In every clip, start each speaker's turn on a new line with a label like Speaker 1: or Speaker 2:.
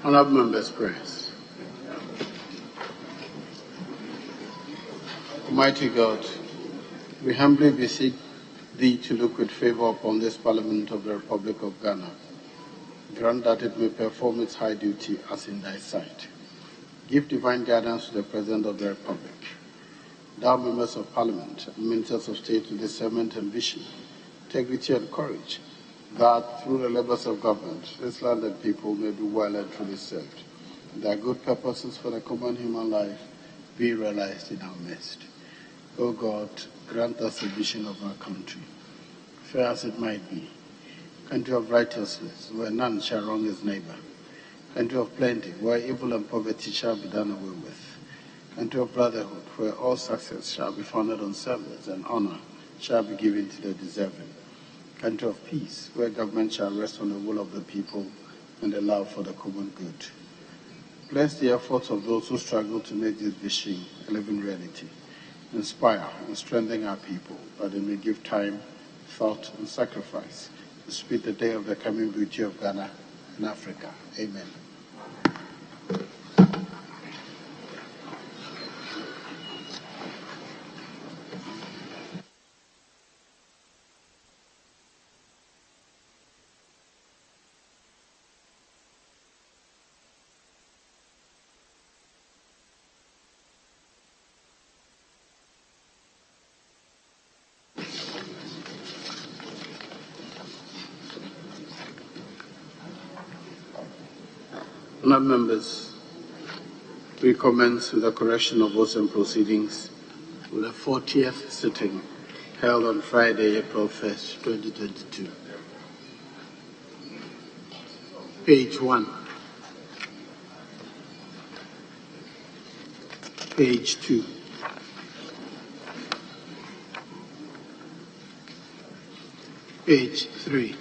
Speaker 1: Honourable members, prayers. Almighty God, we humbly beseech Thee to look with favour upon this Parliament of the Republic of Ghana. Grant that it may perform its high duty as in Thy sight. Give divine guidance to the President of the Republic. Thou, members of Parliament and Ministers of State, with discernment and vision, integrity and courage, that through the labours of government, this land and people may be well and truly served. Thy good purposes for the common human life be realized in our midst. O God, grant us a vision of our country, fair as it might be, country of righteousness, where none shall wrong his neighbor, country of plenty, where evil and poverty shall be done away with, country of brotherhood, where all success shall be founded on service and honor shall be given to the deserving, country of peace, where government shall rest on the will of the people and the love for the common good. Bless the efforts of those who struggle to make this vision a living reality. Inspire and strengthen our people, that they may give time, thought, and sacrifice to speed the day of the coming beauty of Ghana and Africa. Amen. Honourable members, we commence with the correction of votes and proceedings with the 40th sitting held on Friday, April 1st, 2022. Page 1. Page 2. Page 3.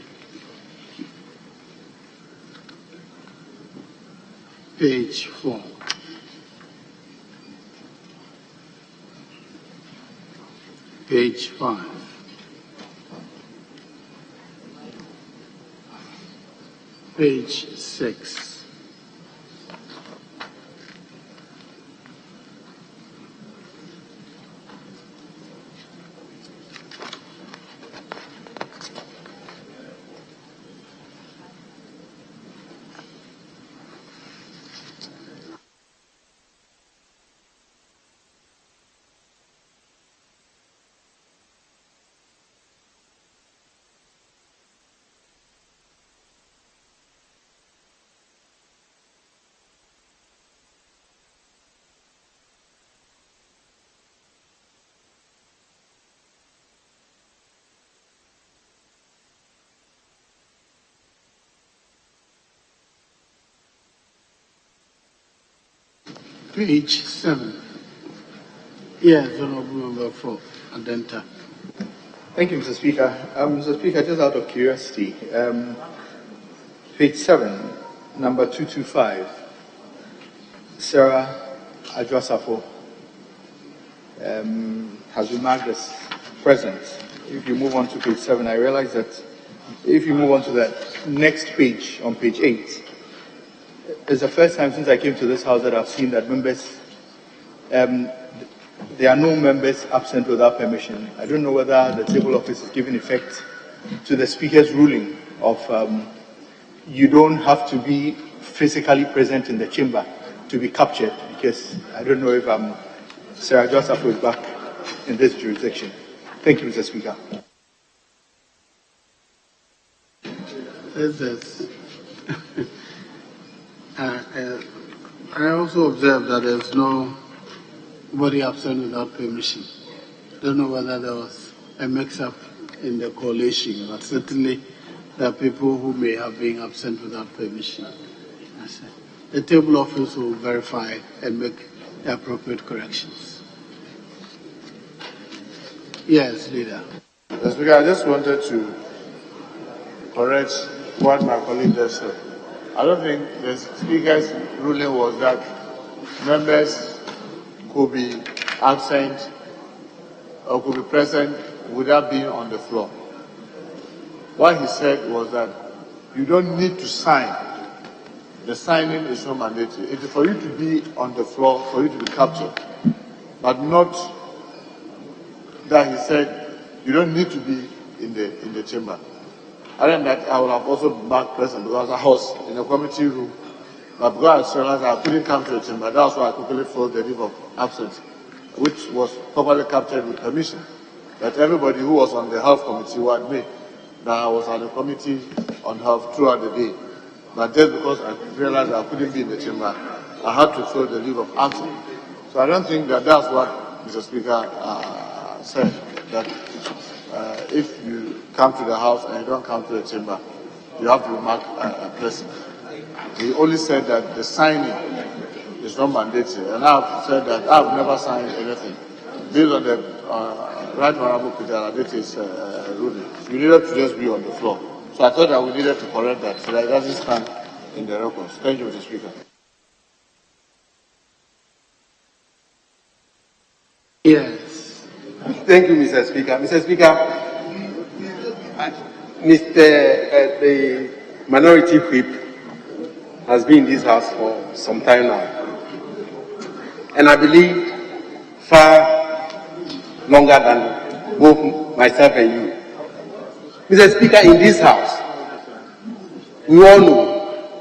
Speaker 1: Page 4. Page 5. Page 6. Page 7. Yes, Honourable Member for Adenta.
Speaker 2: Thank you, Mr. Speaker. Mr. Speaker, just out of curiosity, page 7, number 225, Sarah Adjosafo has been marked as present. If you move on to page 7, I realize that if you move on to the next page, on page 8, it's the first time since I came to this house that I've seen that members, there are no members absent without permission. I don't know whether the table office is giving effect to the Speaker's ruling of you don't have to be physically present in the chamber to be captured, because I don't know if Sarah Joseph is back in this jurisdiction. Thank you, Mr. Speaker.
Speaker 1: I also observed that there's nobody absent without permission. Don't know whether there was a mix-up in the coalition, but certainly there are people who may have been absent without permission. The table office will verify and make the appropriate corrections. Yes, Leader.
Speaker 3: Mr. Speaker, I just wanted to correct what my colleague just said. I don't think the Speaker's ruling was that members could be absent or could be present without being on the floor. What he said was that you don't need to sign the signing is not mandatory. It is for you to be on the floor, for you to be captured, but not that he said you don't need to be in the chamber. Other than that, I would have also been back present because I was in the committee room. But because I realized I couldn't come to the chamber, that's why I quickly filed the leave of absence, which was properly captured with permission. That everybody who was on the health committee would admit that I was at the committee on health throughout the day. But just because I realized I couldn't be in the chamber, I had to fill the leave of absence. So I don't think that that's what Mr. Speaker said, that if you come to the house and you don't come to the chamber, you have to be marked present. He only said that the signing is not mandatory, and I've said that I've never signed anything. Based on the Right Honorable Peter Adete's ruling, you needed to just be on the floor. So I thought that we needed to correct that so that it doesn't stand in the records. Thank you, Mr. Speaker.
Speaker 4: Yes. Thank you, Mr. Speaker. Mr. Speaker, the minority whip has been in this house for some time now. And I believe far longer than both myself and you. Mr. Speaker, in this house, we all know,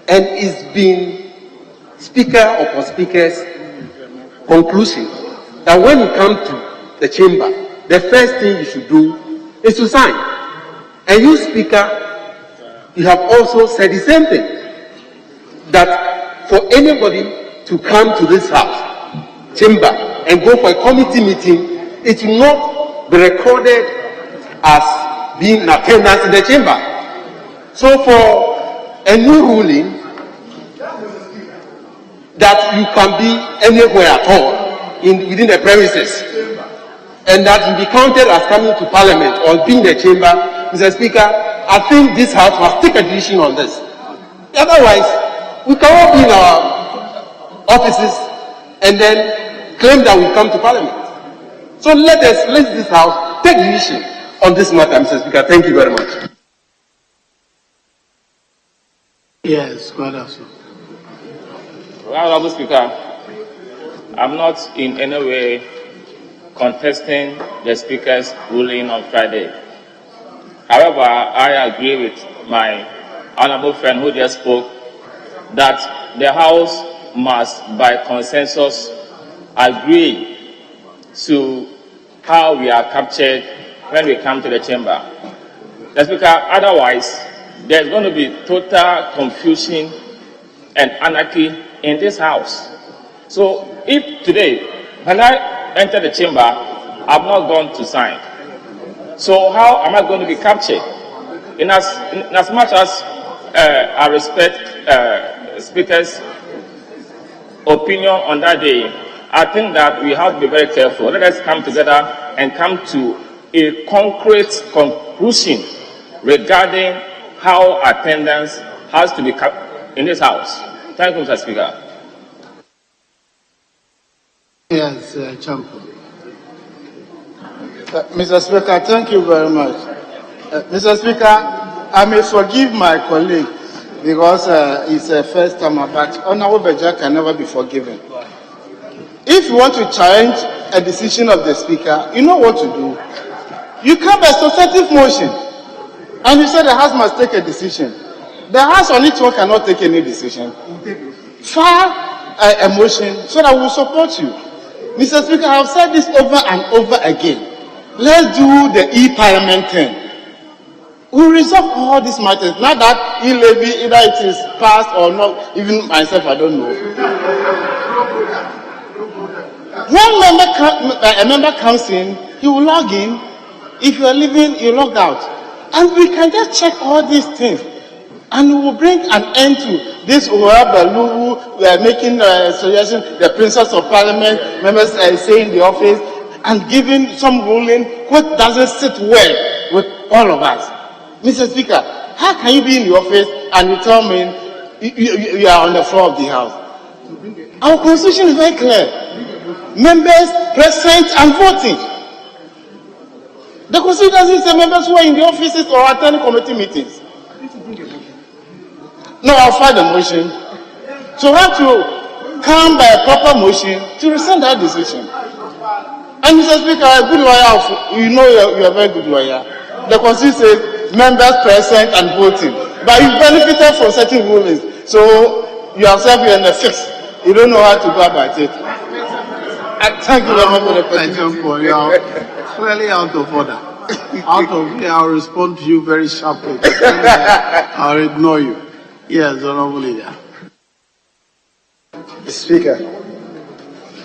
Speaker 4: and it's been Speaker upon Speaker's conclusion, that when you come to the chamber, the first thing you should do is to sign. And you, Speaker, you have also said the same thing, that for anybody to come to this house, chamber, and go for a committee meeting, it will not be recorded as being in attendance in the chamber. So for a new ruling that you can be anywhere at all within the premises, and that will be counted as coming to Parliament or being in the chamber, Mr. Speaker, I think this House must take a decision on this. Otherwise, we cannot be in our offices and then claim that we come to Parliament. So let this House take the issue on this matter, Mr. Speaker. Thank you very much.
Speaker 1: Yes, Well,
Speaker 5: Honorable Speaker, I'm not in any way contesting the Speaker's ruling on Friday. However, I agree with my honorable friend who just spoke that the House must, by consensus, agree to how we are captured when we come to the chamber. The Speaker, otherwise, there's going to be total confusion and anarchy in this House. So if today, when I enter the chamber, I've not gone to sign, so how am I going to be captured? In as much as I respect Speaker's opinion on that day, I think that we have to be very careful. Let us come together and come to a concrete conclusion regarding how attendance has to be kept in this House. Thank you, Mr. Speaker.
Speaker 1: Yes, Champion. Mr. Speaker, thank you very much. Mr. Speaker, I may forgive my colleague because it's a first timer, but Honorable Beja can never be forgiven. If you want to challenge a decision of the Speaker, you know what to do. You come by substantive motion, and you say the House must take a decision. The House on its own cannot take any decision. File a motion so that we will support you. Mr. Speaker, I have said this over and over again. Let's do the e-parliament thing. We'll resolve all these matters. Not that e-levy, either it is passed or not. Even myself, I don't know. When a member comes in, he will log in. If you are leaving, you log out. And we can just check all these things. And we will bring an end to this Balu, we are making suggestions, the Princess of Parliament, members saying the office, and giving some ruling which doesn't sit well with all of us. Mr. Speaker, how can you be in the office and you tell me you are on the floor of the House? Our constitution is very clear. Members present and voting. The constitution doesn't say members who are in the offices or attending committee meetings.
Speaker 3: No, I'll file the motion. So we have to come by a proper motion to rescind that decision. And Mr. Speaker, a good lawyer, you know you're a very good lawyer. The Constitution says members present and voting. But you benefited from certain rulings. So you have served in the fix. You don't know how to go about it. Thank you very much for the opportunity.
Speaker 1: You are clearly out of order. Out of here, I'll respond to you very sharply. I'll ignore you. Yes, Honorable Leader.
Speaker 6: Mr. Speaker,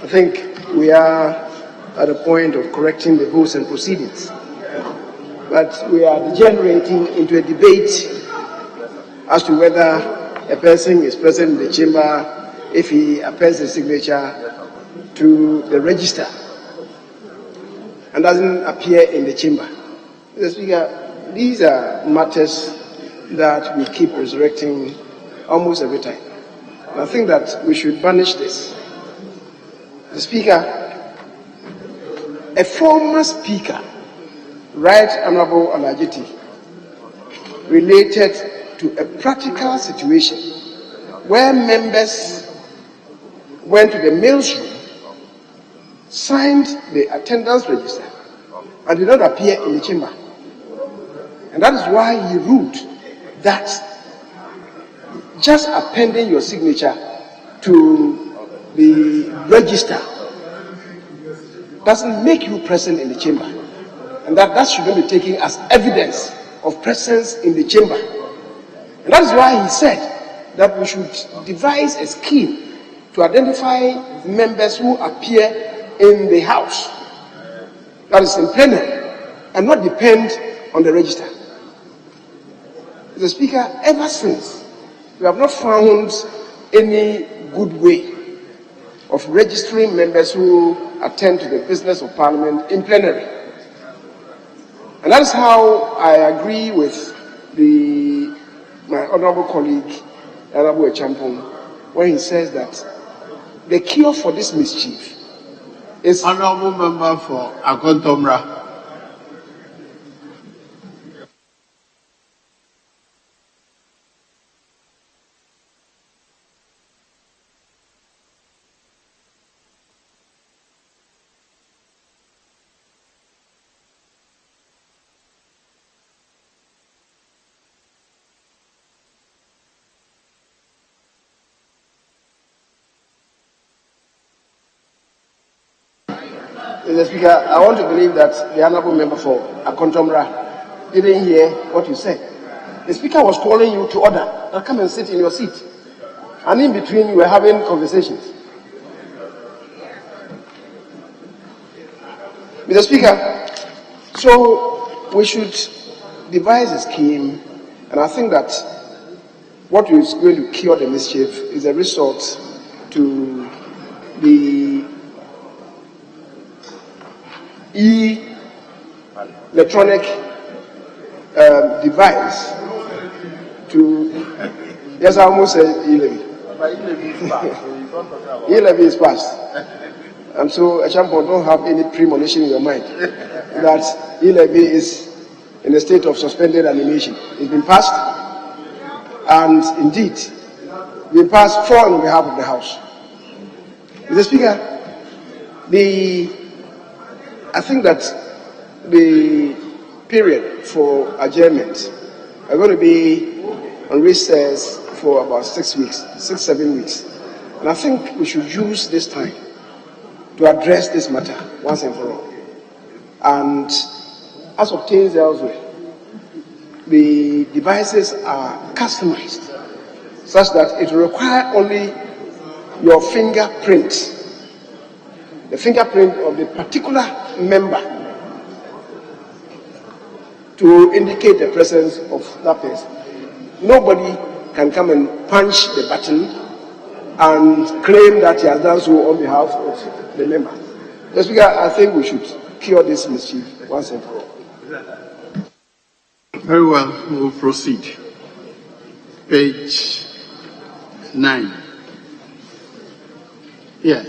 Speaker 6: I think we are at the point of correcting the rules and proceedings. But we are degenerating into a debate as to whether a person is present in the chamber if he appends his signature to the register and doesn't appear in the chamber. Mr. Speaker, these are matters that we keep resurrecting almost every time. And I think that we should banish this. Mr. Speaker, a former speaker, Right Honorable Alajiti, related to a practical situation where members went to the mailroom, signed the attendance register, and did not appear in the chamber. And that is why he ruled that just appending your signature to the register doesn't make you present in the chamber, and that shouldn't be taken as evidence of presence in the chamber. And that is why he said that we should devise a scheme to identify members who appear in the House, that is in plenary, and not depend on the register. Mr. Speaker, ever since, we have not found any good way of registering members who attend to the business of Parliament in plenary. And that is how I agree with my honorable colleague, Honorable Echampong, when he says that the cure for this mischief is...
Speaker 1: Honorable Member for Akontomra.
Speaker 6: Mr. Speaker, I want to believe that the honorable member for Akontomra didn't hear what you said. The Speaker was calling you to order. Now come and sit in your seat. And in between, you were having conversations. Mr. Speaker, so we should devise a scheme, and I think that what is going to cure the mischief is a resort to the electronic device to, yes, I almost said e-levy. E-levy is passed. And so, Echampong, don't have any premonition in your mind that e-levy is in a state of suspended animation. It's been passed, and indeed, been passed for on behalf of the House. Mr. Speaker, I think that the period for adjournment are going to be on recess for about 6-7 weeks. And I think we should use this time to address this matter once and for all. And as obtained elsewhere, the devices are customized such that it will require only your fingerprint, the fingerprint of the particular member, to indicate the presence of that person. Nobody can come and punch the button and claim that he has done so on behalf of the member. Mr. Speaker, I think we should cure this mischief once and for all.
Speaker 1: Very well, we'll proceed. Page 9. Yes.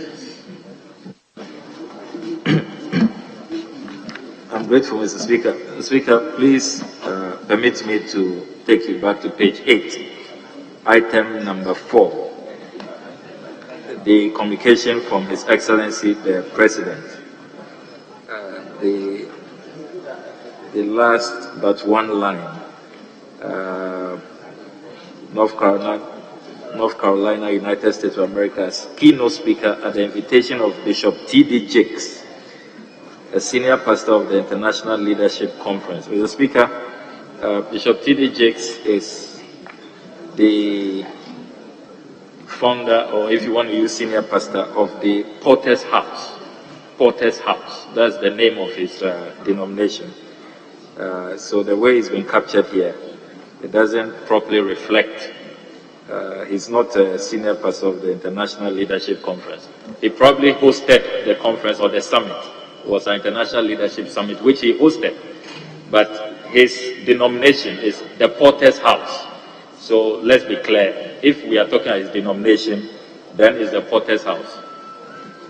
Speaker 7: I'm grateful, Mr. Speaker. Mr. Speaker, please permit me to take you back to page 8. item number 4, the communication from His Excellency the President. The last but one line, North Carolina, United States of America, as keynote speaker at the invitation of Bishop T.D. Jakes, a senior pastor of the International Leadership Conference. Mr. Speaker, Bishop T.D. Jakes is the founder, or if you want to use senior pastor, of the Porter's House. Porter's House, that's the name of his denomination. So the way it's been captured here, it doesn't properly reflect. He's not a senior pastor of the International Leadership Conference. He probably hosted the conference or the summit. It was an International Leadership Summit, which he hosted. But his denomination is the Porter's House. So let's be clear. If we are talking about his denomination, then it's the Porter's House.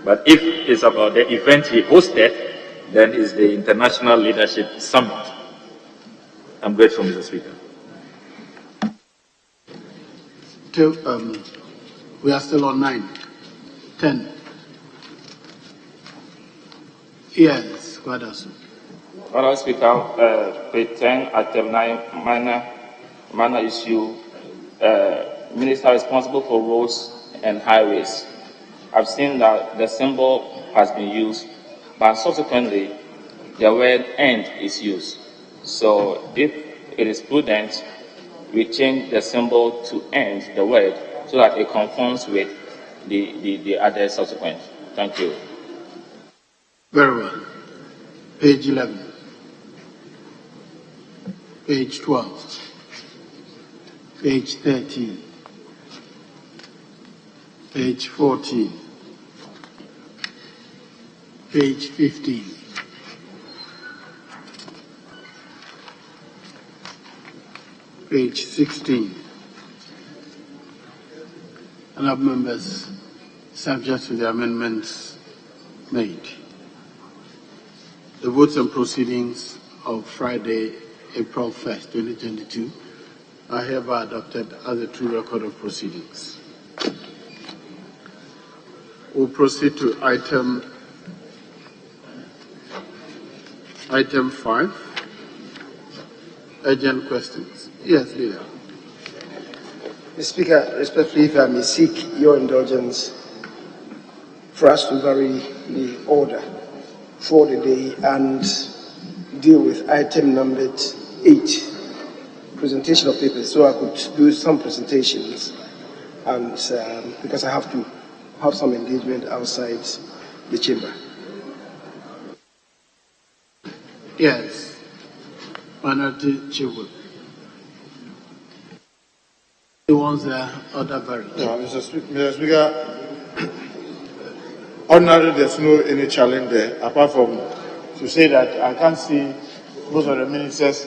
Speaker 7: But if it's about the event he hosted, then it's the International Leadership Summit. I'm grateful, Mr. Speaker.
Speaker 1: We are still on 9. 10. Yes, Kwadasu.
Speaker 5: Madam Speaker, page 10, item 9, minor issue, Minister responsible for roads and highways. I've seen that the symbol has been used, but subsequently the word "and" is used. So if it is prudent, we change the symbol to "and" the word so that it conforms with the other subsequent. Thank you.
Speaker 1: Very well. Page 11. Page 12. Page 13. Page 14. Page 15. Page 16. And other members, subject to the amendments made. The votes and proceedings of Friday, April 1st, 2022 are hereby adopted as a true record of proceedings. We'll proceed to item 5, urgent questions. Yes, Leader.
Speaker 6: Mr. Speaker, respectfully, if I may seek your indulgence for us to vary the order for the day and deal with item numbered 8, presentation of papers, so I could do some presentations, and because I have to have some engagement outside the chamber.
Speaker 1: Yes. Minority Chief. He wants the other variant.
Speaker 3: Yeah, Mr. Speaker, ordinarily there's no any challenge there, apart from to say that I can't see most of the ministers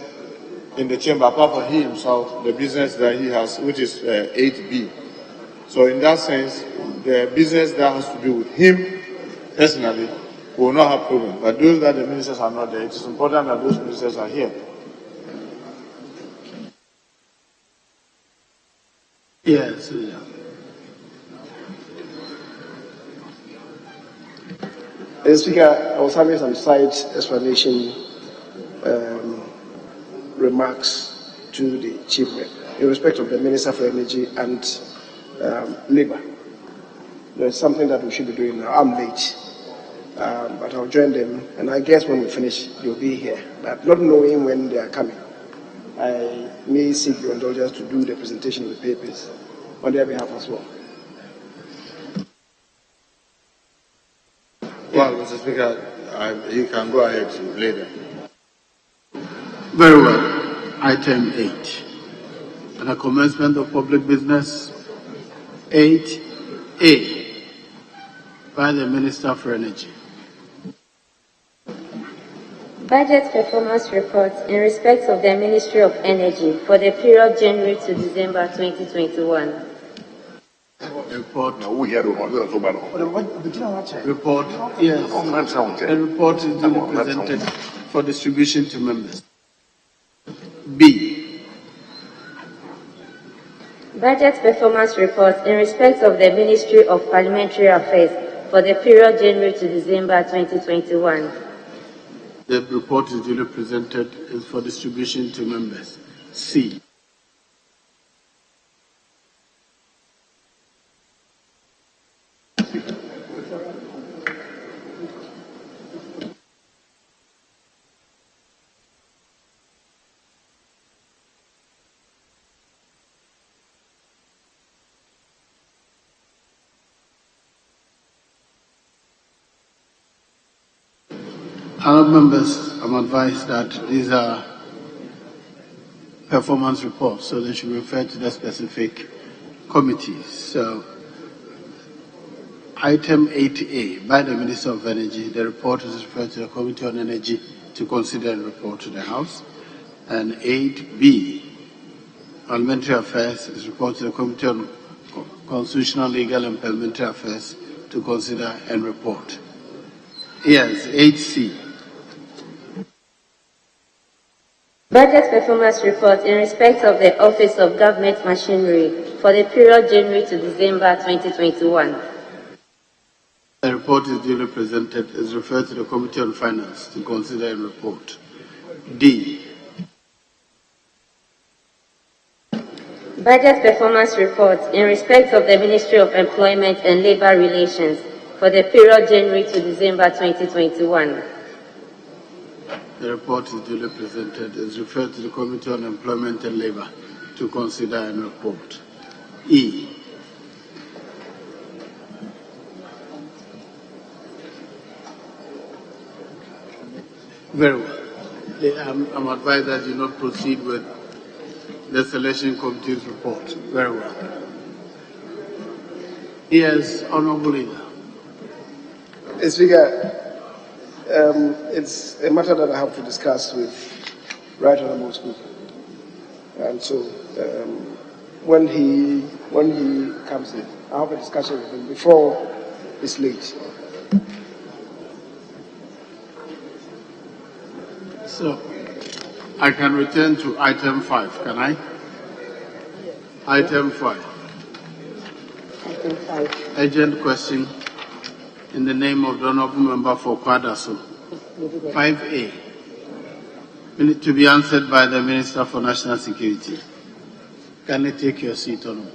Speaker 3: in the chamber, apart from he himself, the business that he has, which is 8B. So in that sense, the business that has to do with him personally will not have problem. But those that the ministers are not there, it is important that those ministers are here.
Speaker 1: Yes, yeah.
Speaker 6: Mr. Speaker, I was having some side explanation remarks to the Chief Whip in respect of the Minister for Energy and Labour. There's something that we should be doing now. I'm late, but I'll join them, and I guess when we finish, you'll be here. But not knowing when they are coming, I may seek your indulgence to do the presentation of the papers on their behalf as well.
Speaker 3: Well, Mr. Speaker, you can go ahead later.
Speaker 1: Very well. Item 8. And a commencement of public business 8A by the Minister for Energy.
Speaker 8: Budget performance report in respect of the Ministry of Energy for the period January to December 2021.
Speaker 1: Report.
Speaker 9: Report, yes.
Speaker 1: The report is duly presented for distribution to members. B.
Speaker 8: Budget performance report in respect of the Ministry of Parliamentary Affairs for the period January to December 2021.
Speaker 1: The report is duly presented and for distribution to members. C. Honourable members, I'm advised that these are performance reports, so they should refer to the specific committees. So, item 8A, by the Minister of Energy, the report is referred to the Committee on Energy to consider and report to the House. And 8B, Parliamentary Affairs, is reported to the Committee on Constitutional, Legal and Parliamentary Affairs to consider and report. Yes, 8C.
Speaker 8: Budget performance report in respect of the Office of Government Machinery for the period January to December 2021.
Speaker 1: The report is duly presented, is referred to the Committee on Finance to consider and report. D.
Speaker 8: Budget performance report in respect of the Ministry of Employment and Labour Relations for the period January to December 2021.
Speaker 1: The report is duly presented, is referred to the Committee on Employment and Labour to consider and report. E. Very well. I'm advised that you not proceed with the Selection Committee's report. Very well. Yes, Honourable Leader.
Speaker 6: Speaker, it's a matter that I have to discuss with Right Honourable Speaker. And so when he comes in, I'll have a discussion with him before it's late.
Speaker 1: So, I can return to item 5, can I? Item 5.
Speaker 8: Item 5.
Speaker 1: Urgent question in the name of the Honourable Member for Kwadaso. 5A. To be answered by the Minister for National Security. Can you take your seat, Honourable?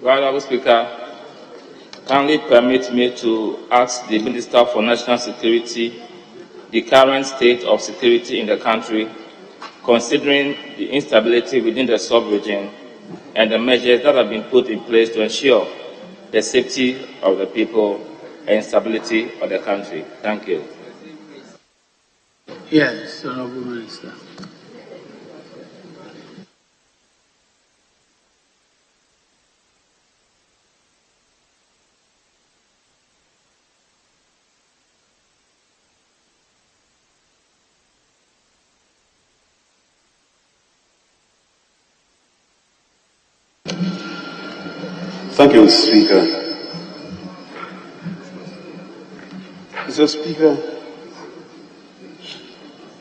Speaker 5: Honourable Speaker, kindly permit me to ask the Minister for National Security the current state of security in the country, considering the instability within the sub-region and the measures that have been put in place to ensure the safety of the people and stability of the country. Thank you.
Speaker 1: Yes, Honourable Minister.
Speaker 9: Thank you, Speaker.
Speaker 6: Mr. Speaker,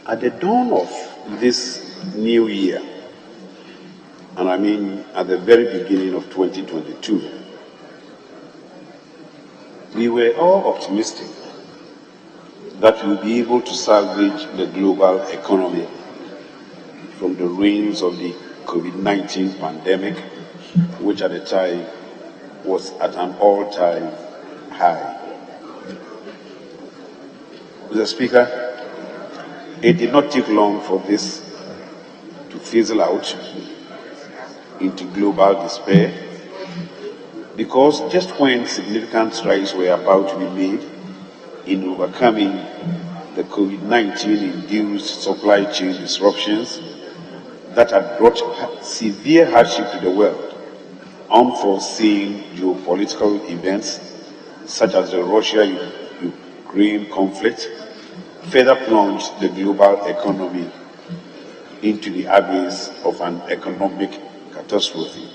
Speaker 9: at the dawn of this new year, and I mean at the very beginning of 2022, we were all optimistic that we'll be able to salvage the global economy from the rains of the COVID-19 pandemic, which at the time was at an all-time high. Mr. Speaker, it did not take long for this to fizzle out into global despair, because just when significant strides were about to be made in overcoming the COVID-19 induced supply chain disruptions that had brought severe hardship to the world, unforeseen geopolitical events such as the Russia-Ukraine conflict further plunged the global economy into the abyss of an economic catastrophe.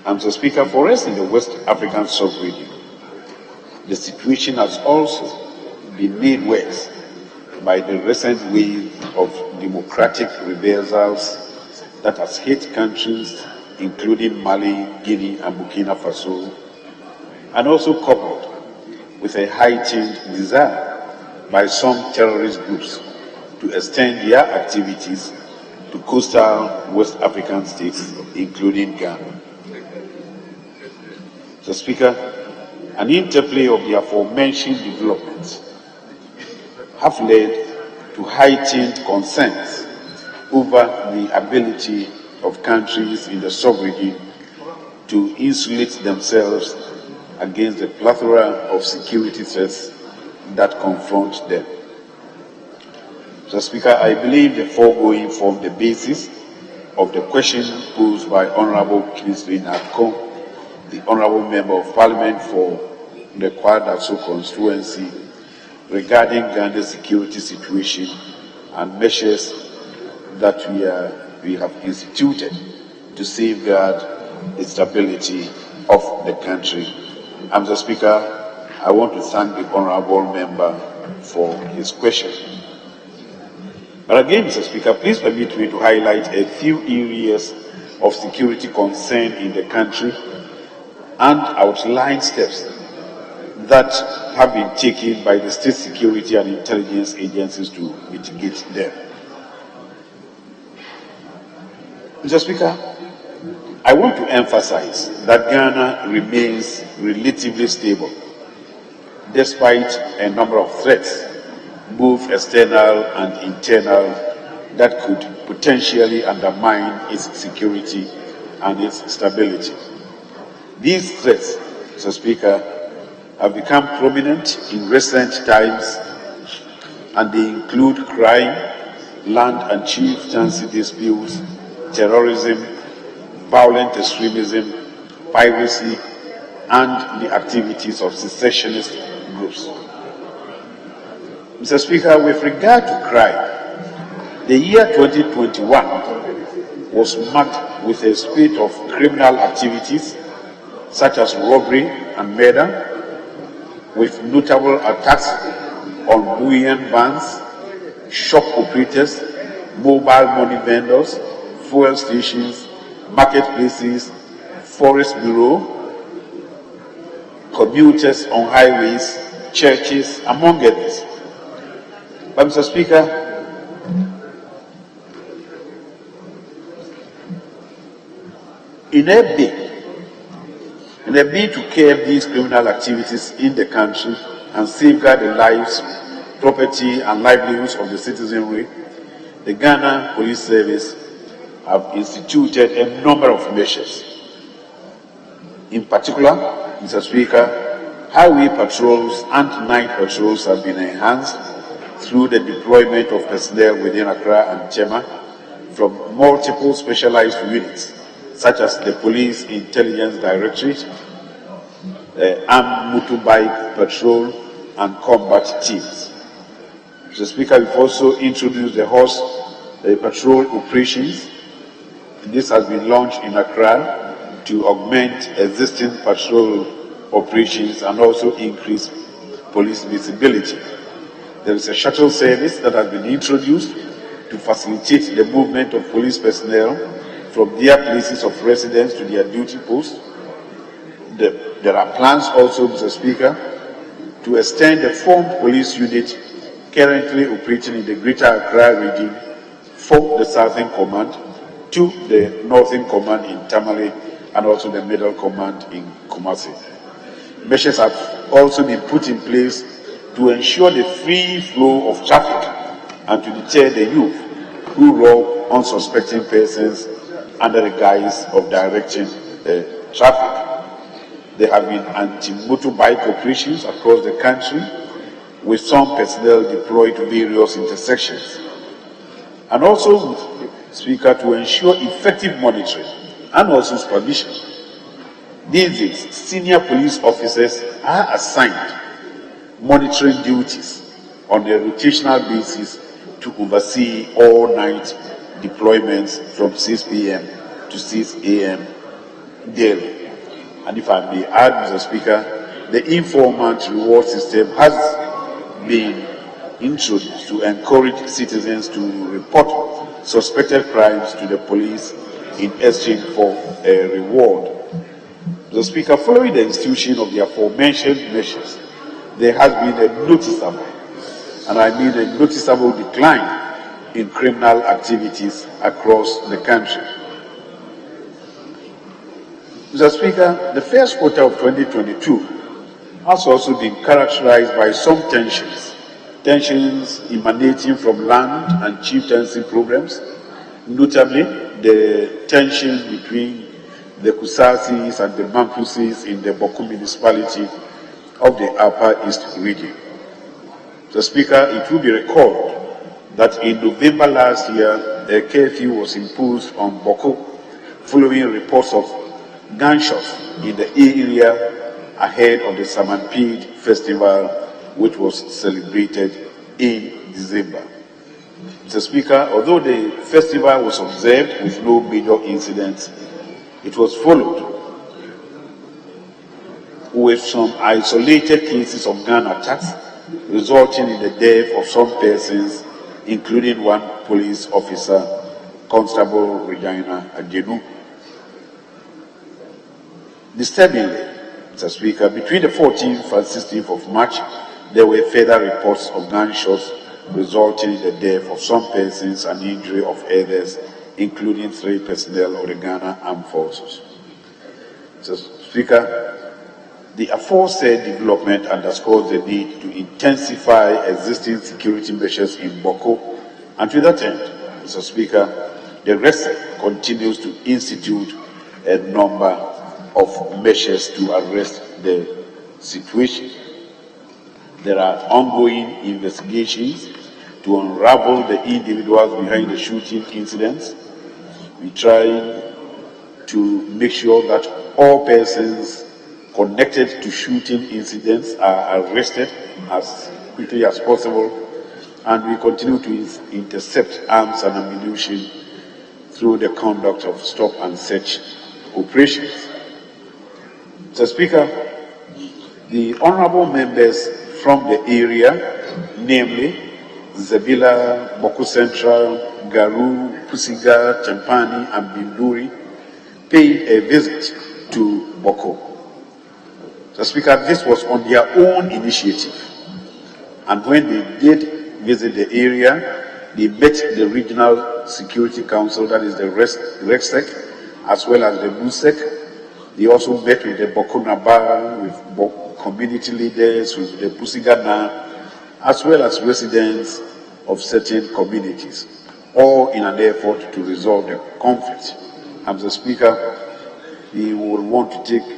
Speaker 9: And so, Speaker, for us in the West African sub-region, the situation has also been made worse by the recent wave of democratic reversals that has hit countries including Mali, Guinea, and Burkina Faso, and also coupled with a heightened desire by some terrorist groups to extend their activities to coastal West African states, including Ghana. Mr. Speaker, an interplay of the aforementioned developments have led to heightened concerns over the ability of countries in the sub-region to insulate themselves against the plethora of security threats that confront them. Mr. Speaker, I believe the foregoing form the basis of the question posed by Honorable Kingsley Nakon, the Honorable Member of Parliament for the Kwadaso constituency, regarding Ghana's security situation and measures that we have instituted to safeguard the stability of the country. Mr. Speaker, I want to thank the Honorable Member for his question. But again, Mr. Speaker, please permit me to highlight a few areas of security concern in the country and outline steps that have been taken by the state security and intelligence agencies to mitigate them. Mr. Speaker, I want to emphasize that Ghana remains relatively stable despite a number of threats, both external and internal, that could potentially undermine its security and its stability. These threats, Mr. Speaker, have become prominent in recent times, and they include crime, land and chieftaincy disputes, terrorism, violent extremism, piracy, and the activities of secessionist groups. Mr. Speaker, with regard to crime, the year 2021 was marked with a spate of criminal activities such as robbery and murder, with notable attacks on bullion vans, shop operators, mobile money vendors, fuel stations, marketplaces, forest bureau, commuters on highways, churches, among others. But Mr. Speaker, in a bid to curb these criminal activities in the country and safeguard the lives, property, and livelihoods of the citizenry, the Ghana Police Service have instituted a number of measures. In particular, Mr. Speaker, highway patrols and night patrols have been enhanced through the deployment of personnel within Accra and Tema from multiple specialized units, such as the Police Intelligence Directorate, Armed Motorbike Patrol, and combat teams. Mr. Speaker, we've also introduced the horse patrol operations. This has been launched in Accra to augment existing patrol operations and also increase police visibility. There is a shuttle service that has been introduced to facilitate the movement of police personnel from their places of residence to their duty posts. There are plans also, Mr. Speaker, to extend the formed police unit currently operating in the Greater Accra region for the Southern Command to the Northern Command in Tamale and also the Middle Command in Kumasi. Measures have also been put in place to ensure the free flow of traffic and to deter the youth who rob unsuspecting persons under the guise of directing traffic. There have been anti-motorbike operations across the country, with some personnel deployed to various intersections. And also, Speaker, to ensure effective monitoring and also supervision. These days, senior police officers are assigned monitoring duties on a rotational basis to oversee all-night deployments from 6 p.m. to 6 a.m. daily. And if I may add, Mr. Speaker, the informant reward system has been introduced to encourage citizens to report suspected crimes to the police in exchange for a reward. The Speaker, following the institution of the aforementioned measures, there has been a noticeable, and I mean a noticeable decline in criminal activities across the country. Mr. Speaker, the first quarter of 2022 has also been characterized by some tensions emanating from land and chieftaincy problems, notably the tension between the Kusasis and the Mampusis in the Boku municipality of the Upper East region. Mr. Speaker, it will be recalled that in November last year, a curfew was imposed on Boku following reports of gunshots in the area ahead of the Samampid festival, which was celebrated in December. Mr. Speaker, although the festival was observed with no major incidents, it was followed with some isolated cases of gun attacks, resulting in the death of some persons, including one police officer, Constable Regina Adjenu. Disturbingly, Mr. Speaker, between the 14th and 16th of March, there were further reports of gunshots resulting in the death of some persons and injury of others, including 3 personnel of the Ghana Armed Forces. Mr. Speaker, the aforesaid development underscores the need to intensify existing security measures in Boko, and to that end, Mr. Speaker, the RESEC continues to institute a number of measures to arrest the situation. There are ongoing investigations to unravel the individuals behind the shooting incidents. We try to make sure that all persons connected to shooting incidents are arrested as quickly as possible, and we continue to intercept arms and ammunition through the conduct of stop and search operations. Mr. Speaker, the honorable members from the area, namely Zabila, Boku Central, Garu, Pusiga, Champani, and Binduri, paid a visit to Boko. Mr. Speaker, this was on their own initiative, and when they did visit the area, they met the Regional Security Council, that is the RESEC, as well as the MUSEC. They also met with the Boko Naba, with community leaders, with the Pusigana, as well as residents of certain communities, all in an effort to resolve the conflict. And Mr. Speaker, we will want to take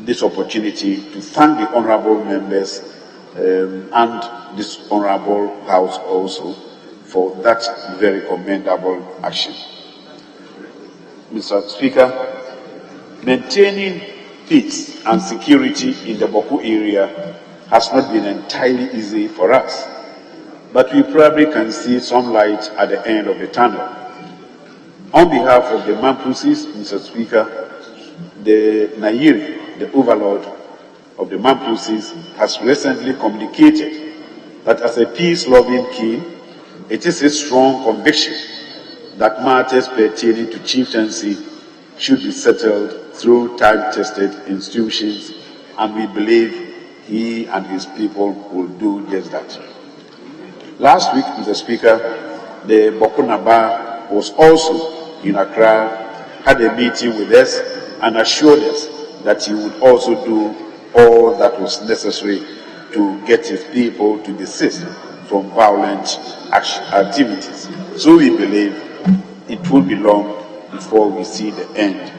Speaker 9: this opportunity to thank the honorable members and this honorable House also for that very commendable action. Mr. Speaker, maintaining peace and security in the Boku area has not been entirely easy for us, but we probably can see some light at the end of the tunnel. On behalf of the Mampusis, Mr. Speaker, the Nairi, the overlord of the Mampusis, has recently communicated that as a peace-loving king, it is his strong conviction that matters pertaining to chieftaincy should be settled through time-tested institutions, and we believe he and his people will do just that. Last week, Mr. Speaker, the Boko Naba was also in Accra, had a meeting with us, and assured us that he would also do all that was necessary to get his people to desist from violent activities. So we believe it will be long before we see the end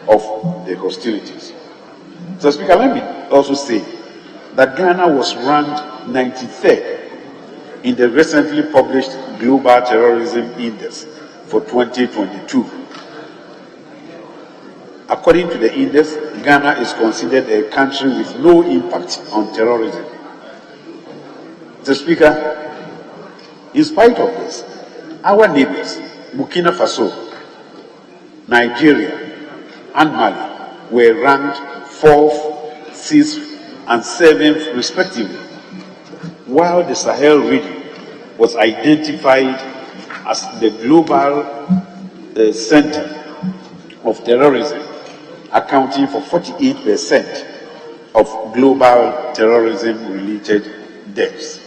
Speaker 9: of the hostilities. So, Speaker, let me also say that Ghana was ranked 93rd in the recently published Global Terrorism Index for 2022. According to the index, Ghana is considered a country with low impact on terrorism. Mr. Speaker, in spite of this, our neighbors, Burkina Faso, Nigeria, and Mali, were ranked 4th, 6th, and 7th respectively, while the Sahel region was identified as the global center of terrorism, accounting for 48% of global terrorism-related deaths.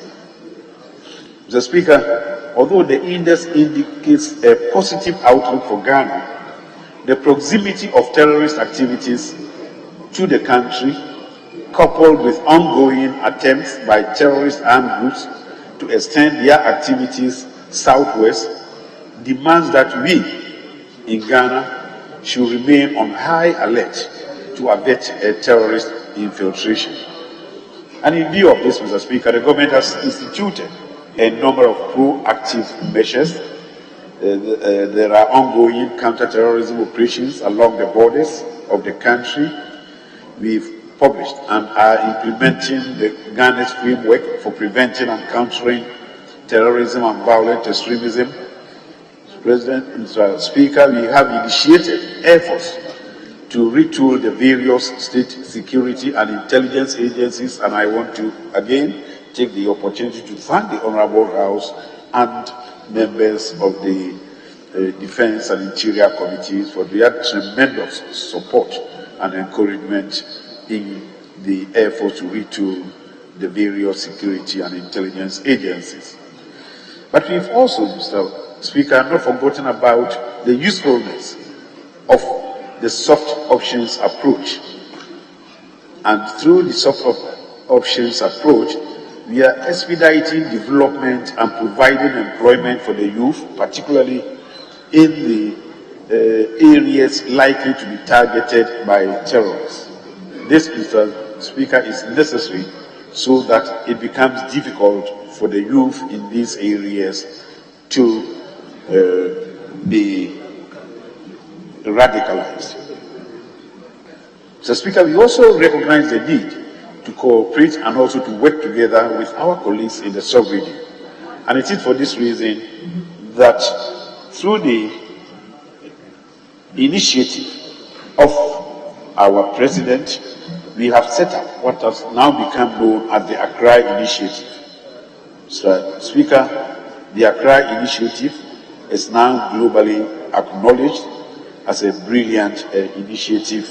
Speaker 9: Mr. Speaker, although the index indicates a positive outlook for Ghana, the proximity of terrorist activities to the country, coupled with ongoing attempts by terrorist armed groups to extend their activities southwest, demands that we in Ghana should remain on high alert to avert a terrorist infiltration. And in view of this, Mr. Speaker, the government has instituted a number of proactive measures. There are ongoing counter-terrorism operations along the borders of the country. We've published and are implementing the Ghana's framework for preventing and countering terrorism and violent extremism. Mr. Speaker, we have initiated efforts to retool the various state security and intelligence agencies, and I want to again take the opportunity to thank the Honorable House and members of the Defense and Interior Committees for their tremendous support and encouragement in the effort to retool the various security and intelligence agencies. But we've also, Mr. Speaker, not forgotten about the usefulness of the soft options approach. And through the soft options approach, we are expediting development and providing employment for the youth, particularly in the areas likely to be targeted by terrorists. This, Mr. Speaker, is necessary so that it becomes difficult for the youth in these areas to be radicalized. Mr. Speaker, we also recognize the need to cooperate and also to work together with our colleagues in the sub-region. And it is for this reason that through the initiative of our President, we have set up what has now become known as the Accra Initiative. Mr. Speaker, the Accra Initiative is now globally acknowledged as a brilliant initiative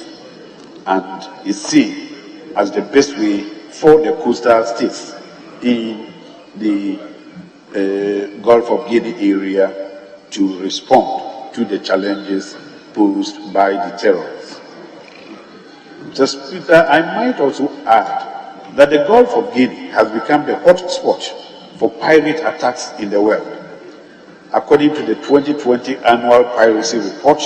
Speaker 9: and is seen as the best way for the coastal states in the Gulf of Guinea area to respond to the challenges posed by the terrorists. Mr. Speaker, I might also add that the Gulf of Guinea has become the hotspot for pirate attacks in the world. According to the 2020 annual piracy report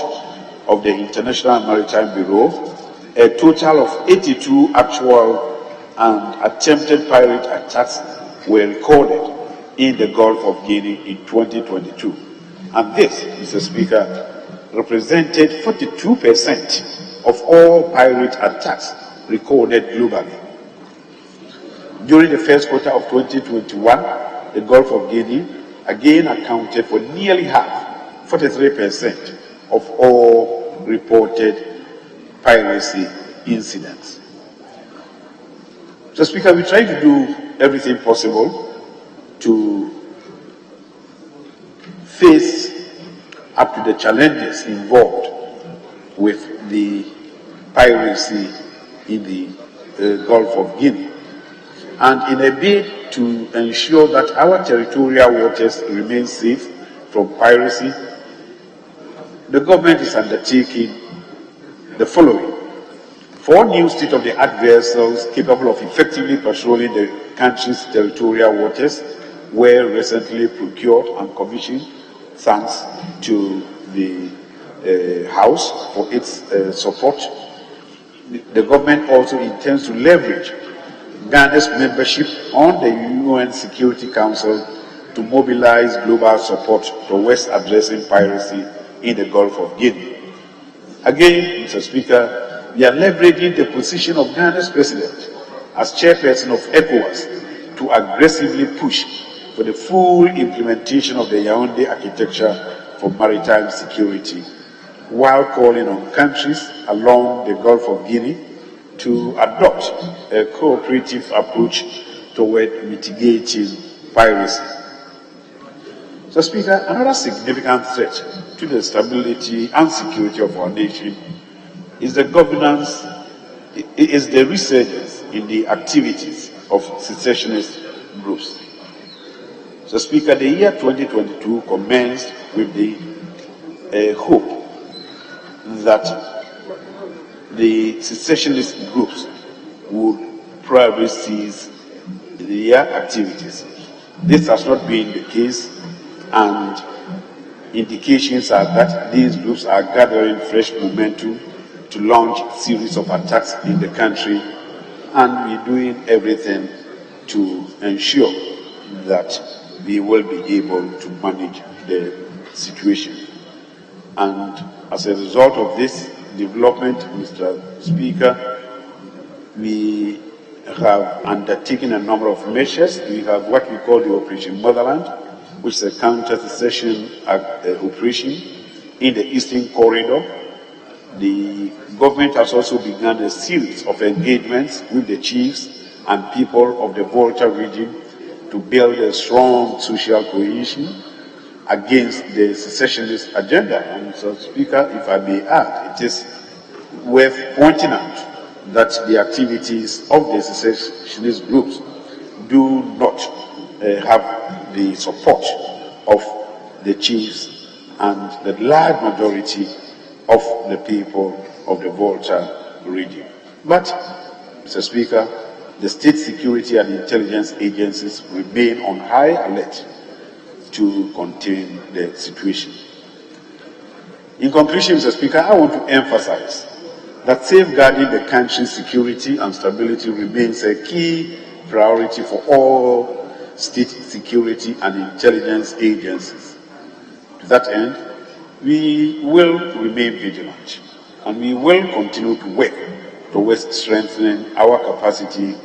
Speaker 9: of the International Maritime Bureau, a total of 82 actual and attempted pirate attacks were recorded in the Gulf of Guinea in 2022. And this, Mr. Speaker, represented 42% of all pirate attacks recorded globally. During the first quarter of 2021, the Gulf of Guinea again accounted for nearly half, 43% of all reported piracy incidents. So, Speaker, we try to do everything possible to face up to the challenges involved with the piracy in the Gulf of Guinea. And in a bid to ensure that our territorial waters remain safe from piracy, the government is undertaking the following. 4 new state-of-the-art vessels capable of effectively patrolling the country's territorial waters were recently procured and commissioned, thanks to the House for its support. The government also intends to leverage Ghana's membership on the UN Security Council to mobilize global support towards addressing piracy in the Gulf of Guinea. Again, Mr. Speaker, we are leveraging the position of Ghana's president as chairperson of ECOWAS to aggressively push for the full implementation of the Yaoundé architecture for maritime security, while calling on countries along the Gulf of Guinea to adopt a cooperative approach toward mitigating piracy. So, Speaker, another significant threat to the stability and security of our nation is the resurgence in the activities of secessionist groups. So, Speaker, the year 2022 commenced with the hope that the secessionist groups would probably cease their activities. This has not been the case, and indications are that these groups are gathering fresh momentum to launch a series of attacks in the country, and we're doing everything to ensure that we will be able to manage the situation. And as a result of this development, Mr. Speaker, we have undertaken a number of measures. We have what we call the Operation Motherland, which is a counter-secession operation in the Eastern Corridor. The government has also begun a series of engagements with the chiefs and people of the Volta region to build a strong social cohesion against the secessionist agenda. And so, Speaker, if I may add, it is worth pointing out that the activities of the secessionist groups do not have the support of the chiefs and the large majority of the people of the Volta region. But, Mr. Speaker, the state security and intelligence agencies remain on high alert to contain the situation. In conclusion, Mr. Speaker, I want to emphasize that safeguarding the country's security and stability remains a key priority for all state security and intelligence agencies. To that end, we will remain vigilant, and we will continue to work towards strengthening our capacity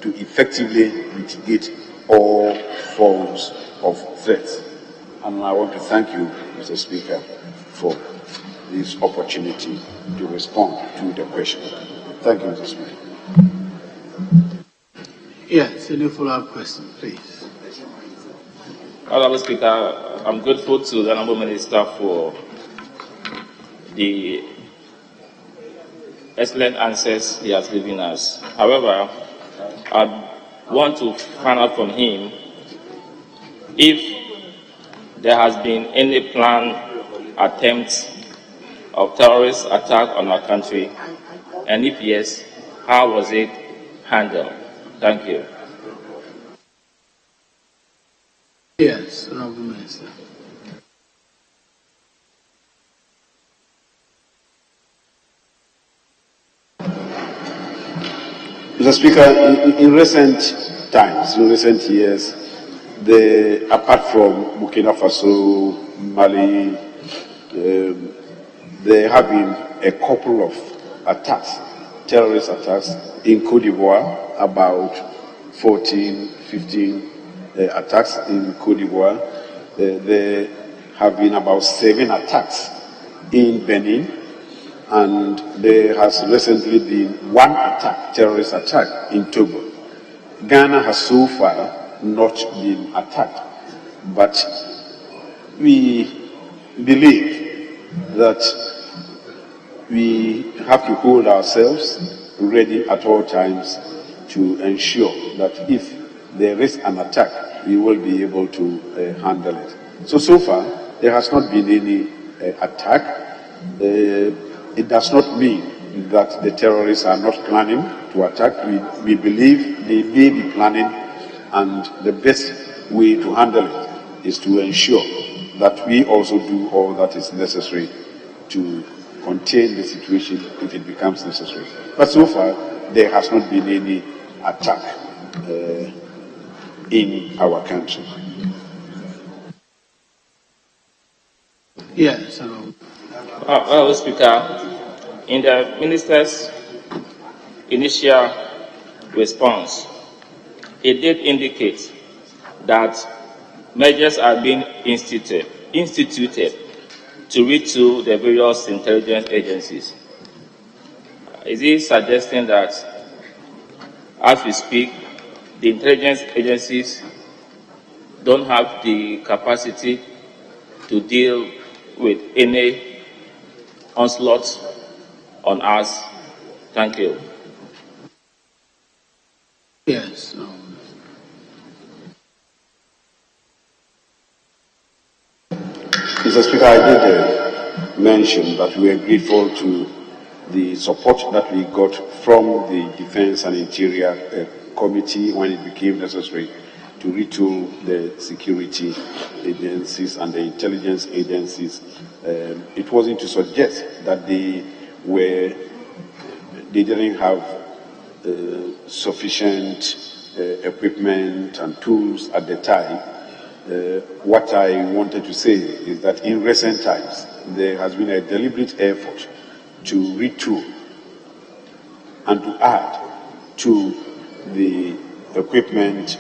Speaker 9: to effectively mitigate all forms of threats. And I want to thank you, Mr. Speaker, for this opportunity to respond to the question. Thank you, Mr. Speaker.
Speaker 1: Yes, any follow-up question, please.
Speaker 5: Honourable Speaker, I'm grateful to the Honourable Minister for the excellent answers he has given us. However, I want to find out from him if there has been any planned attempt of terrorist attack on our country, and if yes, how was it handled? Thank you.
Speaker 1: Yes, Honourable Minister.
Speaker 9: Mr. Speaker, in recent times, in recent years, apart from Burkina Faso, Mali, there have been a couple of attacks, terrorist attacks in Côte d'Ivoire, about 14, 15 attacks in Côte d'Ivoire. There have been about 7 attacks in Benin, and there has recently been 1 attack, terrorist attack in Togo. Ghana has so far not been attacked, but we believe that we have to hold ourselves ready at all times to ensure that if there is an attack, we will be able to handle it. So far, there has not been any attack. It does not mean that the terrorists are not planning to attack. We believe they may be planning, and the best way to handle it is to ensure that we also do all that is necessary to contain the situation if it becomes necessary. But so far, there has not been any attack in our country.
Speaker 1: Yes,
Speaker 5: Speaker, in the Minister's initial response, he did indicate that measures are being instituted to reach to the various intelligence agencies. Is he suggesting that, as we speak, the intelligence agencies don't have the capacity to deal with any onslaught on us? Thank you.
Speaker 1: Yes.
Speaker 9: Mr. Speaker, I did mention that we are grateful to the support that we got from the Defense and Interior Committee when it became necessary to retool the security agencies and the intelligence agencies. It wasn't to suggest that they didn't have sufficient equipment and tools at the time. What I wanted to say is that in recent times, there has been a deliberate effort to retool and to add to the equipment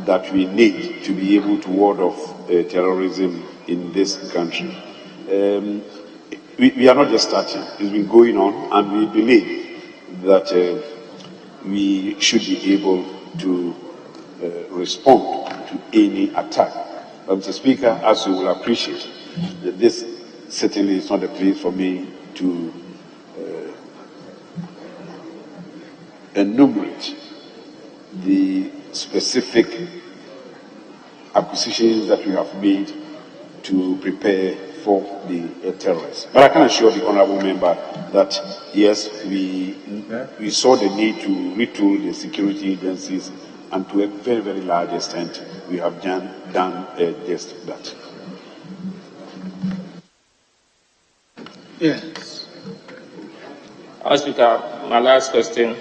Speaker 9: that we need to be able to ward off terrorism in this country. We are not just starting, it's been going on, and we believe that we should be able to respond to any attack. Mr. Speaker, as you will appreciate, this certainly is not a place for me to enumerate the specific acquisitions that we have made to prepare for the terrorists. But I can assure the honourable member that yes, we saw the need to retool the security agencies, and to a very, very large extent, we have done just that.
Speaker 1: Yes.
Speaker 5: Speaker, my last question.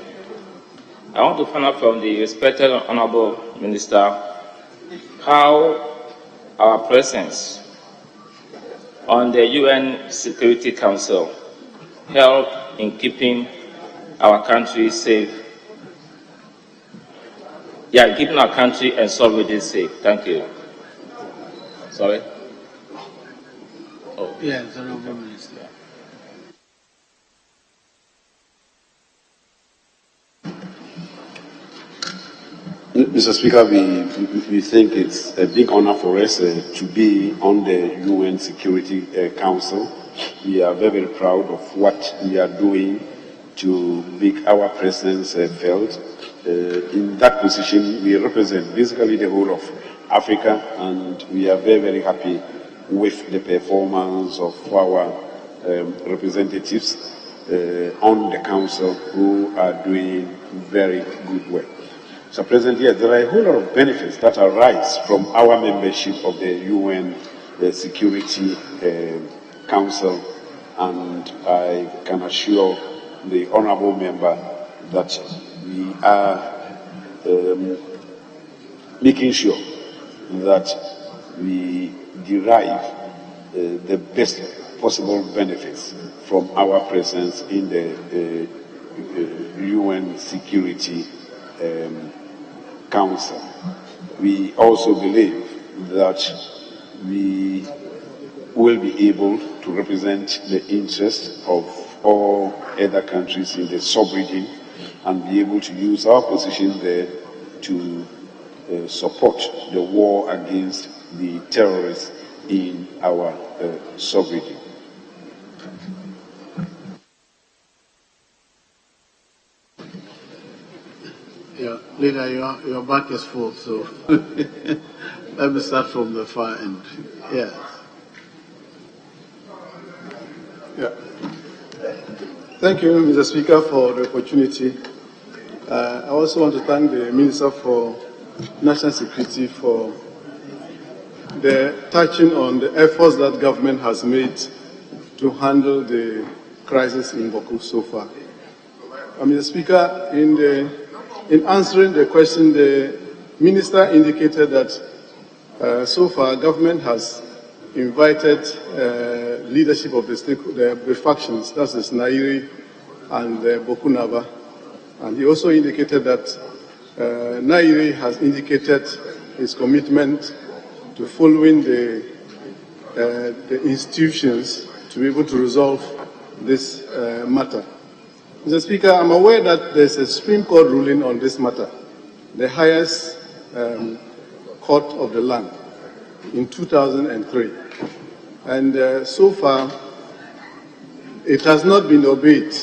Speaker 5: I want to find out from the respected Honourable Minister how our presence on the UN Security Council helped in keeping our country safe. Yeah, keeping our country and sovereignty safe. Thank you. Sorry? Oh.
Speaker 1: Yes, Honourable Minister.
Speaker 9: Mr. Speaker, we think it's a big honor for us to be on the UN Security Council. We are very, very proud of what we are doing to make our presence felt. In that position, we represent basically the whole of Africa, and we are very, very happy with the performance of our representatives on the council, who are doing very good work. So, President, yes, there are a whole lot of benefits that arise from our membership of the UN Security Council, and I can assure the honourable member that we are making sure that we derive the best possible benefits from our presence in the UN Security Council. We also believe that we will be able to represent the interests of all other countries in the sub-region and be able to use our position there to support the war against the terrorists in our sub-region.
Speaker 1: Yeah, Leader, your back is full, so let me start from the far end. Yes.
Speaker 10: Yeah. Thank you, Mr. Speaker, for the opportunity. I also want to thank the Minister for National Security for the touching on the efforts that government has made to handle the crisis in Boko so far. Mr. Speaker, in answering the question, the Minister indicated that so far government has invited leadership of the factions, that is Nairi and Boko Nava, and he also indicated that Nairi has indicated his commitment to following the institutions to be able to resolve this matter. Mr. Speaker, I'm aware that there's a Supreme Court ruling on this matter, the highest court of the land, in 2003. And so far, it has not been obeyed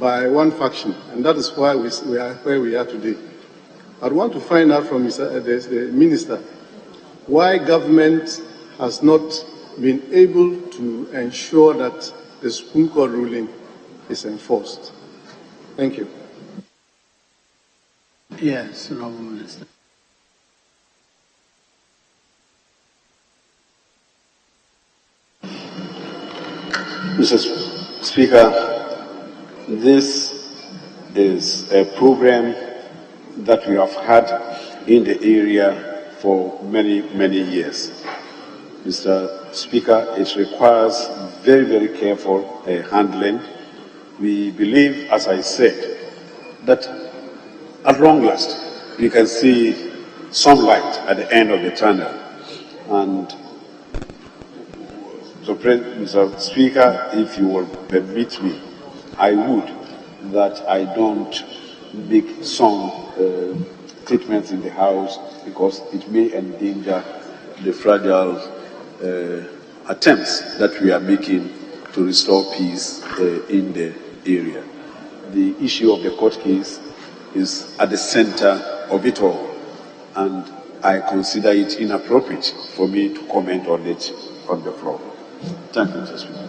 Speaker 10: by one faction, and that is why we are where we are today. I want to find out from the Minister why government has not been able to ensure that the Supreme Court ruling is enforced. Thank you.
Speaker 1: Yes, Honourable Minister.
Speaker 9: Mr. Speaker, this is a program that we have had in the area for many, many years. Mr. Speaker, it requires very, very careful handling. We believe, as I said, that at long last we can see some light at the end of the tunnel. And Mr. Speaker, if you will permit me, I would that I don't make some statements in the House because it may endanger the fragile attempts that we are making to restore peace in the area. The issue of the court case is at the center of it all, and I consider it inappropriate for me to comment on it on the floor. Thank you, Mr. Speaker.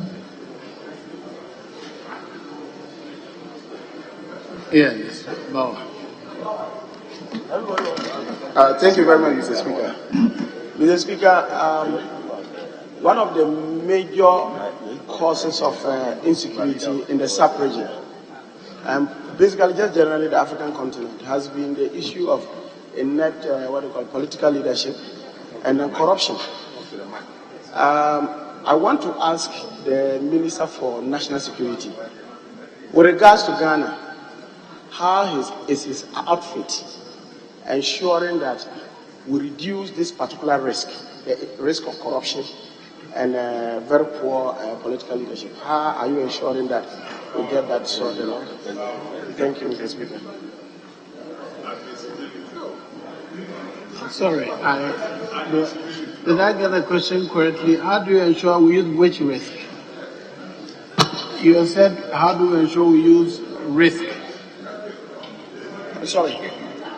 Speaker 1: Yes, Bauer.
Speaker 6: Thank you very much, Mr. Speaker. Mr. Speaker, one of the major causes of insecurity in the sub-region, basically just generally the African continent, has been the issue of inept, political leadership and corruption. I want to ask the Minister for National Security, with regards to Ghana, how is his outfit ensuring that we reduce this particular risk, the risk of corruption and very poor political leadership? How are you ensuring that we get that sorted out? Thank you, Mr. Speaker.
Speaker 1: Sorry, did I get the question correctly? How do you ensure we use which risk? You said, how do we ensure we use risk?
Speaker 6: Sorry,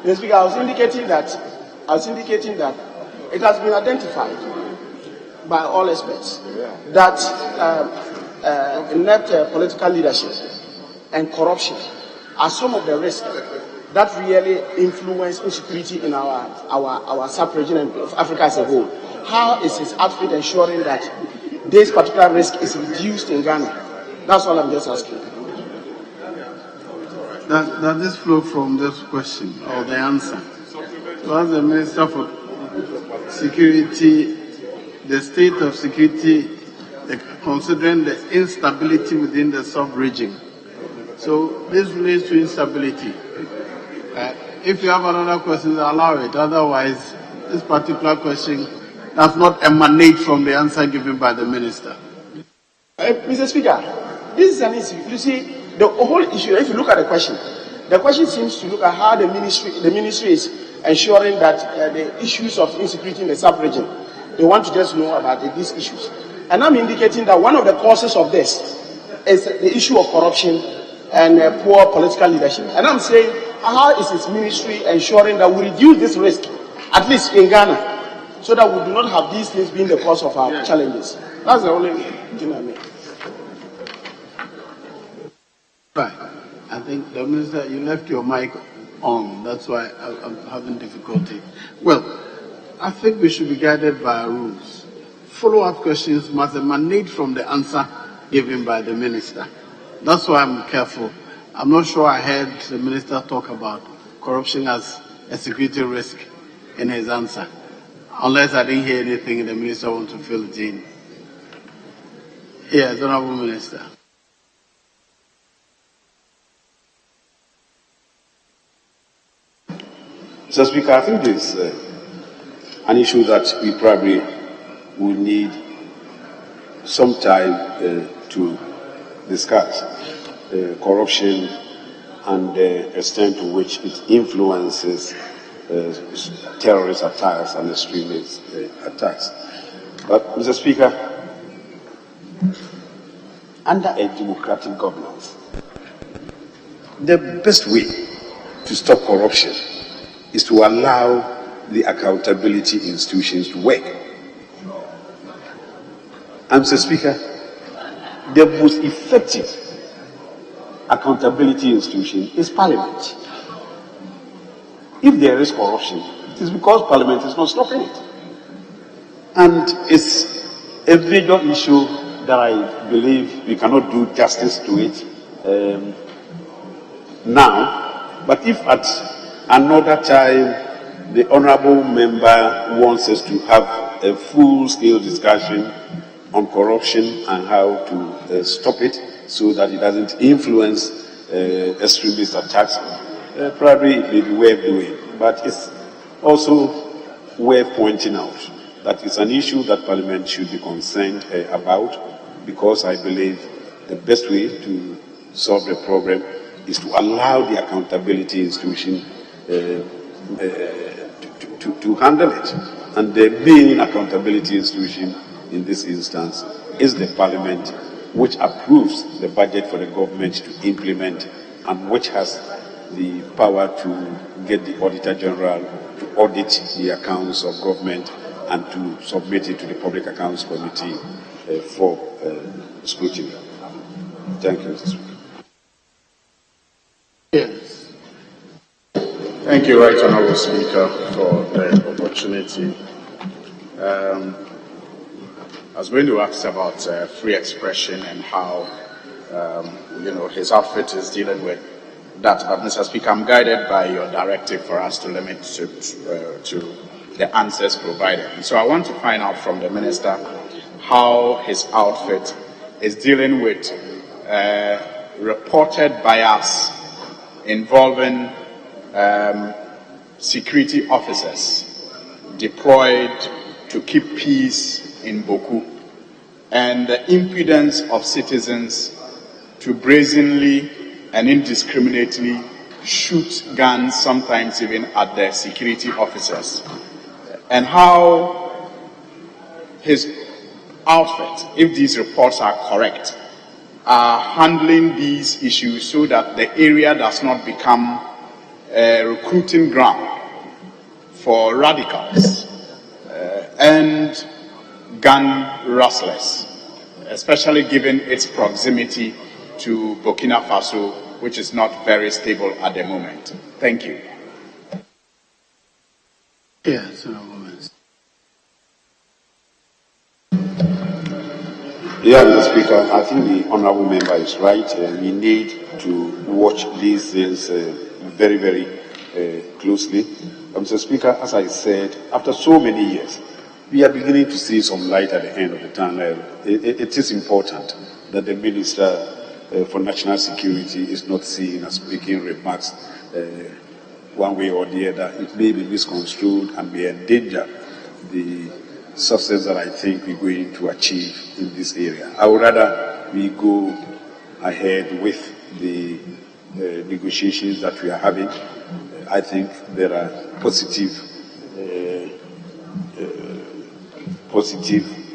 Speaker 6: Mr. Speaker, I was indicating that it has been identified by all experts that inept political leadership and corruption are some of the risks that really influence insecurity in our sub-region and Africa as a whole. How is his outfit ensuring that this particular risk is reduced in Ghana? That's all I'm just asking.
Speaker 1: Does this flow from this question or the answer? So as the Minister for Security, the state of security, considering the instability within the sub-region. So this relates to instability. If you have another question, allow it. Otherwise, this particular question does not emanate from the answer given by the Minister.
Speaker 6: Mr. Speaker, this is an issue. You see, the whole issue, if you look at the question seems to look at how the ministry is ensuring that the issues of insecurity in the sub-region, they want to just know about these issues. And I'm indicating that one of the causes of this is the issue of corruption and poor political leadership. And I'm saying, how is his ministry ensuring that we reduce this risk, at least in Ghana, so that we do not have these things being the cause of our challenges? That's the only thing I mean.
Speaker 1: Right. I think the Minister, you left your mic on. That's why I'm having difficulty. Well, I think we should be guided by our rules. Follow-up questions must emanate from the answer given by the Minister. That's why I'm careful. I'm not sure I heard the Minister talk about corruption as a security risk in his answer. Unless I didn't hear anything the Minister wants to fill it in. Yes, Honourable Minister.
Speaker 9: Mr. Speaker, I think this is an issue that we probably will need some time to discuss. corruption and the extent to which it influences terrorist attacks and extremist attacks. But, Mr. Speaker, under a democratic governance, the best way to stop corruption is to allow the accountability institutions to work. And, Mr. Speaker, the most effective accountability institution is Parliament. If there is corruption, it is because Parliament is not stopping it. And it's a major issue that I believe we cannot do justice to it now. But if at another time the honourable member wants us to have a full-scale discussion on corruption and how to stop it so that it doesn't influence extremist attacks, probably it may be worth doing. But it's also worth pointing out that it's an issue that Parliament should be concerned about, because I believe the best way to solve the problem is to allow the accountability institution to handle it. And the main accountability institution in this instance is the Parliament, which approves the budget for the government to implement and which has the power to get the Auditor General to audit the accounts of government and to submit it to the Public Accounts Committee for scrutiny. Thank you, Mr. Speaker.
Speaker 1: Yes.
Speaker 3: Thank you, Right Honourable Speaker, for the opportunity. I was going to ask about free expression and how, his outfit is dealing with that. But, Mr. Speaker, I'm guided by your directive for us to limit to the answers provided. And so I want to find out from the Minister how his outfit is dealing with reported bias involving security officers deployed to keep peace in Boku, and the impudence of citizens to brazenly and indiscriminately shoot guns, sometimes even at their security officers, and how his outfit, if these reports are correct, are handling these issues so that the area does not become a recruiting ground for radicals and gun rustlers, especially given its proximity to Burkina Faso, which is not very stable at the moment. Thank you.
Speaker 1: Yes,
Speaker 9: Yeah, Mr. Speaker, I think the honourable member is right. We need to watch these things very, very closely. Mr. Speaker, as I said, after so many years, we are beginning to see some light at the end of the tunnel. It is important that the Minister for National Security is not seen as making remarks one way or the other. It may be misconstrued and may endanger the success that I think we're going to achieve in this area. I would rather we go ahead with the negotiations that we are having. I think there are positive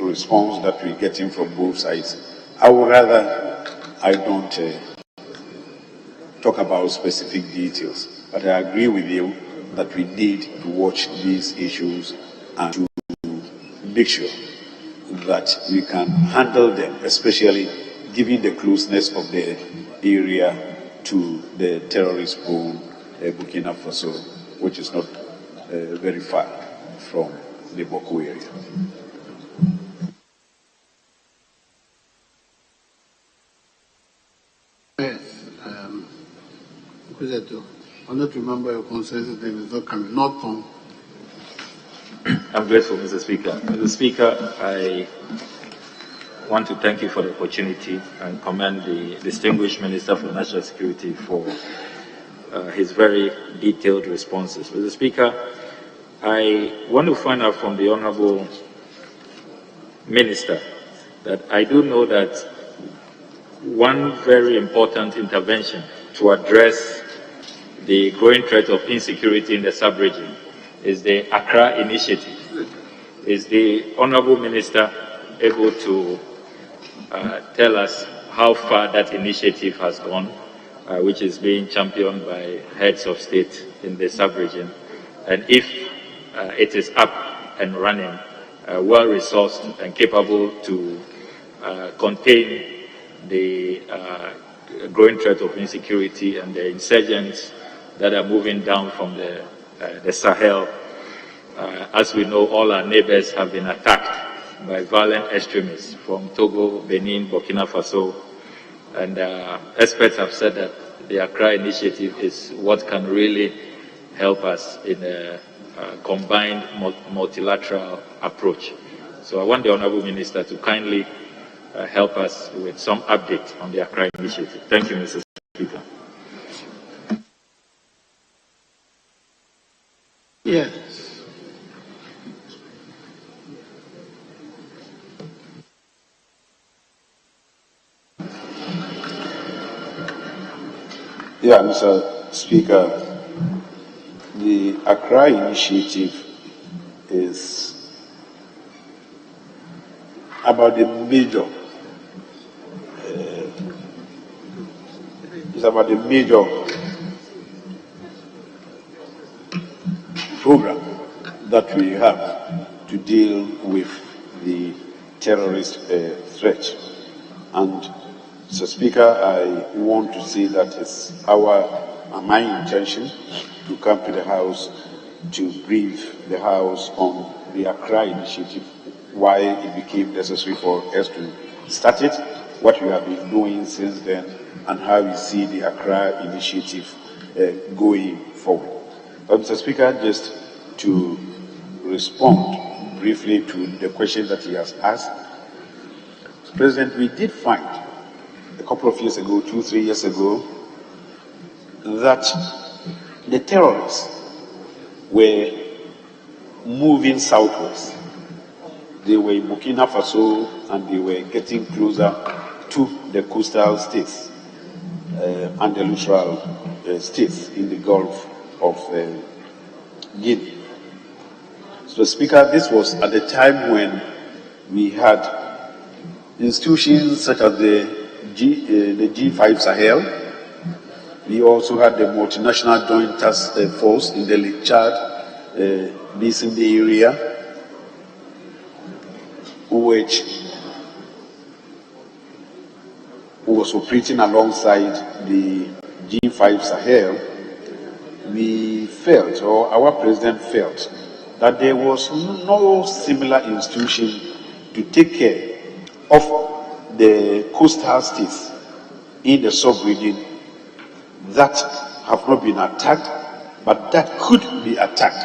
Speaker 9: response that we're getting from both sides. I would rather I don't talk about specific details, but I agree with you that we need to watch these issues and to make sure that we can handle them, especially given the closeness of the area to the terrorist-prone Burkina Faso, which is not very far from the Boko area.
Speaker 1: Yes. I don't remember your consensus name is not coming. Not from.
Speaker 7: I'm grateful, Mr. Speaker. Mr. Speaker, I want to thank you for the opportunity and commend the distinguished Minister for National Security for his very detailed responses. Mr. Speaker, I want to find out from the Honourable Minister that I do know that one very important intervention to address the growing threat of insecurity in the sub-region is the Accra Initiative. Is the Honourable Minister able to tell us how far that initiative has gone, which is being championed by heads of state in the sub-region, and if it is up and running, well-resourced and capable to contain the growing threat of insecurity and the insurgents that are moving down from the Sahel. As we know, all our neighbors have been attacked by violent extremists from Togo, Benin, Burkina Faso, and experts have said that the Accra Initiative is what can really help us in a combined multilateral approach. So I want the Honourable Minister to kindly help us with some update on the Accra Initiative. Thank you, Mr. Speaker.
Speaker 1: Yes.
Speaker 9: Yeah, Mr. Speaker, the Accra Initiative is about the major program that we have to deal with the terrorist threat. And Mr. Speaker, I want to say that it's my intention to come to the House to brief the House on the Accra Initiative, why it became necessary for us to start it, what we have been doing since then, and how we see the Accra Initiative going forward. But Mr. Speaker, just to respond briefly to the question that he has asked, President, we did find a couple of years ago, 2-3 years ago, that the terrorists were moving southwards. They were in Burkina Faso and they were getting closer to the coastal states and the littoral states in the Gulf of Guinea. So, Speaker, this was at the time when we had institutions such as the G5 Sahel. We also had the multinational joint task force in the Lake Chad, basin area, which was operating alongside the G5 Sahel. We felt, or our president felt, that there was no similar institution to take care of the coastal states in the sub-region that have not been attacked, but that could be attacked.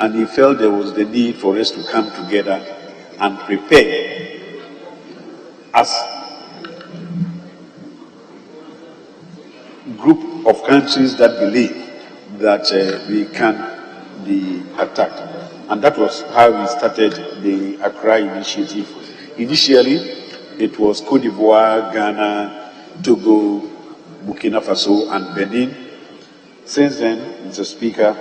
Speaker 9: And he felt there was the need for us to come together and prepare as group of countries that believe that we can be attacked. And that was how we started the Accra Initiative. Initially, it was Cote d'Ivoire, Ghana, Togo, Burkina Faso, and Benin. Since then, Mr. Speaker,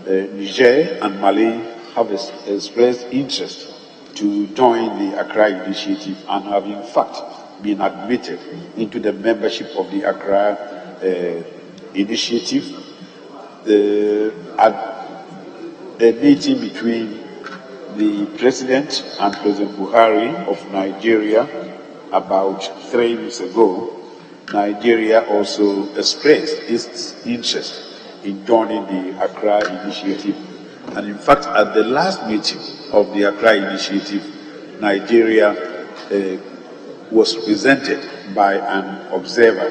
Speaker 9: Niger and Mali have expressed interest to join the Accra Initiative and have in fact been admitted into the membership of the Accra Initiative. At a meeting between the President and President Buhari of Nigeria about 3 weeks ago, Nigeria also expressed its interest in joining the Accra Initiative. And in fact, at the last meeting of the Accra Initiative, Nigeria was represented by an observer,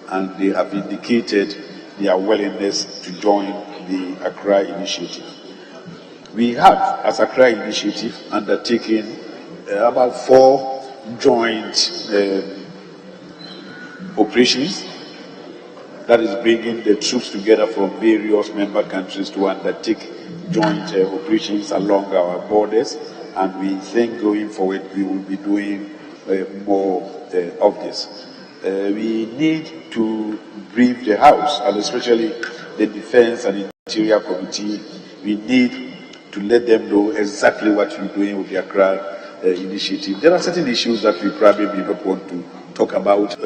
Speaker 9: and they have indicated their willingness to join the Accra Initiative. We have, as Accra Initiative, undertaken about 4 joint operations, that is bringing the troops together from various member countries to undertake joint operations along our borders, and we think going forward we will be doing more of this. We need to brief the House, and especially the Defense and Interior Committee. We need to let them know exactly what we're doing with the Accra initiative. There are certain issues that we probably may not want to talk about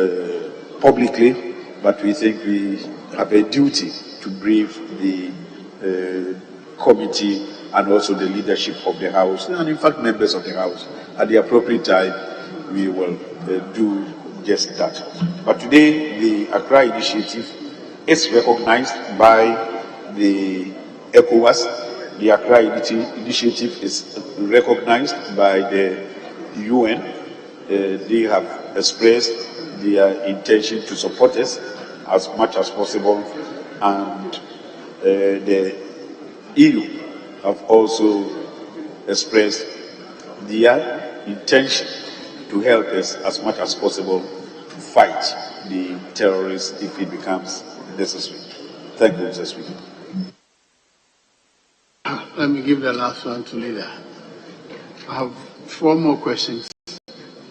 Speaker 9: publicly, but we think we have a duty to brief the committee and also the leadership of the House, and in fact members of the House. At the appropriate time, we will do just that. But today, the Accra initiative is recognized by the ECOWAS. The Accra initiative is recognized by the UN. They have expressed their intention to support us as much as possible, and the EU have also expressed their intention to help us as much as possible to fight the terrorists if it becomes necessary. Thank you, Mr. Speaker.
Speaker 1: Let me give the last one to leader. I have 4 more questions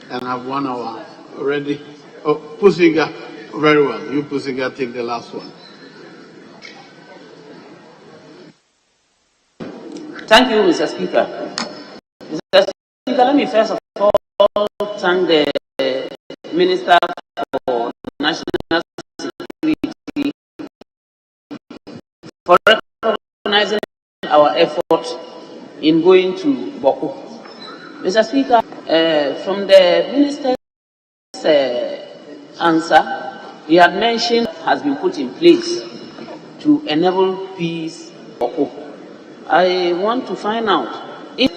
Speaker 1: and I have 1 hour already. Oh, Pusiga, very well. You, Pusiga, take the last one.
Speaker 11: Thank you, Mr. Speaker. Mr. Speaker, let me first of all thank the Minister for National Security for recognizing our effort in going to Boko. Mr. Speaker, from the Minister's answer, he had mentioned has been put in place to enable peace in Boko. I want to find out if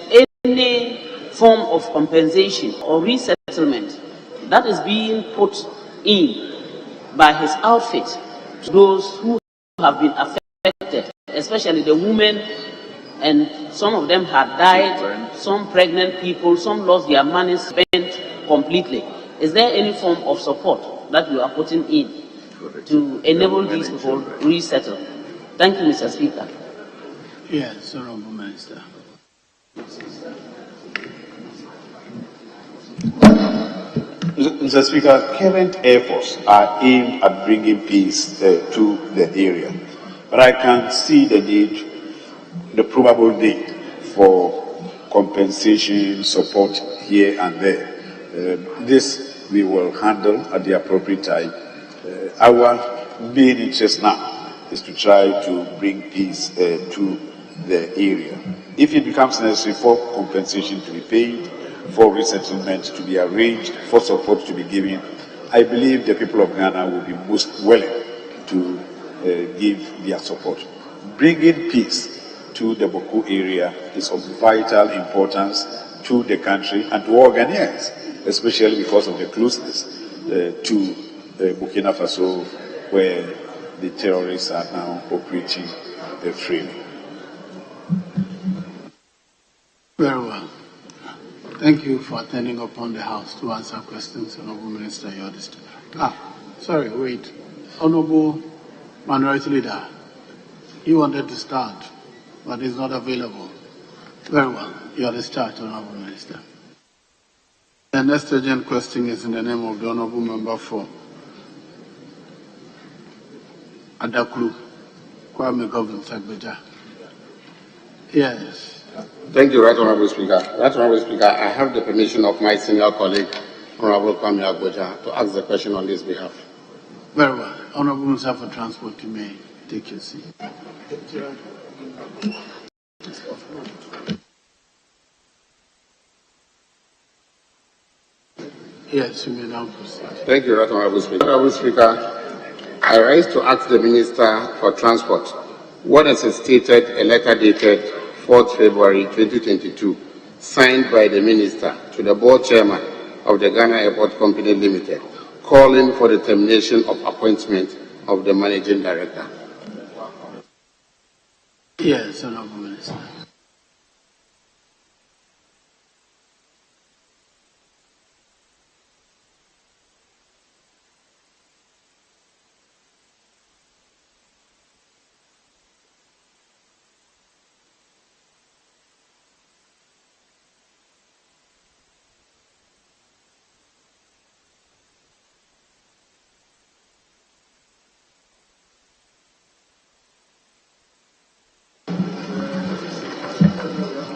Speaker 11: any form of compensation or resettlement that is being put in by his outfit to those who have been affected, especially the women, and some of them had died, some pregnant people, some lost their money spent completely. Is there any form of support that you are putting in to enable these people resettle? Thank you, Mr. Speaker.
Speaker 1: Yes, Honorable Minister.
Speaker 9: Mr. Speaker, current efforts are aimed at bringing peace to the area. But I can see the need, the probable need for compensation, support here and there. This we will handle at the appropriate time. Our main interest now is to try to bring peace to the area. If it becomes necessary for compensation to be paid, for resettlement to be arranged, for support to be given, I believe the people of Ghana will be most willing to give their support. Bringing peace to the Boko area is of vital importance to the country and to all Ghanaians, especially because of the closeness to Burkina Faso, where the terrorists are now operating freely.
Speaker 1: Very well. Thank you for attending upon the House to answer questions, Honorable Minister. Your district. Sorry, wait. Honorable Minority Leader, he wanted to start, but is not available. Very well. You are discharged, Honorable Minister. The next urgent question is in the name of the Honorable Member for Adaklu, Kwame Government Agbeja. Yes.
Speaker 12: Thank you, Right Honorable Speaker. Right Honorable Speaker, I have the permission of my senior colleague, Honorable Kwame Agbeja, to ask the question on his behalf.
Speaker 1: Very well. Honorable Minister for Transport, you may take your seat. Yes, you may now proceed.
Speaker 12: Thank you, Right Honorable Speaker. Honorable Speaker, I rise to ask the Minister for Transport what is stated a letter dated 4th February 2022, signed by the Minister to the Board Chairman of the Ghana Airport Company Limited, calling for the termination of appointment of the Managing Director.
Speaker 1: Yes, Honorable Minister.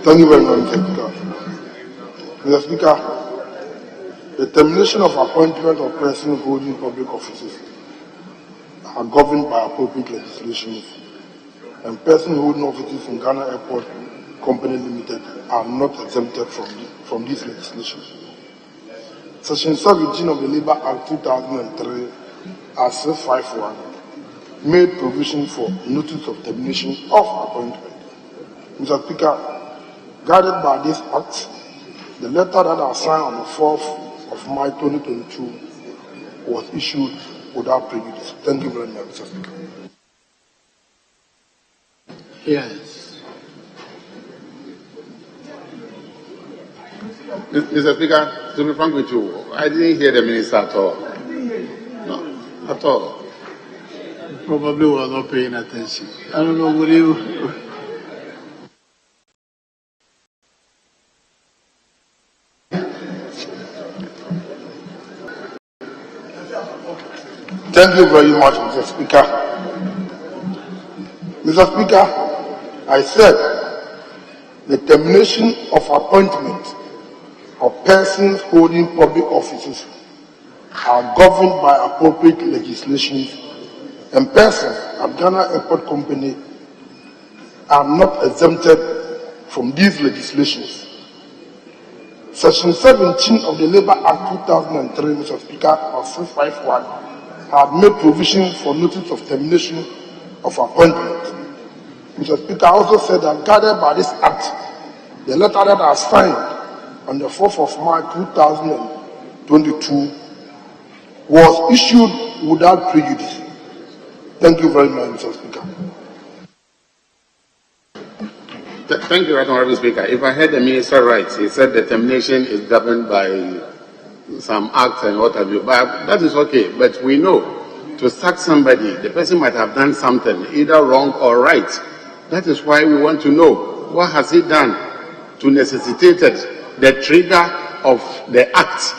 Speaker 10: Thank you very much, Mr. Speaker. Mr. Speaker, the termination of appointment of persons holding public offices are governed by appropriate legislation, and persons holding offices in Ghana Airport Company Limited are not exempted from this legislation. Section 17 of the Labour Act 2003, as 51, made provision for notice of termination of appointment. Mr. Speaker, guided by this act, the letter that I signed on the 4th of March 2022 was issued without prejudice. Thank you very much, Mr. Speaker.
Speaker 1: Yes.
Speaker 12: Mr. Speaker, to be frank with you, I didn't hear the minister at all. No, at all.
Speaker 1: Probably was not paying attention. I don't know, would you?
Speaker 10: Thank you very much, Mr. Speaker. Mr. Speaker, I said the termination of appointment of persons holding public offices are governed by appropriate legislation, and persons at Ghana Airport Company are not exempted from these legislations. Section 17 of the Labour Act 2003, Mr. Speaker, of 651, had made provision for notice of termination of appointment. Mr. Speaker, also said that guided by this act, the letter that I signed on the 4th of March 2022 was issued without prejudice. Thank you very much, Mr. Speaker.
Speaker 12: Thank you, Right Honorable Speaker. If I heard the minister right, he said the termination is governed by some acts and what have you. But that is okay. But we know to sack somebody, the person might have done something, either wrong or right. That is why we want to know what has he done to necessitate the trigger of the act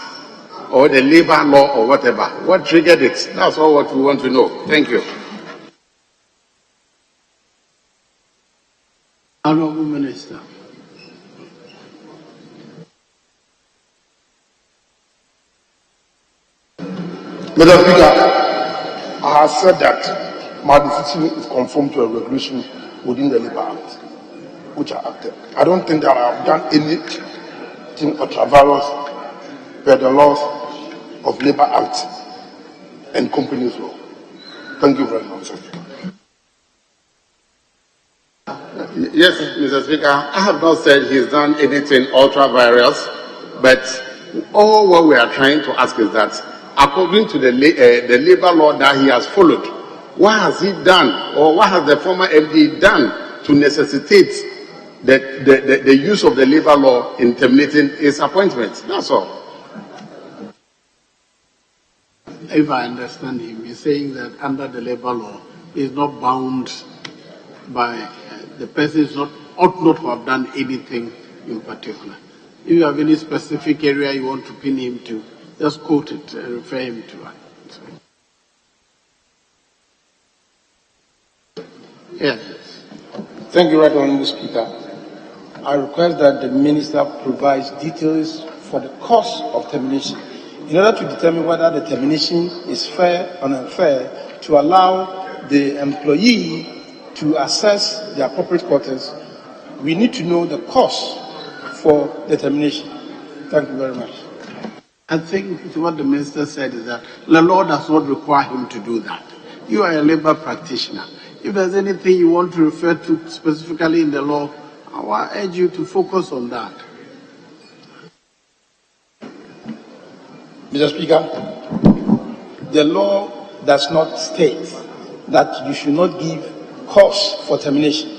Speaker 12: or the labor law or whatever. What triggered it? That's all what we want to know. Thank you.
Speaker 1: Honourable Minister.
Speaker 10: Mr. Speaker, I have said that my decision is conformed to a regulation within the Labour Act, which I acted. I don't think that I have done anything ultra-virus per the laws of Labour Act and Companies Law. Thank you very much, Mr. Speaker.
Speaker 12: Yes, Mr. Speaker, I have not said he's done anything ultra-virus, but all what we are trying to ask is that according to the labor law that he has followed, what has he done, or what has the former MD done to necessitate the use of the labor law in terminating his appointment? That's all.
Speaker 1: If I understand him, he's saying that under the labor law, he is not bound by the person ought not to have done anything in particular. If you have any specific area you want to pin him to, just quote it and refer him to it. Yes.
Speaker 6: Thank you, Right Honourable Speaker. I request that the Minister provides details for the cause of termination in order to determine whether the termination is fair or unfair, to allow the employee to assess the appropriate quarters. We need to know the cause for the termination. Thank you very much.
Speaker 1: I think what the Minister said is that the law does not require him to do that. You are a labor practitioner. If there's anything you want to refer to specifically in the law, I will urge you to focus on that.
Speaker 6: Mr. Speaker, the law does not state that you should not give cause for termination.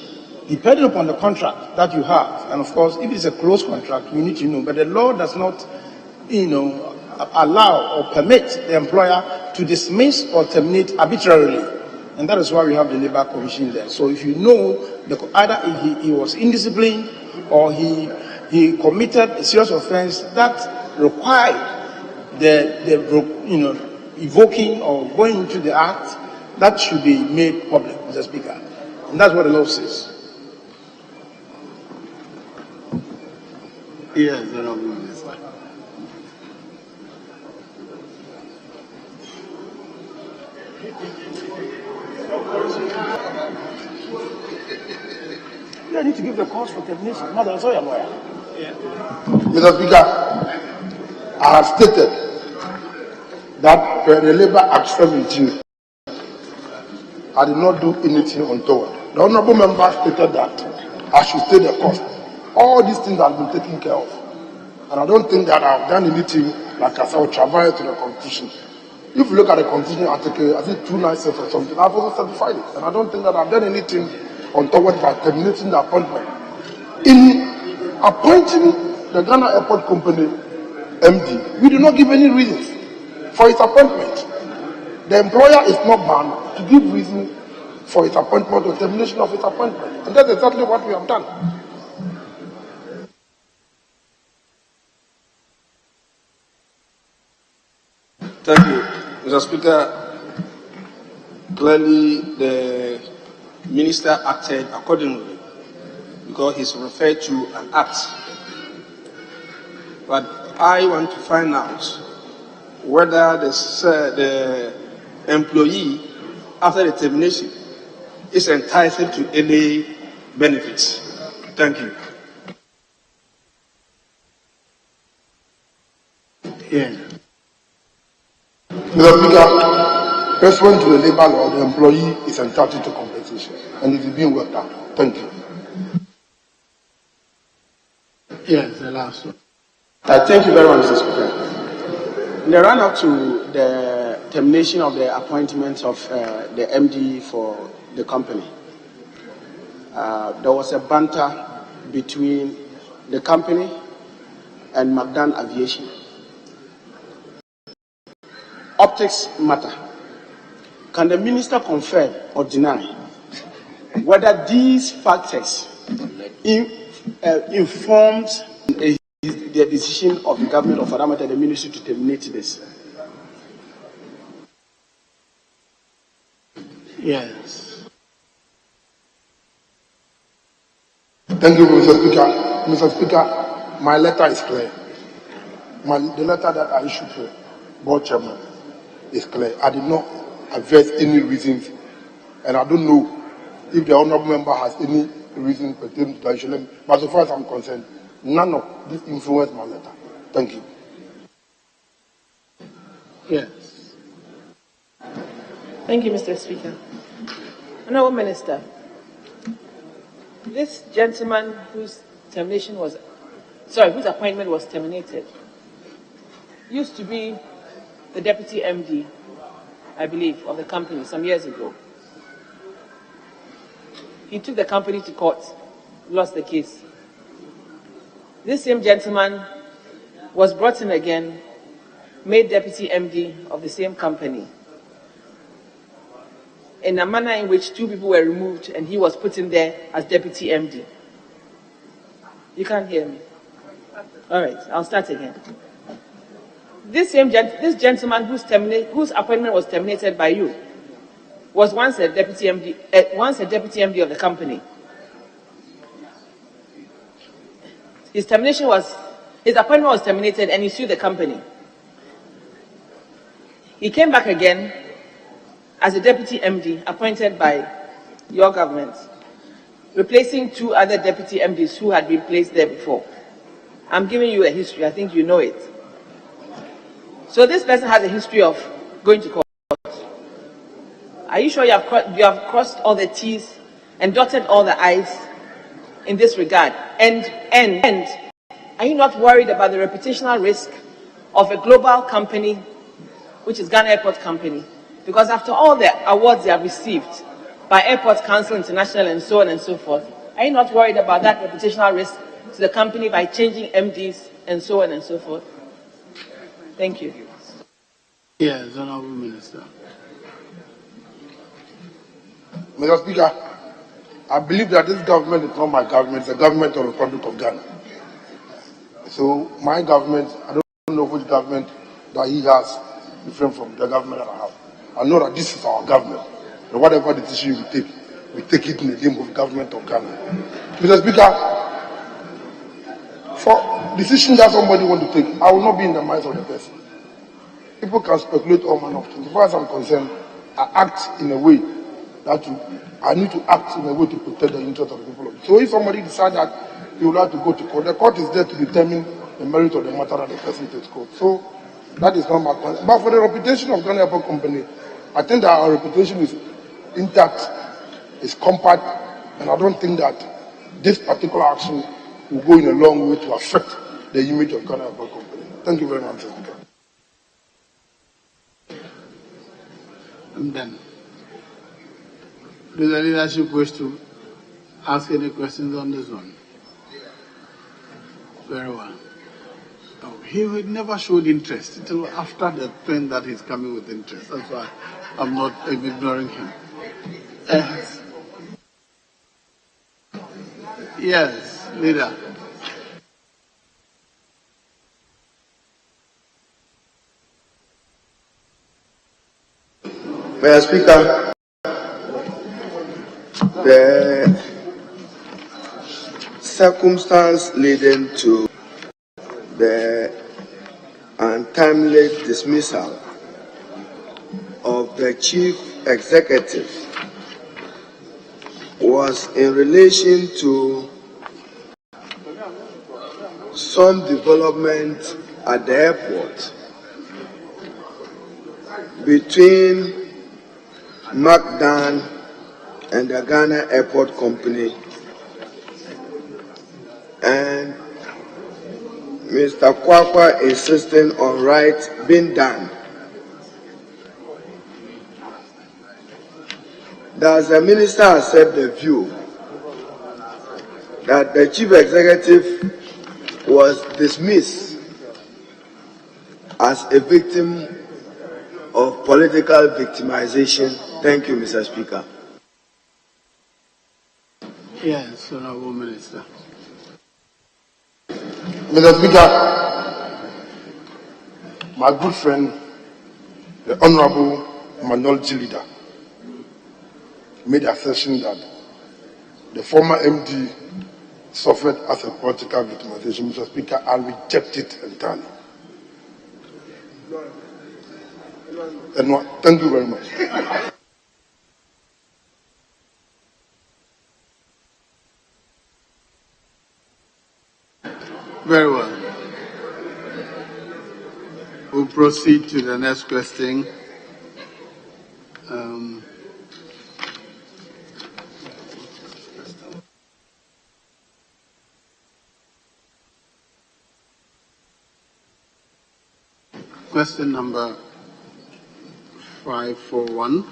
Speaker 6: Depending upon the contract that you have, and of course, if it's a closed contract, you need to know. But the law does not, allow or permit the employer to dismiss or terminate arbitrarily, and that is why we have the Labour Commission there. So, if you know either he was indisciplined or he committed a serious offence that required the evoking or going into the act, that should be made public, Mr. Speaker. And that's what the law says.
Speaker 1: Yes, Honorable Minister.
Speaker 6: You need to give the cause for termination. Not also your lawyer.
Speaker 13: Mr. Speaker, I have stated that per the Labour Act 17, I did not do anything untoward. The Honourable Member stated that I should state the cost. All these things have been taken care of. And I don't think that I've done anything like I said, I will travel to the Constitution. If you look at the Constitution article, I think 296 or something, I've also certified it. And I don't think that I've done anything untoward by terminating the appointment. In appointing the Ghana Airport Company MD, we do not give any reasons for his appointment. The employer is not bound to give reason for his appointment or termination of his appointment. And that's exactly what we have done.
Speaker 6: Thank you, Mr. Speaker. Clearly, the minister acted accordingly because he's referred to an act. But I want to find out whether the employee, after the termination, is entitled to any benefits. Thank you.
Speaker 13: Yeah. Mr. Speaker, pursuant to the labour law, the employee is entitled to compensation, and it is being worked out. Thank you.
Speaker 1: Yes, the last one.
Speaker 6: Thank you very much, Mr. Speaker. In the run-up to the termination of the appointment of the MD for the company, there was a banter between the company and McDan Aviation. Optics matter. Can the minister confirm or deny whether these factors informed the decision of the government of Ramadan and the ministry to terminate this?
Speaker 1: Yes.
Speaker 13: Thank you, Mr. Speaker. Mr. Speaker, my letter is clear. The letter that I issued to board chairman is clear. I did not address any reasons, and I don't know if the honourable member has any reason pertaining to that issue. But so far as I'm concerned, none of this influenced my letter. Thank you.
Speaker 1: Yes.
Speaker 14: Thank you, Mr. Speaker. Honourable Minister, this gentleman whose appointment was terminated used to be the deputy MD, I believe, of the company some years ago. He took the company to court, lost the case. This same gentleman was brought in again, made deputy MD of the same company, in a manner in which two people were removed and he was put in there as deputy MD. You can't hear me. All right, I'll start again. This gentleman whose appointment was terminated by you was once a deputy MD of the company. His appointment was terminated and he sued the company. He came back again as a deputy MD appointed by your government, replacing two other deputy MDs who had been placed there before. I'm giving you a history, I think you know it. So this person has a history of going to court. Are you sure you have crossed all the T's and dotted all the I's in this regard? And are you not worried about the reputational risk of a global company, which is Ghana Airport Company? Because after all the awards they have received by Airport Council International and so on and so forth, are you not worried about that reputational risk to the company by changing MDs and so on and so forth? Thank you.
Speaker 1: Yes, Honourable Minister.
Speaker 13: Mr. Speaker, I believe that this government is not my government, it's the government of the Republic of Ghana. So my government, I don't know which government that he has different from the government that I have. I know that this is our government. And whatever decision we take it in the name of the government of Ghana. Mr. Speaker, for decision that somebody want to take, I will not be in the minds of the person. People can speculate all manner of things. As far as I'm concerned, I act in a way that I need to act in a way to protect the interest of the people. So if somebody decides that he would like to go to court, the court is there to determine the merit of the matter that the person takes court. So that is not my concern. But for the reputation of Ghana Airport Company, I think that our reputation is intact, is compact, and I don't think that this particular action will go in a long way to affect the image of Ghana Airport Company. Thank you very much, Mr. Speaker.
Speaker 1: And then, do the leadership wish to ask any questions on this one? Very well. Oh, he never showed interest until after the thing that he's coming with interest. That's why I'm not ignoring him. Yes, leader.
Speaker 15: Mr. Speaker, the circumstance leading to the untimely dismissal of the chief executive was in relation to some development at the airport between Macdan and the Ghana Airport Company, and Mr. Kwakwa insisting on right being done. Does the minister accept the view that the chief executive was dismissed as a victim of political victimization? Thank you, Mr. Speaker.
Speaker 1: Yes, Honorable Minister.
Speaker 13: Mr. Speaker, my good friend, the Honorable Minority Leader, made the assertion that the former MD suffered as a political victimization. Mr. Speaker, I reject it entirely. And thank you very much.
Speaker 1: Very well. We'll proceed to the next question. Question number 541.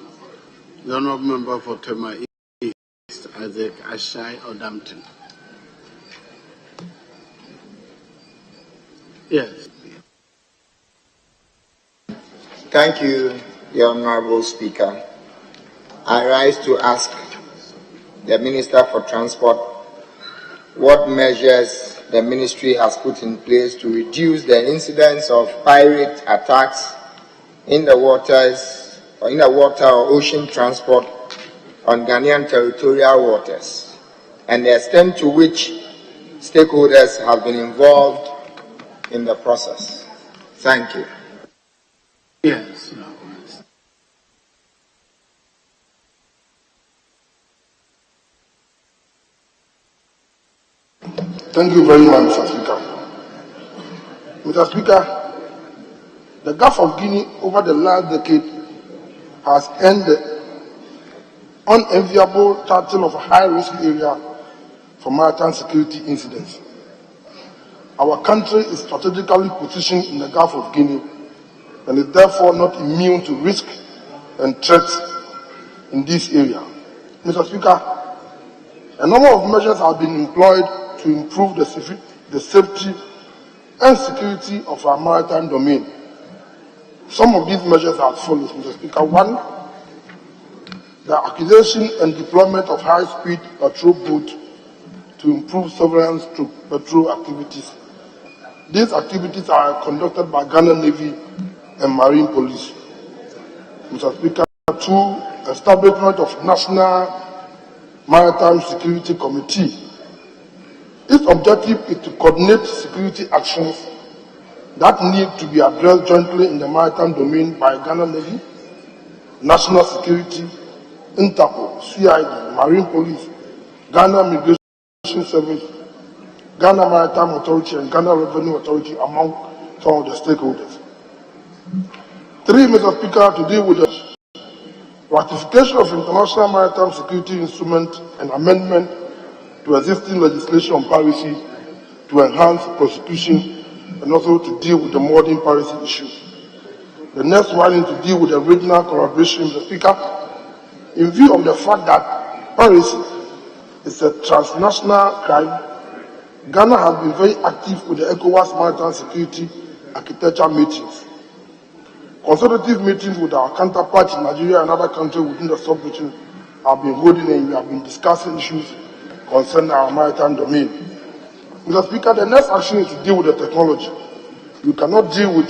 Speaker 1: The Honourable Member for Tema East, Isaac Ashai Odampton. Yes.
Speaker 16: Thank you, the Honourable Speaker. I rise to ask the Minister for Transport what measures the Ministry has put in place to reduce the incidence of pirate attacks in the waters, or in the water or ocean transport on Ghanaian territorial waters, and the extent to which stakeholders have been involved in the process. Thank you.
Speaker 1: Yes.
Speaker 13: Thank you very much, Mr. Speaker. Mr. Speaker, the Gulf of Guinea over the last decade has earned the unenviable title of a high-risk area for maritime security incidents. Our country is strategically positioned in the Gulf of Guinea and is therefore not immune to risk and threats in this area. Mr. Speaker, a number of measures have been employed to improve the safety and security of our maritime domain. Some of these measures are as follows, Mr. Speaker. 1, the acquisition and deployment of high-speed patrol boats to improve surveillance through patrol activities. These activities are conducted by Ghana Navy and Marine Police. Mr. Speaker, 2, establishment of National Maritime Security Committee Its objective is to coordinate security actions that need to be addressed jointly in the maritime domain by Ghana Navy, National Security, Interpol, CID, Marine Police, Ghana Migration Service, Ghana Maritime Authority, and Ghana Revenue Authority, among some of the stakeholders. 3, Mr. Speaker, to deal with the ratification of International Maritime Security Instrument and amendment to existing legislation on piracy to enhance prosecution and also to deal with the modern piracy issue. The next one is to deal with the regional collaboration, Mr. Speaker, in view of the fact that piracy is a transnational crime. Ghana has been very active with the ECOWAS Maritime Security Architecture meetings. Consultative meetings with our counterparts in Nigeria and other countries within the sub-region have been holding, and we have been discussing issues concerning our maritime domain. Mr. Speaker, the next action is to deal with the technology. You cannot deal with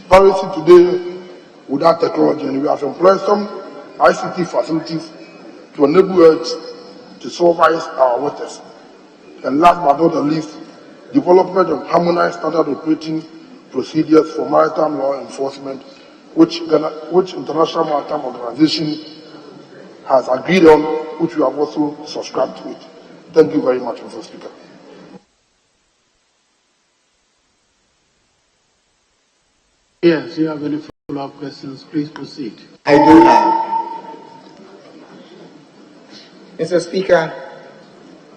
Speaker 13: piracy today without technology, and we have employed some ICT facilities to enable us to supervise our waters. And last but not the least, development of harmonized standard operating procedures for maritime law enforcement, which International Maritime Organization has agreed on, which we have also subscribed to it. Thank you very much, Mr. Speaker.
Speaker 1: Yes, you have any follow-up questions? Please proceed.
Speaker 16: I do have. Mr. Speaker,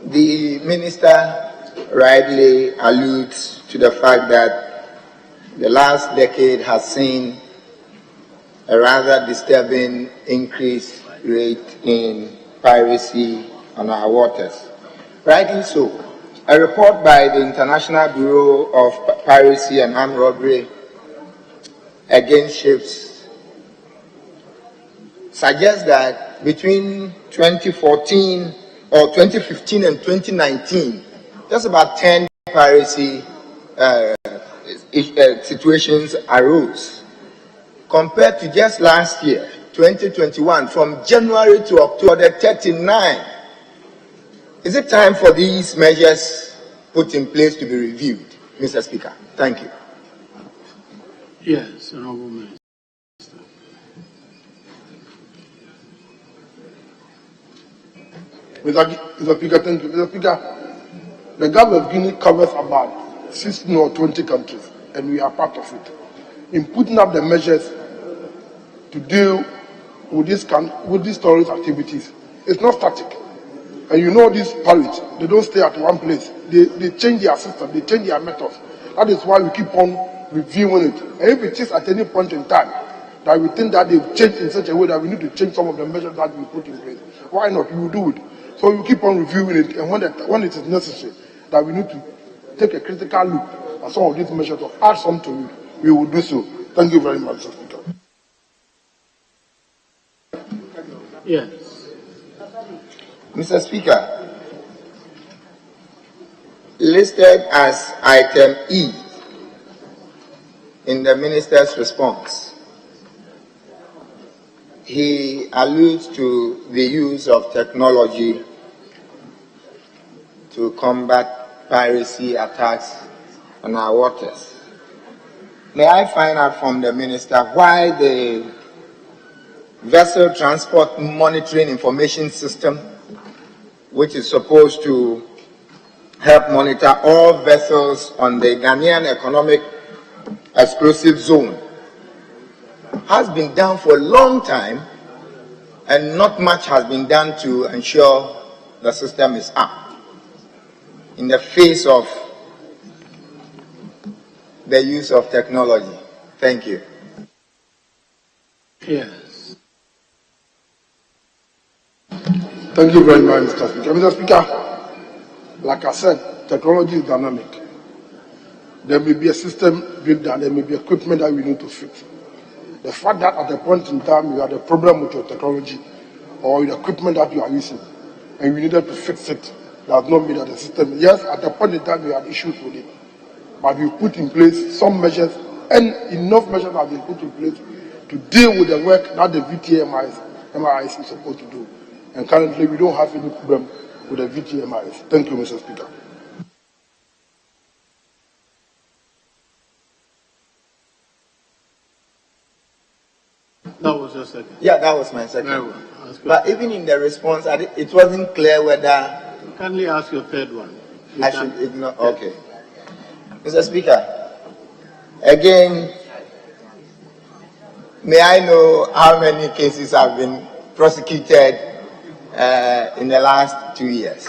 Speaker 16: the minister rightly alludes to the fact that the last decade has seen a rather disturbing increased rate in piracy on our waters. Rightly so. A report by the International Bureau of Piracy and Armed Robbery against ships suggests that between 2015 and 2019, just about 10 piracy situations arose, compared to just last year, 2021, from January to October, 39. Is it time for these measures put in place to be reviewed, Mr. Speaker? Thank you.
Speaker 1: Yes, Honorable Minister.
Speaker 13: Mr. Speaker, thank you. Mr. Speaker, the Government of Guinea covers about 16 or 20 countries, and we are part of it. In putting up the measures to deal with these terrorist activities, it's not static. And you know these pirates, they don't stay at one place. They change their system, they change their methods. That is why we keep on reviewing it. And if it is at any point in time that we think that they've changed in such a way that we need to change some of the measures that we put in place, why not? We will do it. So we keep on reviewing it, and when it is necessary that we need to take a critical look at some of these measures or add some to it, we will do so. Thank you very much, Mr. Speaker.
Speaker 1: Yes.
Speaker 16: Mr. Speaker, listed as item E in the minister's response, he alludes to the use of technology to combat piracy attacks on our waters. May I find out from the minister why the Vessel Transport Monitoring Information System, which is supposed to help monitor all vessels on the Ghanaian Economic Exclusive Zone, has been down for a long time, and not much has been done to ensure the system is up in the face of the use of technology. Thank you.
Speaker 1: Yes.
Speaker 13: Thank you very much, Mr. Speaker. Mr. Speaker, like I said, technology is dynamic. There may be a system breakdown, there may be equipment that we need to fix. The fact that at a point in time you had a problem with your technology or the equipment that you are using and you needed to fix it does not mean that the system, yes, at a point in time we had issues with it, but we put in place some measures, and enough measures have been put in place to deal with the work that the VTMIs is supposed to do. And currently we don't have any problem with the VTMIs. Thank you, Mr. Speaker.
Speaker 1: That was your second.
Speaker 16: Yeah, that was my second.
Speaker 1: Very well.
Speaker 16: But even in the response, it wasn't clear whether
Speaker 1: Kindly ask your third one.
Speaker 16: I should ignore. Okay. Mr. Speaker, again, may I know how many cases have been prosecuted in the last 2 years?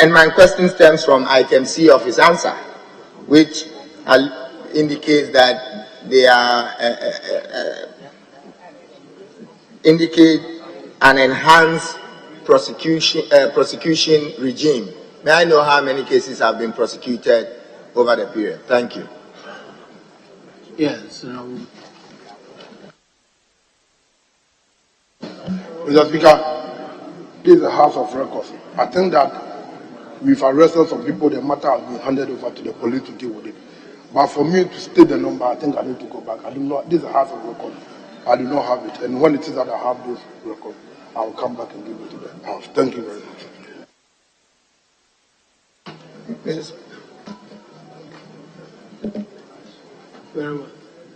Speaker 16: And my question stems from item C of his answer, which indicates that they are indicate an enhanced prosecution regime. May I know how many cases have been prosecuted over the period? Thank you.
Speaker 1: Yes.
Speaker 13: Mr. Speaker, this is a House of Records. I think that we've arrested some people, the matter has been handed over to the police to deal with it. But for me to state the number, I think I need to go back. I do not, this is a House of Records. I do not have it. And when it is that I have those records, I will come back and give it to the House. Thank you very much.
Speaker 16: Yes.
Speaker 1: Very well.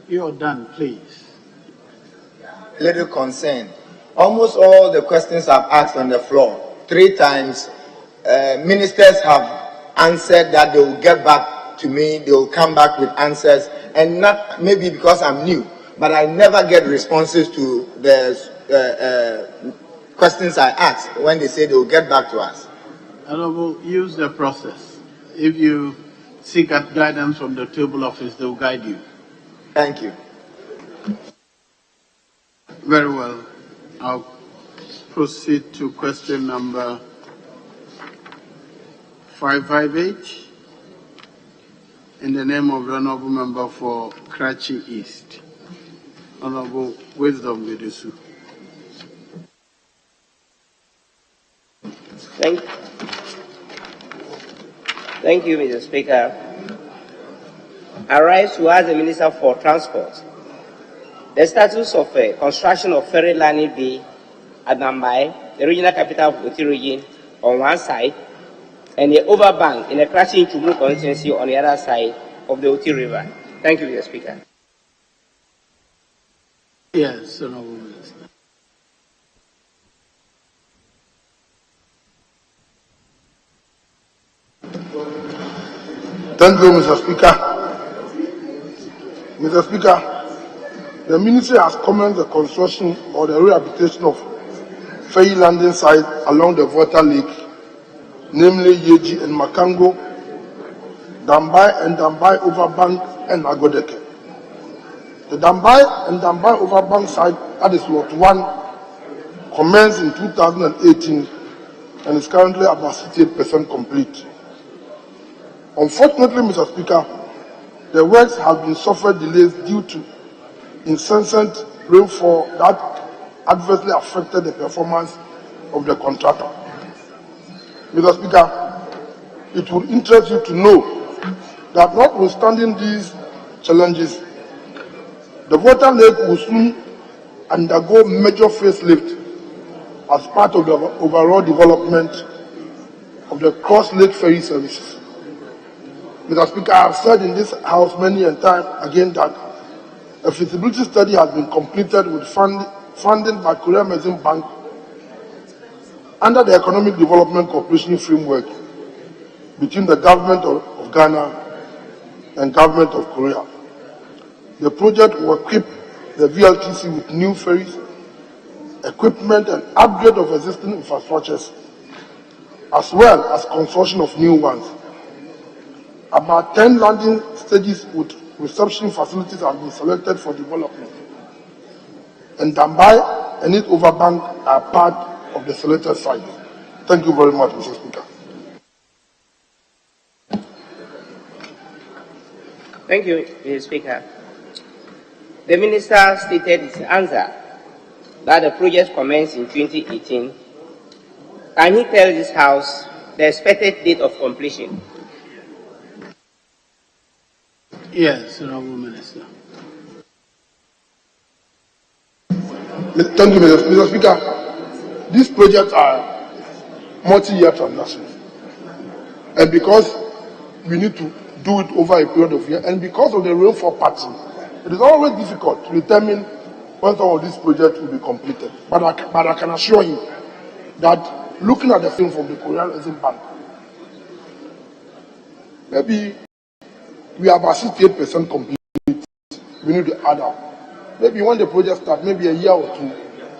Speaker 1: You're done, please.
Speaker 16: Little concern. Almost all the questions I've asked on the floor, 3 times, ministers have answered that they will get back to me, they will come back with answers, and not maybe because I'm new, but I never get responses to the questions I ask when they say they will get back to us.
Speaker 1: Honorable, use the process. If you seek guidance from the table office, they will guide you.
Speaker 16: Thank you.
Speaker 1: Very well. I'll proceed to question number 558 in the name of the Honorable Member for Karachi East. Honorable Wisdom Bidusu.
Speaker 17: Thank you, Mr. Speaker. I rise to ask the Minister for Transport the status of construction of Ferry landing bay at Nambai, the regional capital of Oti region, on one side, and the overbank in the Karachi Chublu constituency on the other side of the Oti River. Thank you, Mr. Speaker.
Speaker 1: Yes, Honorable Minister.
Speaker 13: Thank you, Mr. Speaker. Mr. Speaker, the Ministry has commenced the construction or the rehabilitation of ferry landing sites along the Water Lake, namely Yeji and Makango, Dambai and Dambai Overbank and Agodeke. The Dambai and Dambai Overbank site, that is Lot 1, commenced in 2018 and is currently about 68% complete. Unfortunately, Mr. Speaker, the works have been suffered delays due to incessant rainfall that adversely affected the performance of the contractor. Mr. Speaker, it would interest you to know that notwithstanding these challenges, the Water Lake will soon undergo major facelift as part of the overall development of the cross-lake ferry services. Mr. Speaker, I have said in this House many a time again that a feasibility study has been completed with funding by Korea Exim Bank under the Economic Development Cooperation Framework between the government of Ghana and government of Korea. The project will equip the VLTC with new ferries, equipment and upgrade of existing infrastructures, as well as construction of new ones. About 10 landing stages with reception facilities have been selected for development, and Dambai and its overbank are part of the selected site. Thank you very much, Mr. Speaker.
Speaker 17: Thank you, Mr. Speaker. The Minister stated his answer that the project commenced in 2018. Can he tell this House the expected date of completion?
Speaker 1: Yes, Honorable Minister.
Speaker 13: Thank you, Mr. Speaker. These projects are multi-year transactions. And because we need to do it over a period of years, and because of the rainfall pattern, it is always difficult to determine when some of these projects will be completed. But I can assure you that looking at the thing from the Korean Exim Bank, maybe we are about 68% complete. We need to add up. Maybe when the project starts, maybe a year or two,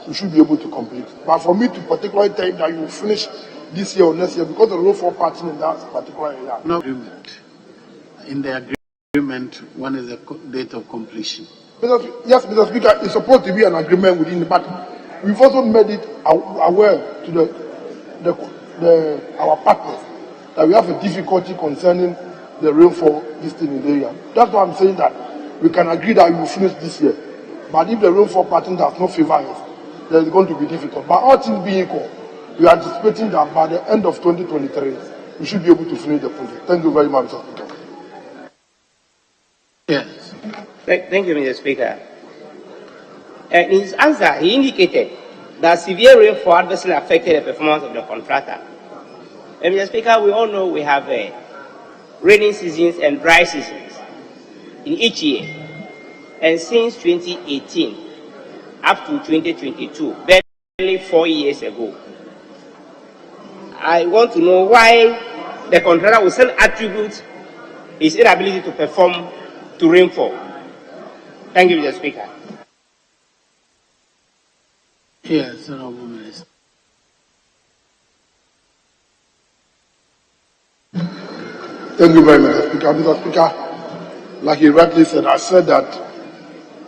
Speaker 13: we should be able to complete. But for me to particularly tell you that you will finish this year or next year, because of the road for parting in that particular area.
Speaker 1: No agreement. In the agreement, when is the date of completion?
Speaker 13: Yes, Mr. Speaker, it's supposed to be an agreement within the party. We've also made it aware to our partners that we have a difficulty concerning the rainfall this thing in the area. That's why I'm saying that we can agree that we will finish this year. But if the rainfall pattern does not favor us, then it's going to be difficult. But all things being equal, we are anticipating that by the end of 2023, we should be able to finish the project. Thank you very much, Mr. Speaker.
Speaker 1: Yes.
Speaker 17: Thank you, Mr. Speaker. In his answer, he indicated that severe rainfall adversely affected the performance of the contractor. And Mr. Speaker, we all know we have rainy seasons and dry seasons in each year. And since 2018 up to 2022, barely 4 years ago, I want to know why the contractor will still attribute his inability to perform to rainfall. Thank you, Mr. Speaker.
Speaker 1: Yes, Honorable Minister.
Speaker 13: Thank you very much, Mr. Speaker. Mr. Speaker, like he rightly said, I said that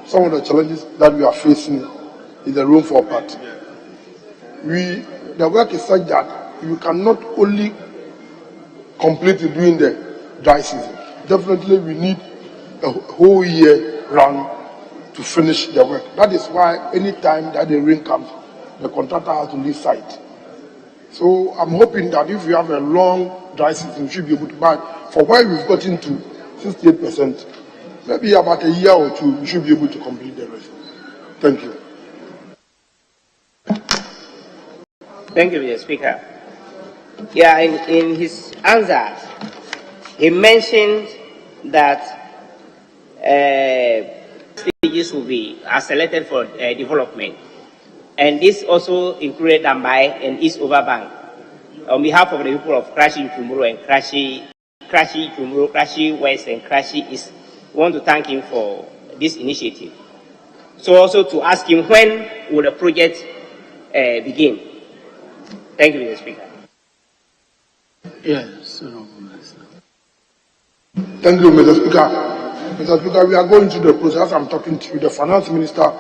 Speaker 13: some of the challenges that we are facing is the rainfall part. The work is such that you cannot only complete it during the dry season. Definitely, we need a whole year round to finish the work. That is why any time that the rain comes, the contractor has to leave site. So I'm hoping that if we have a long dry season, we should be able to buy. For where we've gotten to 68%, maybe about a year or two, we should be able to complete the rest. Thank you.
Speaker 17: Thank you, Mr. Speaker. Yeah, in his answer, he mentioned that stages will be selected for development. And this also included Dambai and East Overbank. On behalf of the people of Krashi Kumuro and Krashi Kumuro, Krashi West and Krashi East, we want to thank him for this initiative. So also to ask him when will the project begin. Thank you, Mr. Speaker.
Speaker 1: Yes, Honorable Minister.
Speaker 13: Thank you, Mr. Speaker. Mr. Speaker, we are going through the process. I'm talking to you. The Finance Minister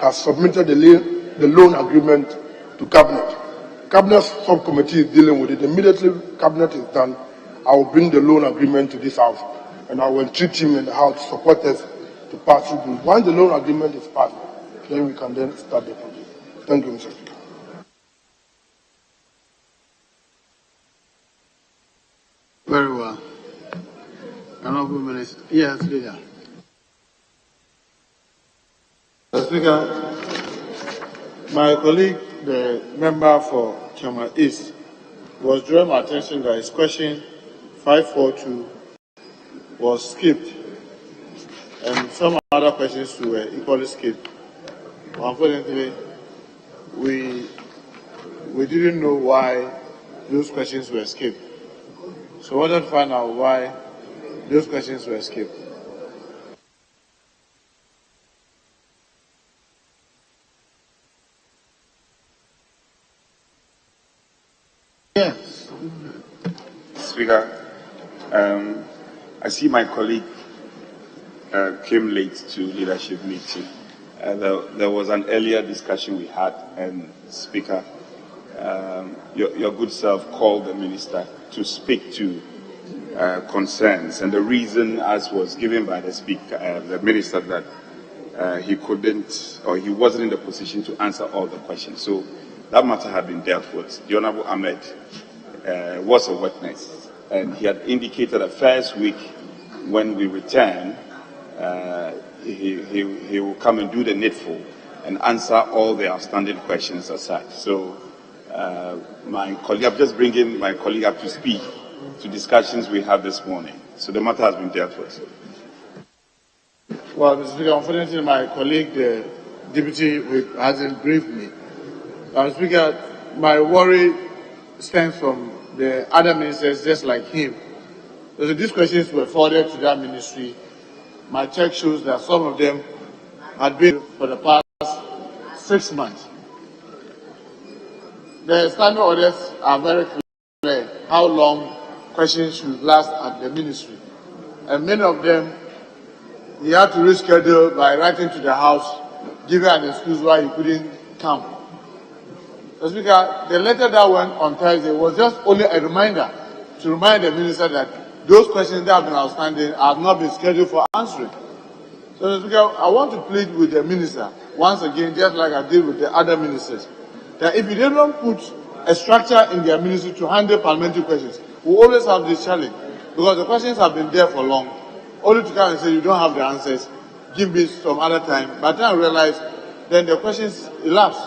Speaker 13: has submitted the loan agreement to Cabinet. Cabinet subcommittee is dealing with it. Immediately Cabinet is done, I will bring the loan agreement to this House, and I will entreat him in the House to support us to pass it. Once the loan agreement is passed, then we can then start the project. Thank you, Mr. Speaker.
Speaker 1: Very well. Honorable Minister. Yes, Leader.
Speaker 3: Mr. Speaker, my colleague, the member for Chama East, was drawing my attention that his question 542 was skipped, and some other questions were equally skipped. Unfortunately, we didn't know why those questions were skipped. So I wanted to find out why those questions were skipped.
Speaker 1: Yes.
Speaker 9: Speaker, I see my colleague came late to leadership meeting. There was an earlier discussion we had, and Speaker, your good self called the minister to speak to concerns, and the reason, as was given by the minister, that he couldn't or he wasn't in the position to answer all the questions. So that matter had been dealt with. The Honorable Ahmed was a witness, and he had indicated that first week when we return, he will come and do the needful and answer all the outstanding questions aside. So my colleague, I'm just bringing my colleague up to speed to discussions we had this morning. So the matter has been dealt with.
Speaker 3: Well, Mr. Speaker, unfortunately, my colleague, the Deputy Whip hasn't briefed me. Speaker, my worry stems from the other ministers just like him. So these questions were forwarded to that ministry. My check shows that some of them had been for the past 6 months. The standing orders are very clear how long questions should last at the ministry. And many of them, he had to reschedule by writing to the House, giving an excuse why he couldn't come. So, Speaker, the letter that went on Thursday was just only a reminder to remind the minister that those questions that have been outstanding have not been scheduled for answering. So, Speaker, I want to plead with the minister, once again, just like I did with the other ministers, that if you don't put a structure in their ministry to handle parliamentary questions, we always have this challenge, because the questions have been there for long, only to come and say you don't have the answers, give me some other time. By the time I realize, then the questions elapse.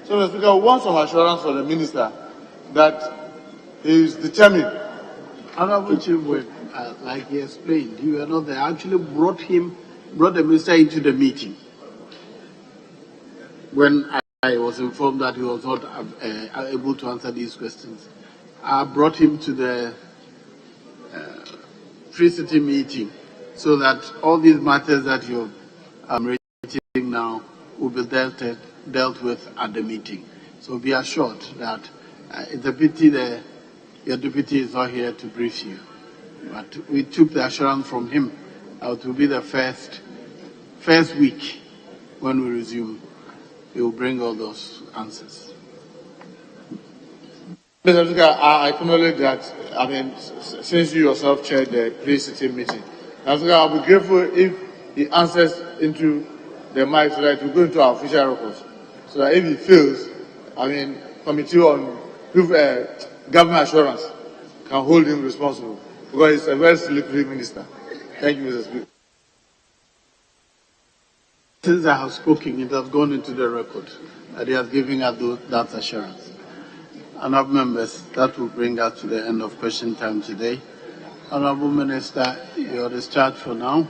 Speaker 3: So, Mr. Speaker, we want some assurance from the minister that he is determined.
Speaker 1: Honorable Chief Whip, like he explained, you were not there. I actually brought the minister into the meeting when I was informed that he was not able to answer these questions. I brought him to the Free-City meeting so that all these matters that you're raising now will be dealt with at the meeting. So be assured that it's a pity your deputy is not here to brief you. But we took the assurance from him that it will be the first week when we resume. He will bring all those answers.
Speaker 3: Mr. Speaker, I acknowledge that, since you yourself chaired the Free-City meeting, I'll be grateful if he answers into the mic so that we go into our official records. So that if he fails, Committee on Government Assurance can hold him responsible, because he's a very slippery minister. Thank you, Mr. Speaker.
Speaker 1: Since I have spoken, it has gone into the record that he has given us that assurance. Honourable members, that will bring us to the end of question time today. Honourable Minister, you're discharged for now.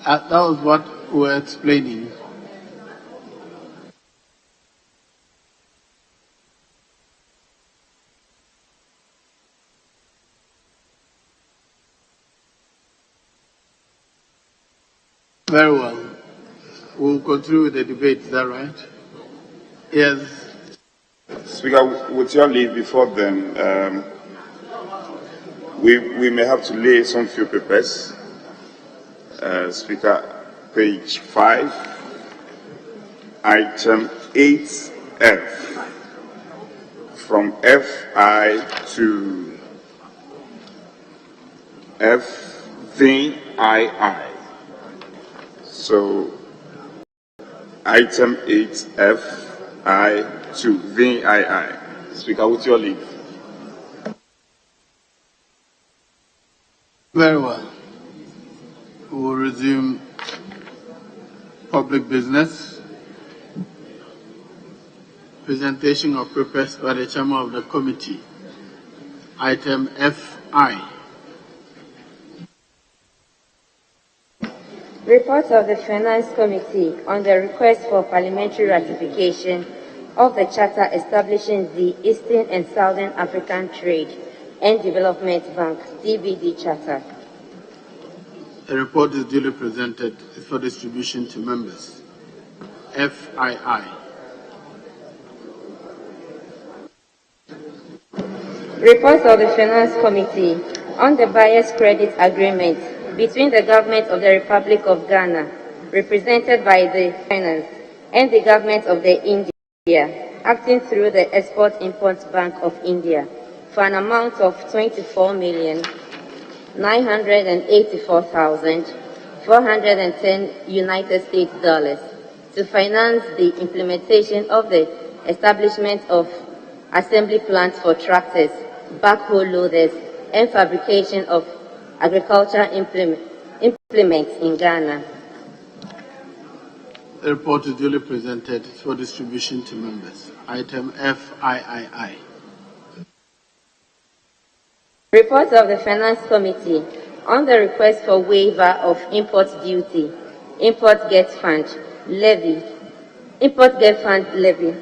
Speaker 1: That was what we were explaining. Very well. We'll continue with the debate, is that right? Yes.
Speaker 9: Speaker, with your leave before then, we may have to lay some few papers. Speaker, page 5, item 8F, from FI to FVII. So, item 8F, I to VII. Speaker, with your leave.
Speaker 1: Very well. We will resume public business. Presentation of papers by the chairman of the committee. Item FI.
Speaker 8: Report of the Finance Committee on the request for parliamentary ratification of the Charter establishing the Eastern and Southern African Trade and Development Bank, DBD Charter.
Speaker 1: The report is duly presented for distribution to members. FII.
Speaker 8: Report of the Finance Committee on the Buyer's Credit Agreement between the Government of the Republic of Ghana, represented by the Finance, and the Government of the India, acting through the Export-Import Bank of India, for an amount of $20,984,410 United States dollars to finance the implementation of the establishment of assembly plants for tractors, backhoe loaders, and fabrication of agricultural implements in Ghana.
Speaker 1: The report is duly presented for distribution to members. Item FIII.
Speaker 8: Report of the Finance Committee on the request for waiver of import duty, import get fund levy, import get fund levy,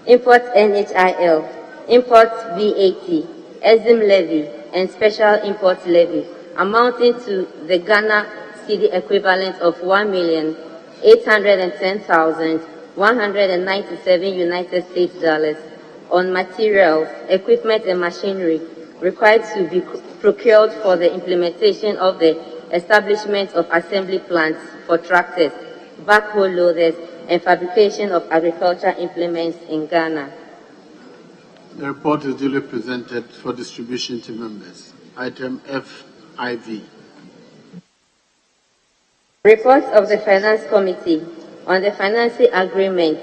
Speaker 8: import NHIL, import VAT, EXIM levy, and special import levy, amounting to the Ghana cedi equivalent of 1,810,197 United States dollars on materials, equipment, and machinery required to be procured for the implementation of the establishment of assembly plants for tractors, backhoe loaders, and fabrication of agricultural implements in Ghana.
Speaker 1: The report is duly presented for distribution to members. Item FIV.
Speaker 8: Report of the Finance Committee on the financing agreement,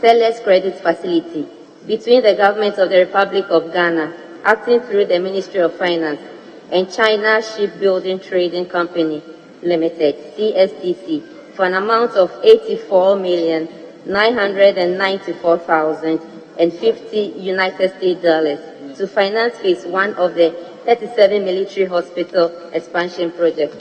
Speaker 8: Sellers Credit Facility, between the Government of the Republic of Ghana, acting through the Ministry of Finance, and China Shipbuilding Trading Company Limited, CSTC, for an amount of 84,994,050 United States dollars to finance phase 1 of the 37 military hospital expansion project.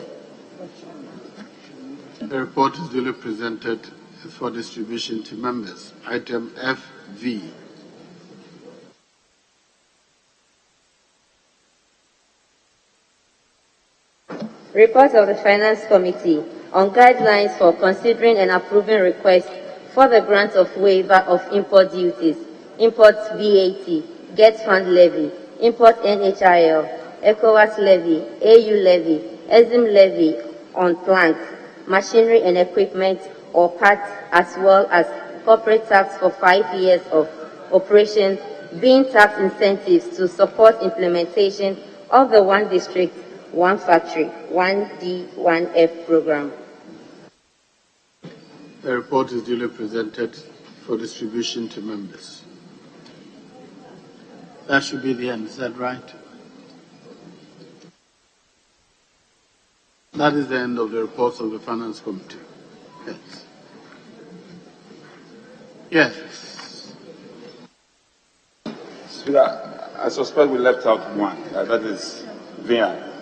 Speaker 1: The report is duly presented for distribution to members. Item FV.
Speaker 8: Report of the Finance Committee on guidelines for considering and approving requests for the grant of waiver of import duties, import VAT, get fund levy, import NHIL, ECOWAS levy, AU levy, EXIM levy on plants, machinery and equipment or parts, as well as corporate tax for 5 years of operation, being tax incentives to support implementation of the One District, One Factory, 1D, 1F program.
Speaker 1: The report is duly presented for distribution to members. That should be the end, is that right? That is the end of the reports of the Finance Committee. Yes. Yes.
Speaker 9: Speaker, I suspect we left out one, that is VI.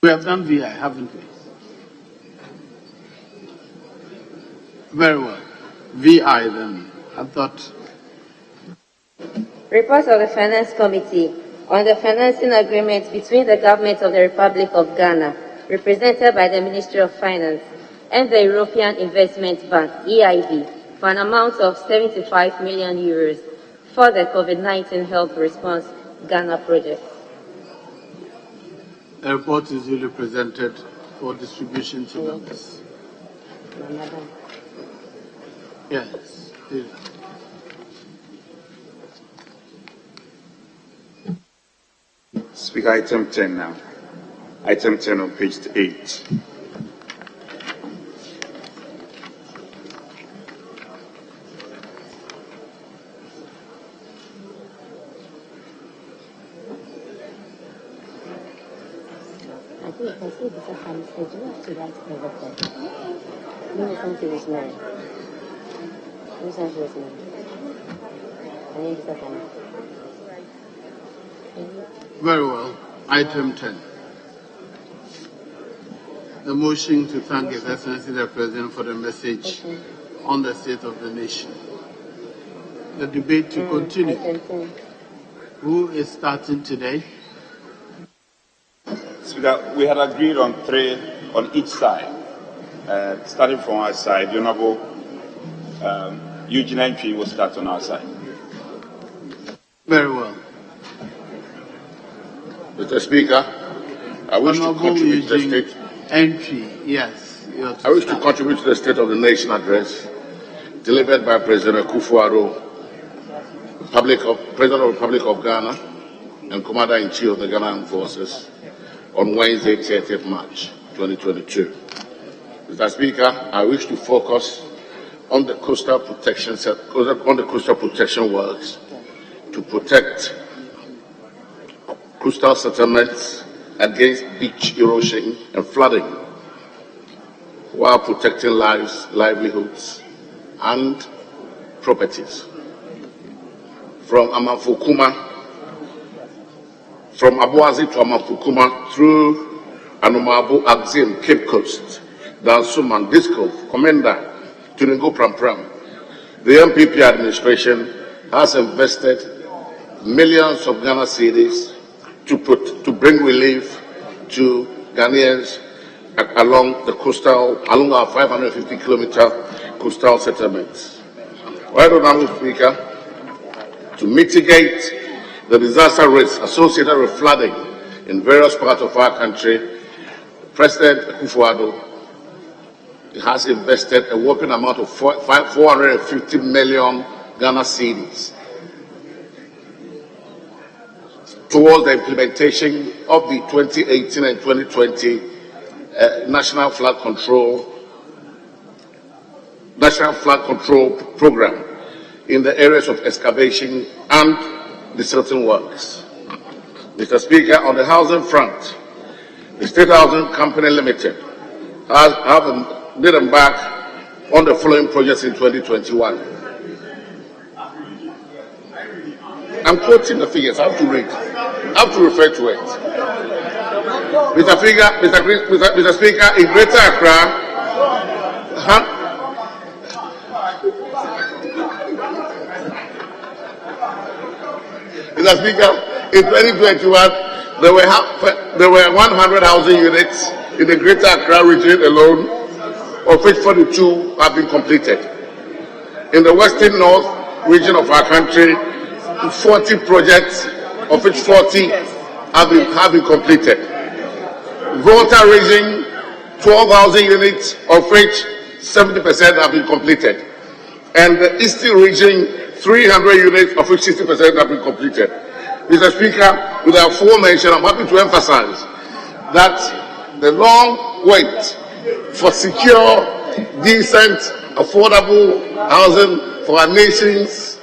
Speaker 1: We have done VI, haven't we? Very well. VI then. I thought.
Speaker 8: Report of the Finance Committee on the financing agreement between the Government of the Republic of Ghana, represented by the Ministry of Finance, and the European Investment Bank, EIB, for an amount of 75 million euros for the COVID-19 Health Response Ghana project.
Speaker 1: The report is duly presented for distribution to members.
Speaker 8: Ramadan.
Speaker 1: Yes. Yes.
Speaker 9: Speaker, item 10 now. Item 10 on page 8.
Speaker 8: I think I see this as I'm saying, do you have to write everything? No, something was married. No, something was married. I need to come.
Speaker 1: Very well. Item 10. The motion to thank His Excellency the President for the message on the state of the nation. The debate to continue. Who is starting today?
Speaker 9: Speaker, we had agreed on 3 on each side. Starting from our side, the Honorable Eugene Entry will start on our side.
Speaker 1: Very well.
Speaker 12: Mr. Speaker, I wish to contribute to the state.
Speaker 1: Entry, yes.
Speaker 12: I wish to contribute to the State of the Nation address delivered by President Akufo-Addo, President of the Republic of Ghana, and Commander-in-Chief of the Ghana Armed Forces on Wednesday, 30th March 2022. Mr. Speaker, I wish to focus on the coastal protection works to protect coastal settlements against beach erosion and flooding. while protecting lives, livelihoods, and properties. From Amanfukuma, from Abuazi to Amanfukuma, through Anomabu, Axim, Cape Coast, Dansuman, Disco, Commander, Tuningo Prampram, the MPP administration has invested millions of Ghana cedis to bring relief to Ghanaians along the coastal, along our 550-kilometer coastal settlements. Right, Honorable Speaker, to mitigate the disaster risks associated with flooding in various parts of our country, President Akufo-Addo has invested a whopping amount of 450 million Ghana cedis towards the implementation of the 2018 and 2020 National Flood Control Program in the areas of excavation and desilting works. Mr. Speaker, on the housing front, the State Housing Company Limited did embark on the following projects in 2021. I'm quoting the figures. I have to read. I have to refer to it. Mr. Speaker, in Greater Accra, Mr. Speaker, in 2021, there were 100 housing units in the Greater Accra region alone, of which 42 have been completed. In the Western North region of our country, 40 projects, of which 40 have been completed. Volta region, 12 housing units, of which 70% have been completed. And the Eastern region, 300 units, of which 60% have been completed. Mr. Speaker, with our aforementioned, I'm happy to emphasize that the long wait for secure, decent, affordable housing for our nation's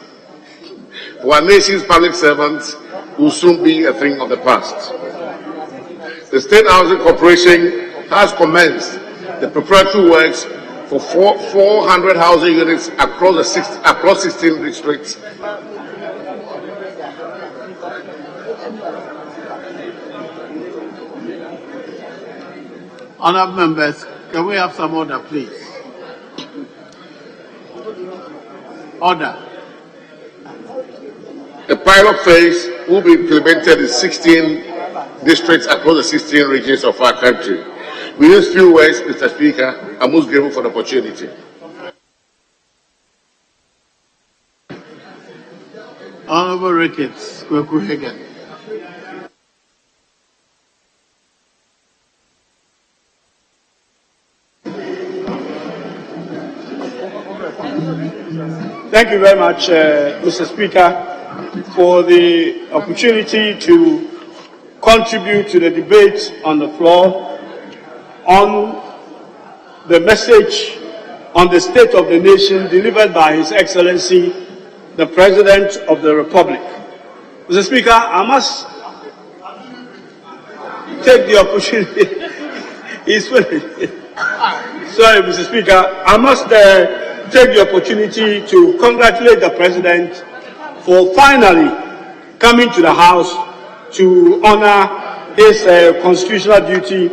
Speaker 12: public servants will soon be a thing of the past. The State Housing Corporation has commenced the preparatory works for 400 housing units across 16 districts.
Speaker 1: Honourable members, can we have some order, please? Order.
Speaker 12: The pilot phase will be implemented in 16 districts across the 16 regions of our country. With these few words, Mr. Speaker, I'm most grateful for the opportunity.
Speaker 1: Honourable Ricketts, Kweku Hagan.
Speaker 18: Thank you very much, Mr. Speaker, for the opportunity to contribute to the debate on the floor on the message on the state of the nation delivered by His Excellency, the President of the Republic. Mr. Speaker, I must take the opportunity. Sorry, Mr. Speaker, I must take the opportunity to congratulate the President for finally coming to the House to honor his constitutional duty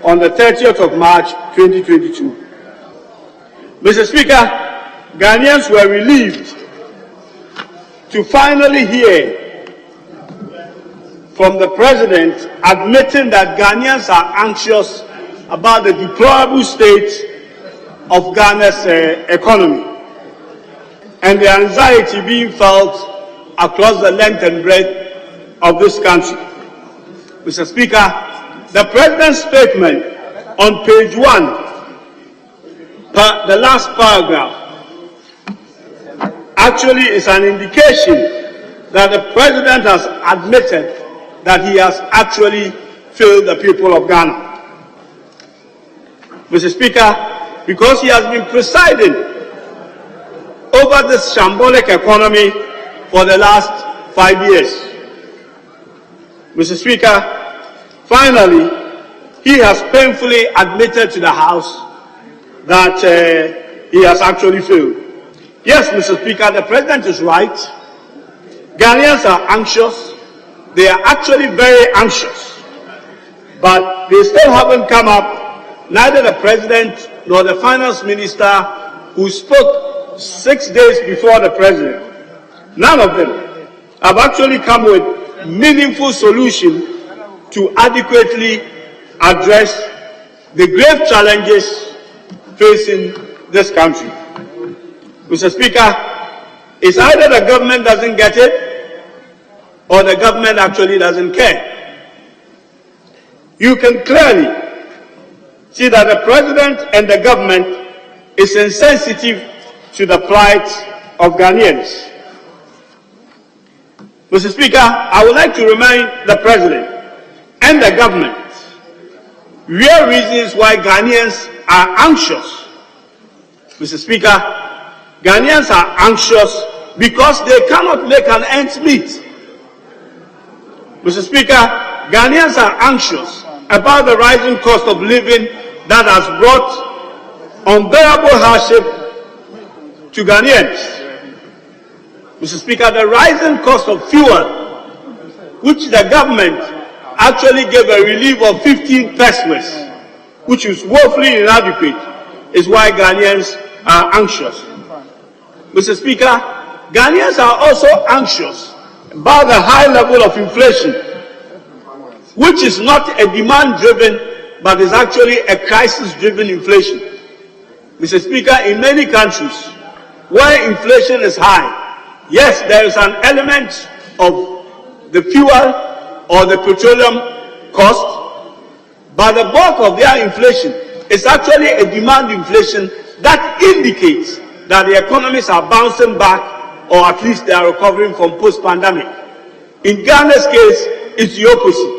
Speaker 18: on the 30th of March 2022. Mr. Speaker, Ghanaians were relieved to finally hear from the President admitting that Ghanaians are anxious about the deplorable state of Ghana's economy and the anxiety being felt across the length and breadth of this country. Mr. Speaker, the President's statement on page 1, the last paragraph, actually is an indication that the President has admitted that he has actually failed the people of Ghana. Mr. Speaker, because he has been presiding over this shambolic economy for the last 5 years. Mr. Speaker, finally, he has painfully admitted to the House that he has actually failed. Yes, Mr. Speaker, the president is right. Ghanaians are anxious. They are actually very anxious. But they still haven't come up, neither the president nor the finance minister, who spoke 6 days before the president. None of them have actually come with meaningful solution to adequately address the grave challenges facing this country. Mr. Speaker, it's either the government doesn't get it or the government actually doesn't care. You can clearly see that the president and the government is insensitive to the plight of Ghanaians. Mr. Speaker, I would like to remind the president and the government real reasons why Ghanaians are anxious. Mr. Speaker, Ghanaians are anxious because they cannot make an ends meet. Mr. Speaker, Ghanaians are anxious about the rising cost of living that has brought unbearable hardship to Ghanaians. Mr. Speaker, the rising cost of fuel, which the government actually gave a relief of 15 pesos, which is woefully inadequate, is why Ghanaians are anxious. Mr. Speaker, Ghanaians are also anxious about the high level of inflation, which is not a demand-driven, but is actually a crisis-driven inflation. Mr. Speaker, in many countries where inflation is high, yes, there is an element of the fuel or the petroleum cost, but the bulk of their inflation is actually a demand inflation that indicates that the economies are bouncing back, or at least they are recovering from post-pandemic. In Ghana's case, it's the opposite.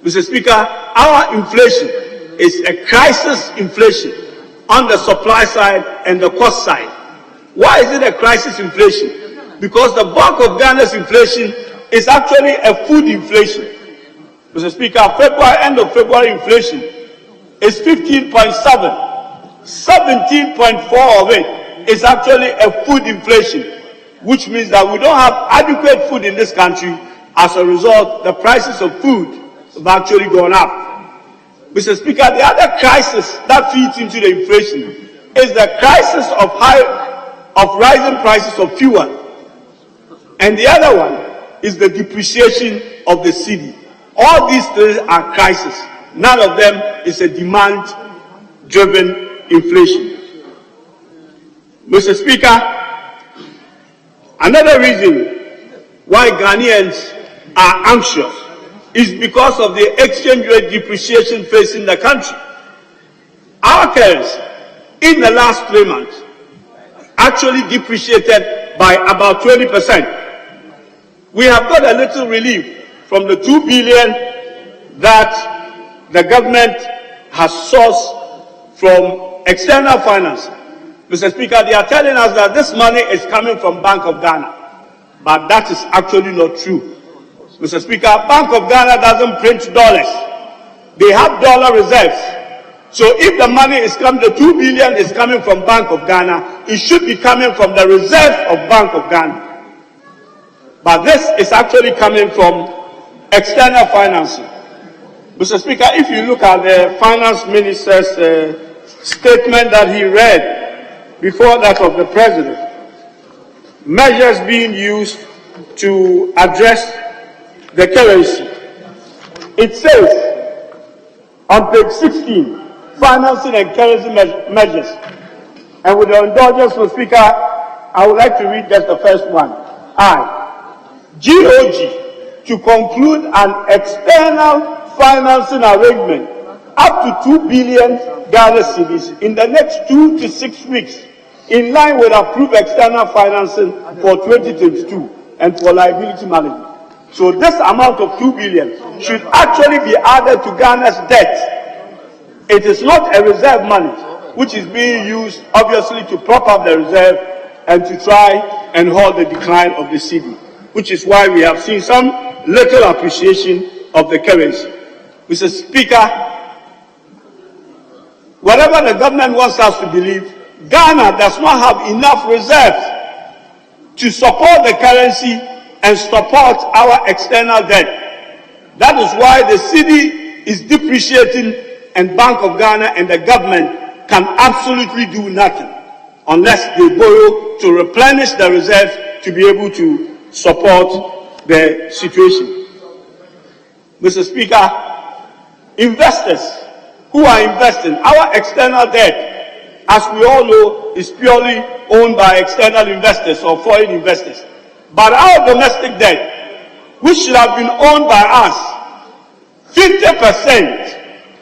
Speaker 18: Mr. Speaker, our inflation is a crisis inflation on the supply side and the cost side. Why is it a crisis inflation? Because the bulk of Ghana's inflation is actually a food inflation. Mr. Speaker, end of February inflation is 15.7. 17.4 of it is actually a food inflation, which means that we don't have adequate food in this country. As a result, the prices of food have actually gone up. Mr. Speaker, the other crisis that feeds into the inflation is the crisis of rising prices of fuel. And the other one is the depreciation of the cedi. All these three are crises. None of them is a demand-driven inflation. Mr. Speaker, another reason why Ghanaians are anxious is because of the exchange rate depreciation facing the country. Our currency in the last 3 months actually depreciated by about 20%. We have got a little relief from the 2 billion that the government has sourced from external finance. Mr. Speaker, they are telling us that this money is coming from Bank of Ghana, but that is actually not true. Mr. Speaker, Bank of Ghana doesn't print dollars. They have dollar reserves. So if the money is coming, the 2 billion is coming from Bank of Ghana, it should be coming from the reserve of Bank of Ghana. But this is actually coming from external financing. Mr. Speaker, if you look at the finance minister's statement that he read before that of the president, measures being used to address the currency. It says on page 16, financing and currency measures. And with the indulgence of Speaker, I would like to read just the first one. GOG to conclude an external financing arrangement up to 2 billion Ghana cedis in the next 2 to 6 weeks, in line with approved external financing for 2022 and for liability management. So this amount of 2 billion should actually be added to Ghana's debt. It is not a reserve money, which is being used obviously to prop up the reserve and to try and halt the decline of the cedi, which is why we have seen some little appreciation of the currency. Mr. Speaker, whatever the government wants us to believe, Ghana does not have enough reserves to support the currency and support our external debt. That is why the cedi is depreciating, and Bank of Ghana and the government can absolutely do nothing unless they borrow to replenish the reserves to be able to support the situation. Mr. Speaker, investors who are investing, our external debt, as we all know, is purely owned by external investors or foreign investors. But our domestic debt, which should have been owned by us, 50%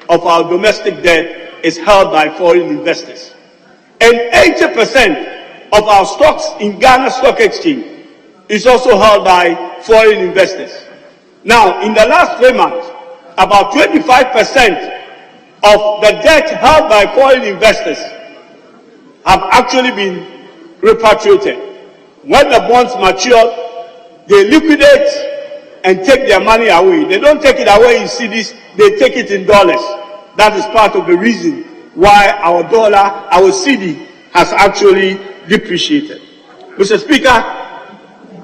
Speaker 18: of our domestic debt is held by foreign investors. And 80% of our stocks in Ghana Stock Exchange is also held by foreign investors. Now, in the last 3 months, about 25% of the debt held by foreign investors have actually been repatriated. When the bonds mature, they liquidate and take their money away. They don't take it away in cedis, they take it in dollars. That is part of the reason why our dollar, our cedi, has actually depreciated. Mr. Speaker,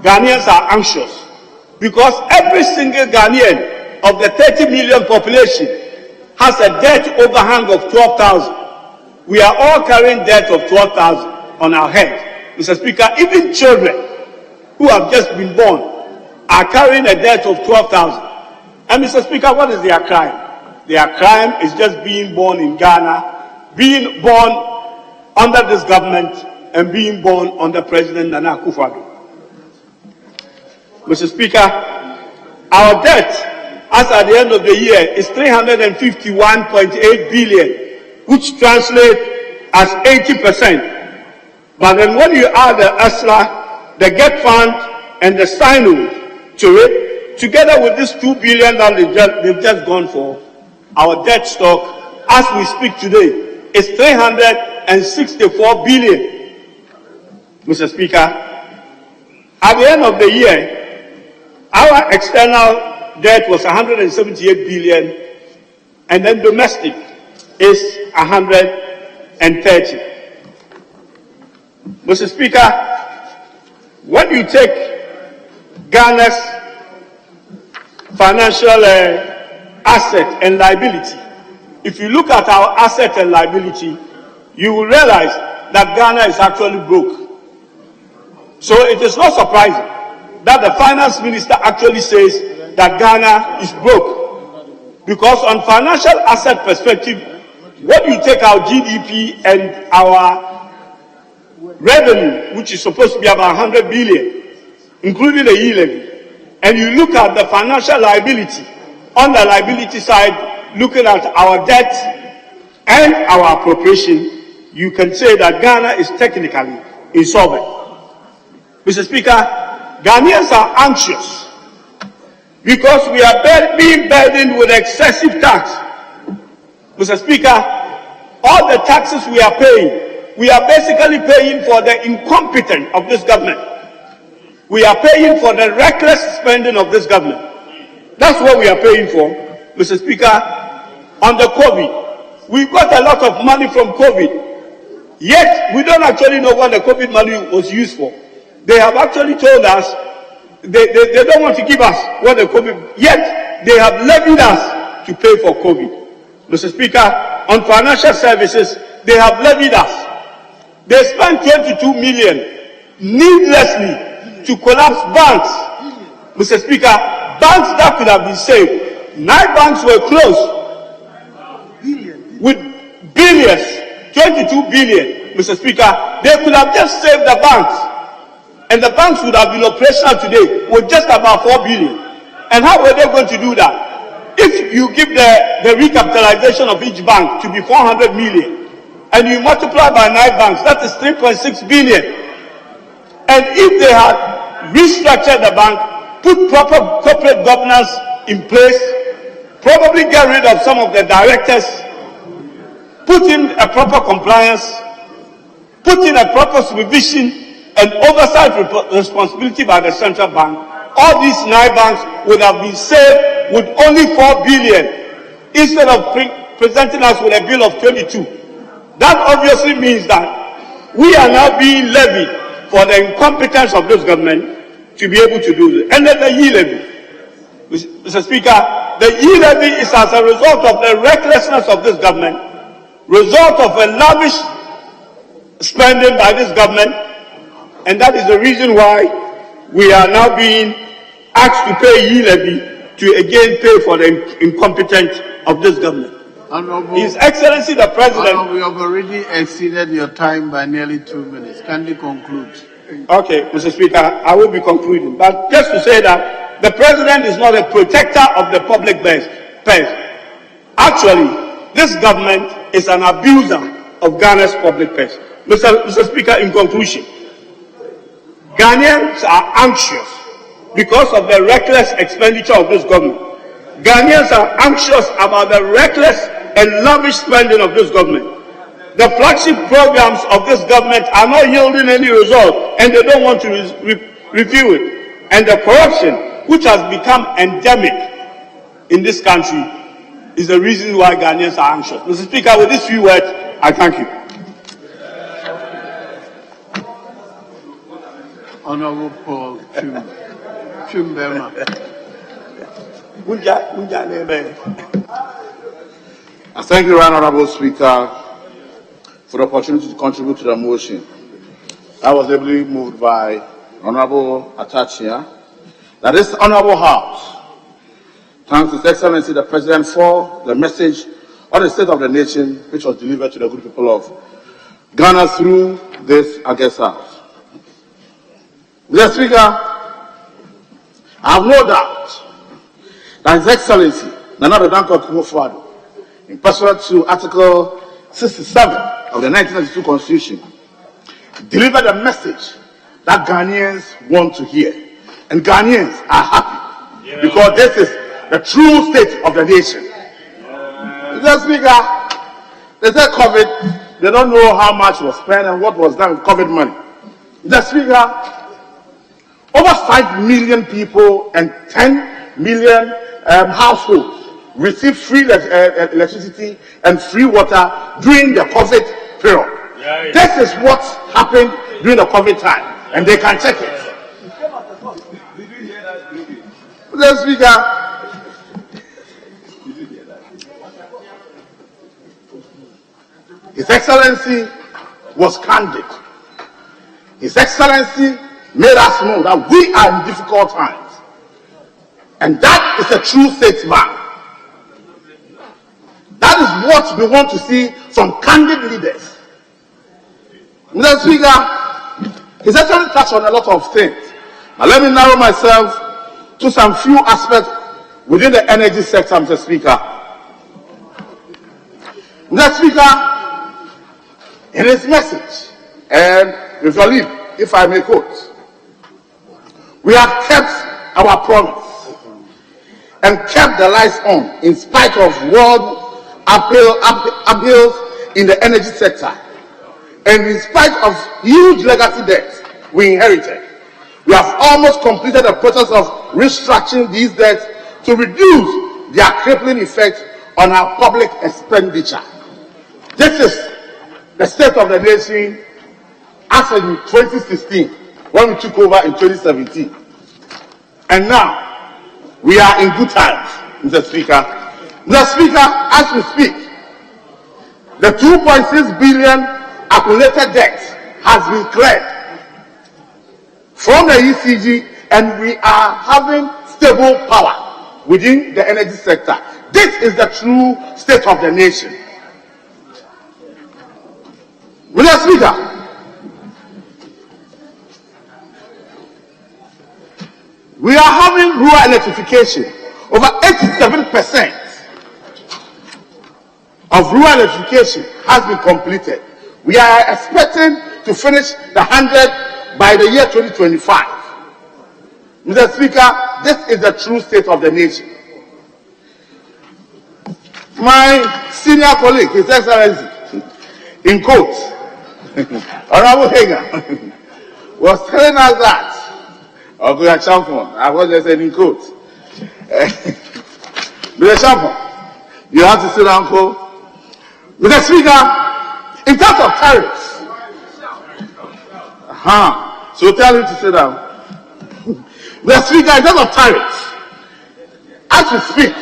Speaker 18: Ghanaians are anxious because every single Ghanaian of the 30 million population has a debt overhang of 12,000. We are all carrying debt of 12,000 on our head. Mr. Speaker, even children who have just been born are carrying a debt of 12,000. And Mr. Speaker, what is their crime? Their crime is just being born in Ghana, being born under this government, and being born under President Nana Akufo-Addo. Mr. Speaker, our debt, as at the end of the year, is 351.8 billion, which translates as 80%. But then when you add the ESLA, the GET Fund, and the Sino to it, together with this 2 billion that they've just gone for, our debt stock, as we speak today, is 364 billion. Mr. Speaker, at the end of the year, our external debt was 178 billion, and then domestic is 130. Mr. Speaker, when you take Ghana's financial asset and liability, if you look at our asset and liability, you will realize that Ghana is actually broke. So it is not surprising that the finance minister actually says that Ghana is broke. Because on financial asset perspective, when you take our GDP and our revenue, which is supposed to be about 100 billion, including the e-levy, and you look at the financial liability, on the liability side, looking at our debt and our appropriation, you can say that Ghana is technically insolvent. Mr. Speaker, Ghanaians are anxious because we are being burdened with excessive tax. Mr. Speaker, all the taxes we are basically paying for the incompetence of this government. We are paying for the reckless spending of this government. That's what we are paying for. Mr. Speaker, on the COVID, we got a lot of money from COVID, yet we don't actually know what the COVID money was used for. They have actually told us they don't want to give us what the COVID, yet they have levied us to pay for COVID. Mr. Speaker, on financial services, they have levied us. They spent 22 million needlessly to collapse banks. Mr. Speaker, banks that could have been saved. 9 banks were closed with billions, 22 billion. Mr. Speaker, they could have just saved the banks, and the banks would have been operational today with just about 4 billion. And how were they going to do that? If you give the recapitalization of each bank to be 400 million, and you multiply by 9 banks, that is 3.6 billion. And if they had restructured the bank, put proper corporate governance in place, probably get rid of some of the directors, put in a proper compliance, put in a proper supervision and oversight responsibility by the central bank, all these 9 banks would have been saved with only 4 billion instead of presenting us with a bill of 22. That obviously means that we are now being levied for the incompetence of this government to be able to do this. And then the e-levy. Mr. Speaker, the e-levy is as a result of the recklessness of this government, result of a lavish spending by this government, and that is the reason why we are now being asked to pay e-levy to again pay for the incompetence of this government.
Speaker 1: Honorable,
Speaker 18: His Excellency the President.
Speaker 1: Honorable, we have already exceeded your time by nearly 2 minutes. Kindly conclude.
Speaker 18: Okay, Mr. Speaker, I will be concluding. But just to say that the President is not a protector of the public purse. Actually, this government is an abuser of Ghana's public purse. Mr. Speaker, in conclusion, Ghanaians are anxious because of the reckless expenditure of this government. Ghanaians are anxious about the reckless and lavish spending of this government. The flagship programs of this government are not yielding any result, and they don't want to review it. And the corruption, which has become endemic in this country, is the reason why Ghanaians are anxious. Mr. Speaker, with these few words, I thank you.
Speaker 1: Honorable Paul Chumbema.
Speaker 3: I thank you, Honorable Speaker, for the opportunity to contribute to the motion. I was ably moved by Honorable Atachia that this Honorable House thanks His Excellency the President for the message of the state of the nation which was delivered to the good people of Ghana through this August House. Mr. Speaker, I have no doubt that His Excellency Nana Danko Akufo-Addo, in pursuant to Article 67 of the 1992 Constitution, delivered a message that Ghanaians want to hear. And Ghanaians are happy because this is the true state of the nation. Mr. Speaker, they said COVID, they don't know how much was spent and what was done with COVID money. Mr. Speaker, over 5 million people and 10 million households received free electricity and free water during the COVID period. This is what happened during the COVID time, and they can check it. Mr. Speaker, His Excellency was candid. His Excellency made us know that we are in difficult times. And that is a true statesman. That is what we want to see from candid leaders. Mr. Speaker, His Excellency touched on a lot of things. Now let me narrow myself to some few aspects within the energy sector, Mr. Speaker. Mr. Speaker, in his message, and with your leave, if I may quote, we have kept our promise and kept the lights on in spite of world upheavals in the energy sector and in spite of huge legacy debts we inherited. We have almost completed the process of restructuring these debts to reduce their crippling effect on our public expenditure. This is the state of the nation as in 2016 when we took over in 2017. And now we are in good times, Mr. Speaker. Mr. Speaker, as we speak, the 2.6 billion accumulated debt has been cleared from the ECG, and we are having stable power within the energy sector. This is the true state of the nation. Mr. Speaker, we are having rural electrification. Over 87% of rural electrification has been completed. We are expecting to finish the 100 by the year 2025. Mr. Speaker, this is the true state of the nation. My senior colleague, His Excellency, in quotes, Honorable Hager, was telling us that, Oguya Champon, I was just saying in quotes, Mr. Champon, you have to sit down, Mr. Speaker,
Speaker 13: In terms of tariffs. So tell him to sit down. Mr. Speaker, in terms of tariffs, as we speak,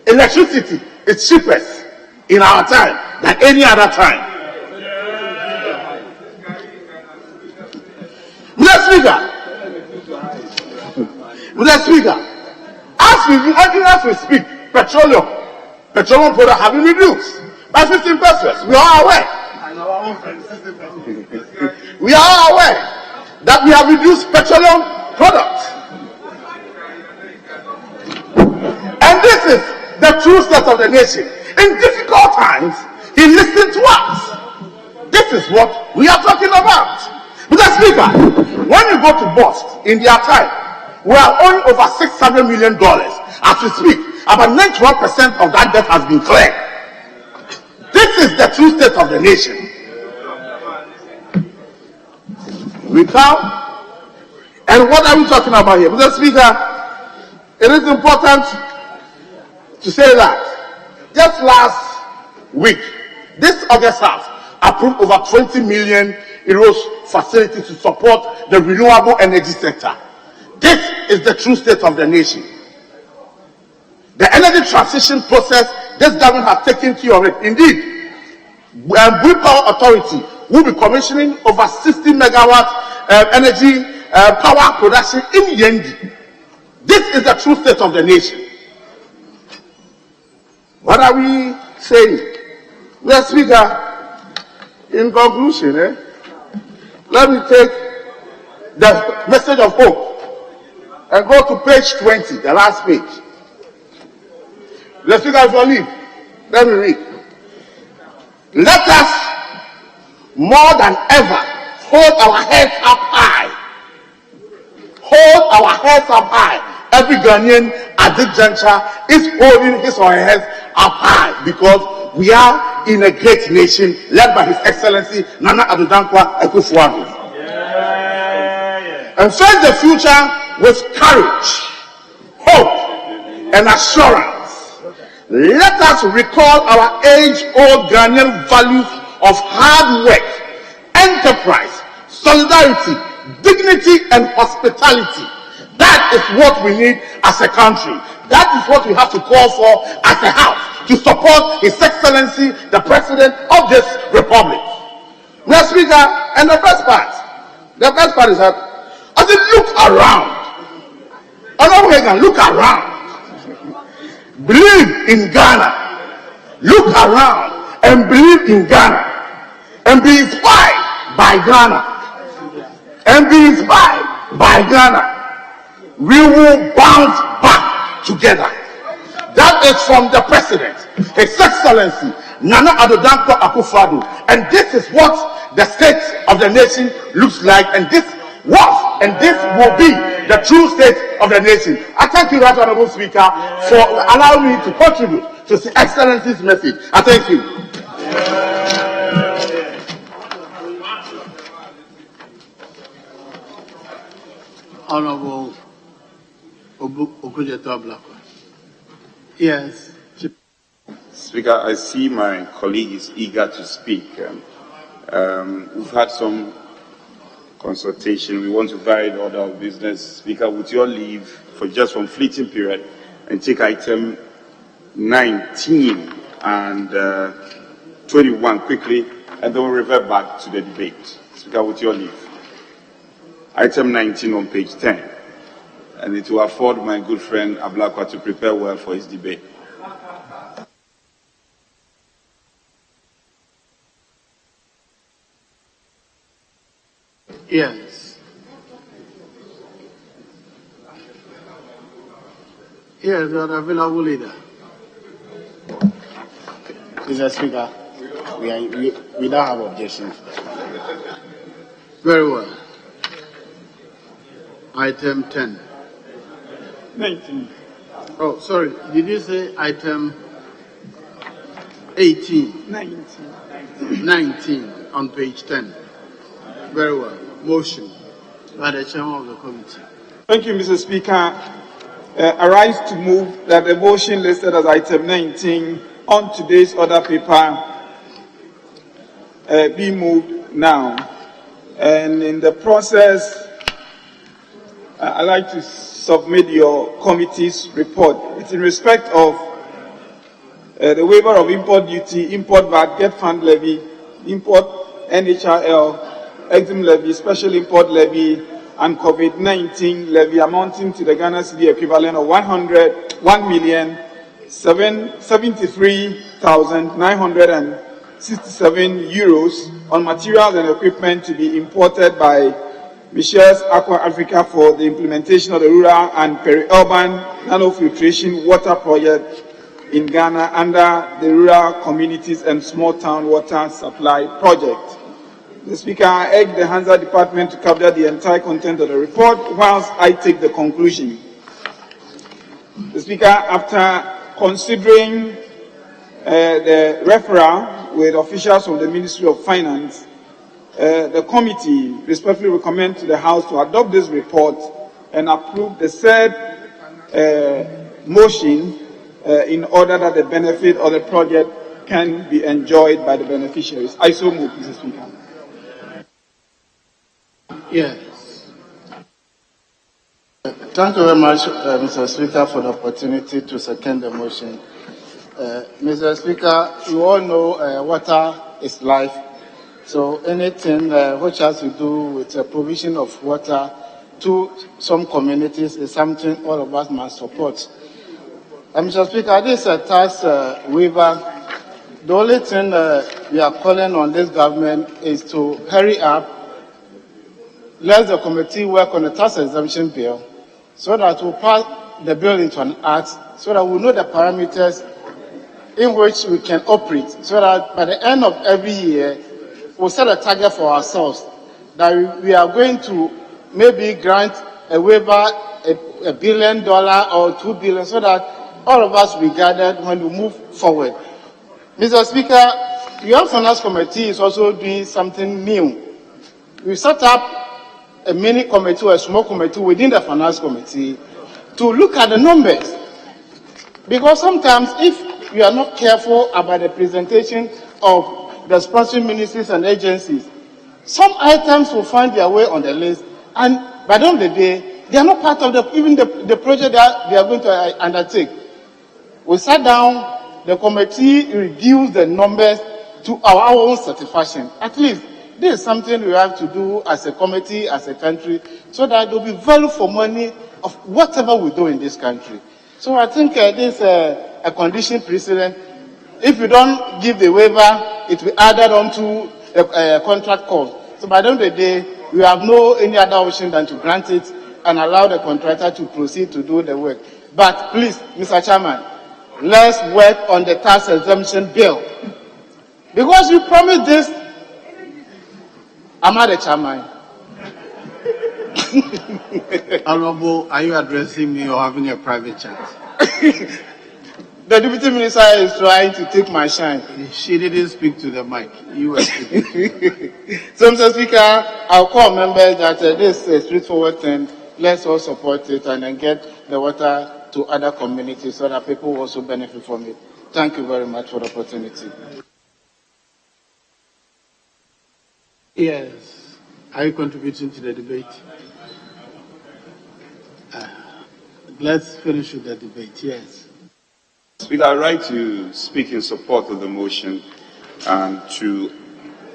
Speaker 13: electricity is cheapest in our time than any other time. Mr. Speaker, as we speak, petroleum products have been reduced by 15%. We are aware. We are aware that we have reduced petroleum products. And this is the true state of the nation. In difficult times, he listened to us. This is what we are talking about. Mr. Speaker, when you go to bust in their time, we are owing over $600 million as we speak. About 91% of that debt has been cleared. This is the true state of the nation. We come, and what are we talking about here? Mr. Speaker, it is important to say that just last week, this August House approved over 20 million euros facility to support the renewable energy sector. This is the true state of the nation. The energy transition process, this government has taken care of it. Indeed, Blue Power Authority will be commissioning over 60 megawatt energy power production in Yendi. This is the true state of the nation. What are we saying? Mr. Speaker, in conclusion, let me take the message of hope and go to page 20, the last page. Mr. Speaker, if you leave, let me read. Let us more than ever hold our heads up high. Hold our heads up high. Every Ghanaian at this juncture is holding his or her heads up high because we are in a great nation led by His Excellency Nana Addo Dankwa Akufo-Addo. And face the future with courage, hope, and assurance. Let us recall our age-old Ghanaian values of hard work, enterprise, solidarity, dignity, and hospitality. That is what we need as a country. That is what we have to call for as a house to support His Excellency, the President of this Republic. Mr. Speaker, and the best part is that as you look around, look around. Believe in Ghana. Look around and believe in Ghana. And be inspired by Ghana. And be inspired by Ghana. We will bounce back together. That is from the President, His Excellency Nana Addo Dankwa Akufo-Addo. And this is what the state of the nation looks like. And this was and this will be the true state of the nation. I thank you, Right Honorable Speaker, for allowing me to contribute to His Excellency's message. I thank you.
Speaker 1: Honorable Okujeto Ablakwa. Yes.
Speaker 9: Speaker, I see my colleague is eager to speak. We've had some consultation. We want to vary the order of business. Speaker, with your leave, for just one fleeting period, and take item 19 and 21 quickly, and then we'll revert back to the debate. Speaker, with your leave. Item 19 on page 10, and it will afford my good friend Ablakwa to prepare well for his debate.
Speaker 1: Yes. Yes, the available leader.
Speaker 6: Mr. Speaker, we don't have objections.
Speaker 1: Very well. Item 10.
Speaker 18: 19.
Speaker 1: Oh, sorry. Did you say item 18? 19 on page 10. Very well. Motion by the chairman of the committee.
Speaker 19: Thank you, Mr. Speaker. I rise to move that the motion listed as item 19 on today's order paper be moved now. And in the process, I'd like to submit your committee's report. It's in respect of the waiver of import duty, import VAT, get fund levy, import NHRL, EXIM levy, special import levy, and COVID-19 levy amounting to the Ghana cedi equivalent of 1,73,967 euros on materials and equipment to be imported by Michelle's Aqua Africa for the implementation of the rural and peri-urban nanofiltration water project in Ghana under the Rural Communities and Small Town Water Supply Project. The Speaker, I urge the Hansa Department to cover the entire content of the report whilst I take the conclusion. The Speaker, after considering the referral with officials from the Ministry of Finance, the committee respectfully recommend to the House to adopt this report and approve the said motion in order that the benefit of the project can be enjoyed by the beneficiaries. I so move, Mr. Speaker.
Speaker 1: Yes. Thank you very much, Mr. Speaker, for the opportunity to second the motion. Mr. Speaker, you all know water is life. So anything which has to do with the provision of water to some communities is something all of us must support. Mr. Speaker, this is a tax waiver. The only thing we are calling on this government is to hurry up, let the committee work on the tax exemption bill so that we'll pass the bill into an act so that we know the parameters in which we can operate, so that by the end of every year, we'll set a target for ourselves that we are going to maybe grant a waiver, $1 billion or $2 billion, so that all of us will be gathered when we move forward. Mr. Speaker, your Finance Committee is also doing something new. We set up a mini committee or a small committee within the Finance Committee to look at the numbers. Because sometimes if we are not careful about the presentation of the sponsoring ministries and agencies, some items will find their way on the list, and by the end of the day, they are not part of even the project that they are going to undertake. We sat down, the committee reduced the numbers to our own satisfaction. At least, this is something we have to do as a committee, as a country, so that there will be value for money of whatever we do in this country. So I think this is a condition precedent. If you don't give the waiver, it will be added on to the contract cost. So by the end of the day, we have no any other option than to grant it and allow the contractor to proceed to do the work. But please, Mr. Chairman, let's work on the tax exemption bill. Because you promised this, am I the chairman? Honorable, are you addressing me or having a private chat?
Speaker 10: The deputy minister is trying to take my shine.
Speaker 1: She didn't speak to the mic. You were speaking.
Speaker 10: So, Mr. Speaker, I'll call members that this is a straightforward thing. Let's all support it and then get the water to other communities so that people will also benefit from it. Thank you very much for the opportunity.
Speaker 1: Yes. Are you contributing to the debate? Let's finish with the debate. Yes.
Speaker 9: Speaker, I'd like to speak in support of the motion and to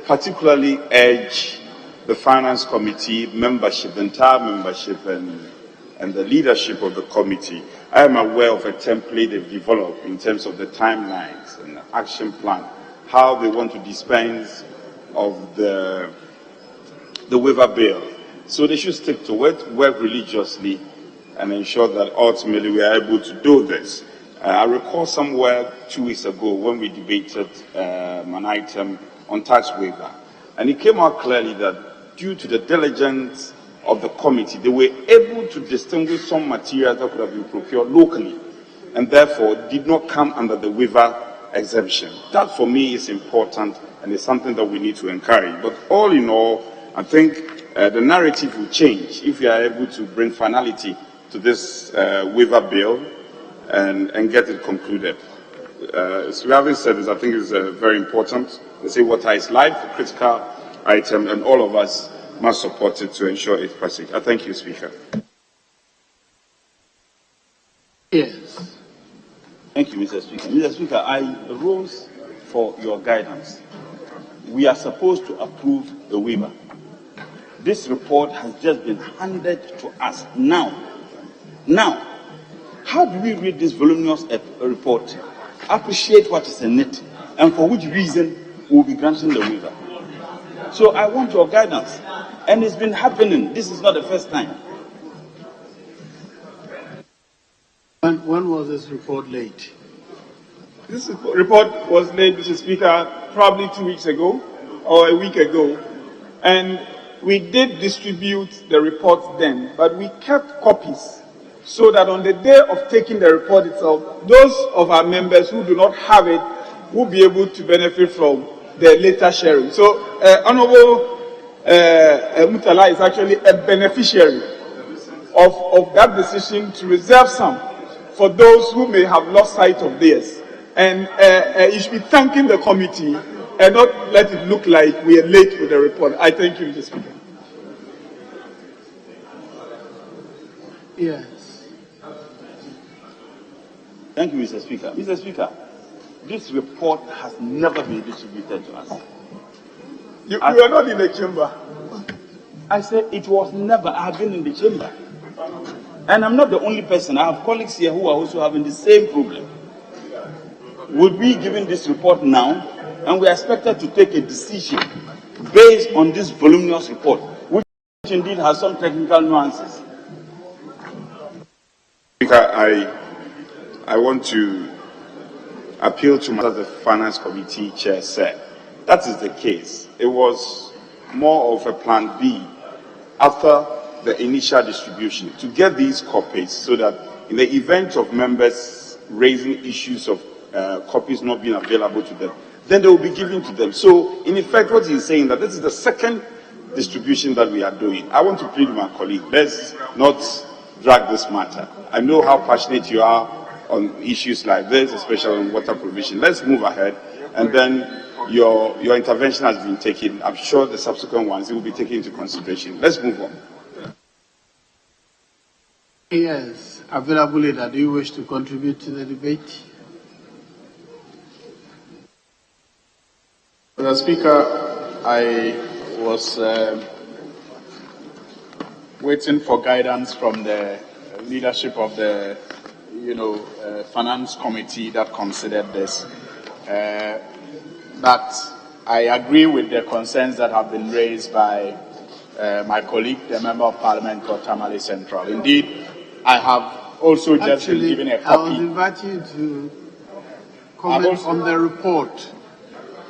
Speaker 9: particularly urge the Finance Committee membership, the entire membership and the leadership of the committee. I am aware of a template they've developed in terms of the timelines and the action plan, how they want to dispense of the waiver bill. So they should stick to it, work religiously, and ensure that ultimately we are able to do this. I recall somewhere 2 weeks ago when we debated an item on tax waiver, and it came out clearly that due to the diligence of the committee, they were able to distinguish some materials that could have been procured locally, and therefore did not come under the waiver exemption. That for me is important, and is something that we need to encourage. But all in all, I think the narrative will change if we are able to bring finality to this waiver bill and get it concluded. So having said this, I think it's very important. They say water is life, a critical item, and all of us must support it to ensure its passage. I thank you, Speaker.
Speaker 1: Yes.
Speaker 20: Thank you, Mr. Speaker. Mr. Speaker, I rose for your guidance. We are supposed to approve the waiver. This report has just been handed to us now. Now, how do we read this voluminous report, appreciate what is in it, and for which reason we will be granting the waiver? So I want your guidance. And it's been happening. This is not the first time.
Speaker 1: When was this report late?
Speaker 19: This report was laid, Mr. Speaker, probably 2 weeks ago or a week ago. And we did distribute the report then, but we kept copies so that on the day of taking the report itself, those of our members who do not have it will be able to benefit from the later sharing. So, Honorable Mutala is actually a beneficiary of that decision to reserve some for those who may have lost sight of theirs. And you should be thanking the committee and not let it look like we are late with the report. I thank you, Mr. Speaker.
Speaker 1: Yes.
Speaker 20: Thank you, Mr. Speaker. Mr. Speaker, this report has never been distributed to us.
Speaker 19: You are not in the chamber.
Speaker 20: I said it was never. I have been in the chamber. And I'm not the only person. I have colleagues here who are also having the same problem. Would we given this report now, and we are expected to take a decision based on this voluminous report, which indeed has some technical nuances?
Speaker 9: Speaker, I want to appeal to what the Finance Committee Chair said. That is the case. It was more of a plan B after the initial distribution to get these copies so that in the event of members raising issues of copies not being available to them, then they will be given to them. So, in effect, what he's saying that this is the second distribution that we are doing. I want to plead with my colleague, let's not drag this matter. I know how passionate you are on issues like this, especially on water provision. Let's move ahead, and then your intervention has been taken. I'm sure the subsequent ones will be taken into consideration. Let's move on.
Speaker 1: Yes. Available leader, do you wish to contribute to the debate?
Speaker 10: Mr. Speaker, I was waiting for guidance from the leadership of the, Finance Committee that considered this. But I agree with the concerns that have been raised by my colleague, the Member of Parliament for Tamale Central. Indeed, I have also just been given a copy.
Speaker 1: I was inviting you to comment on the report,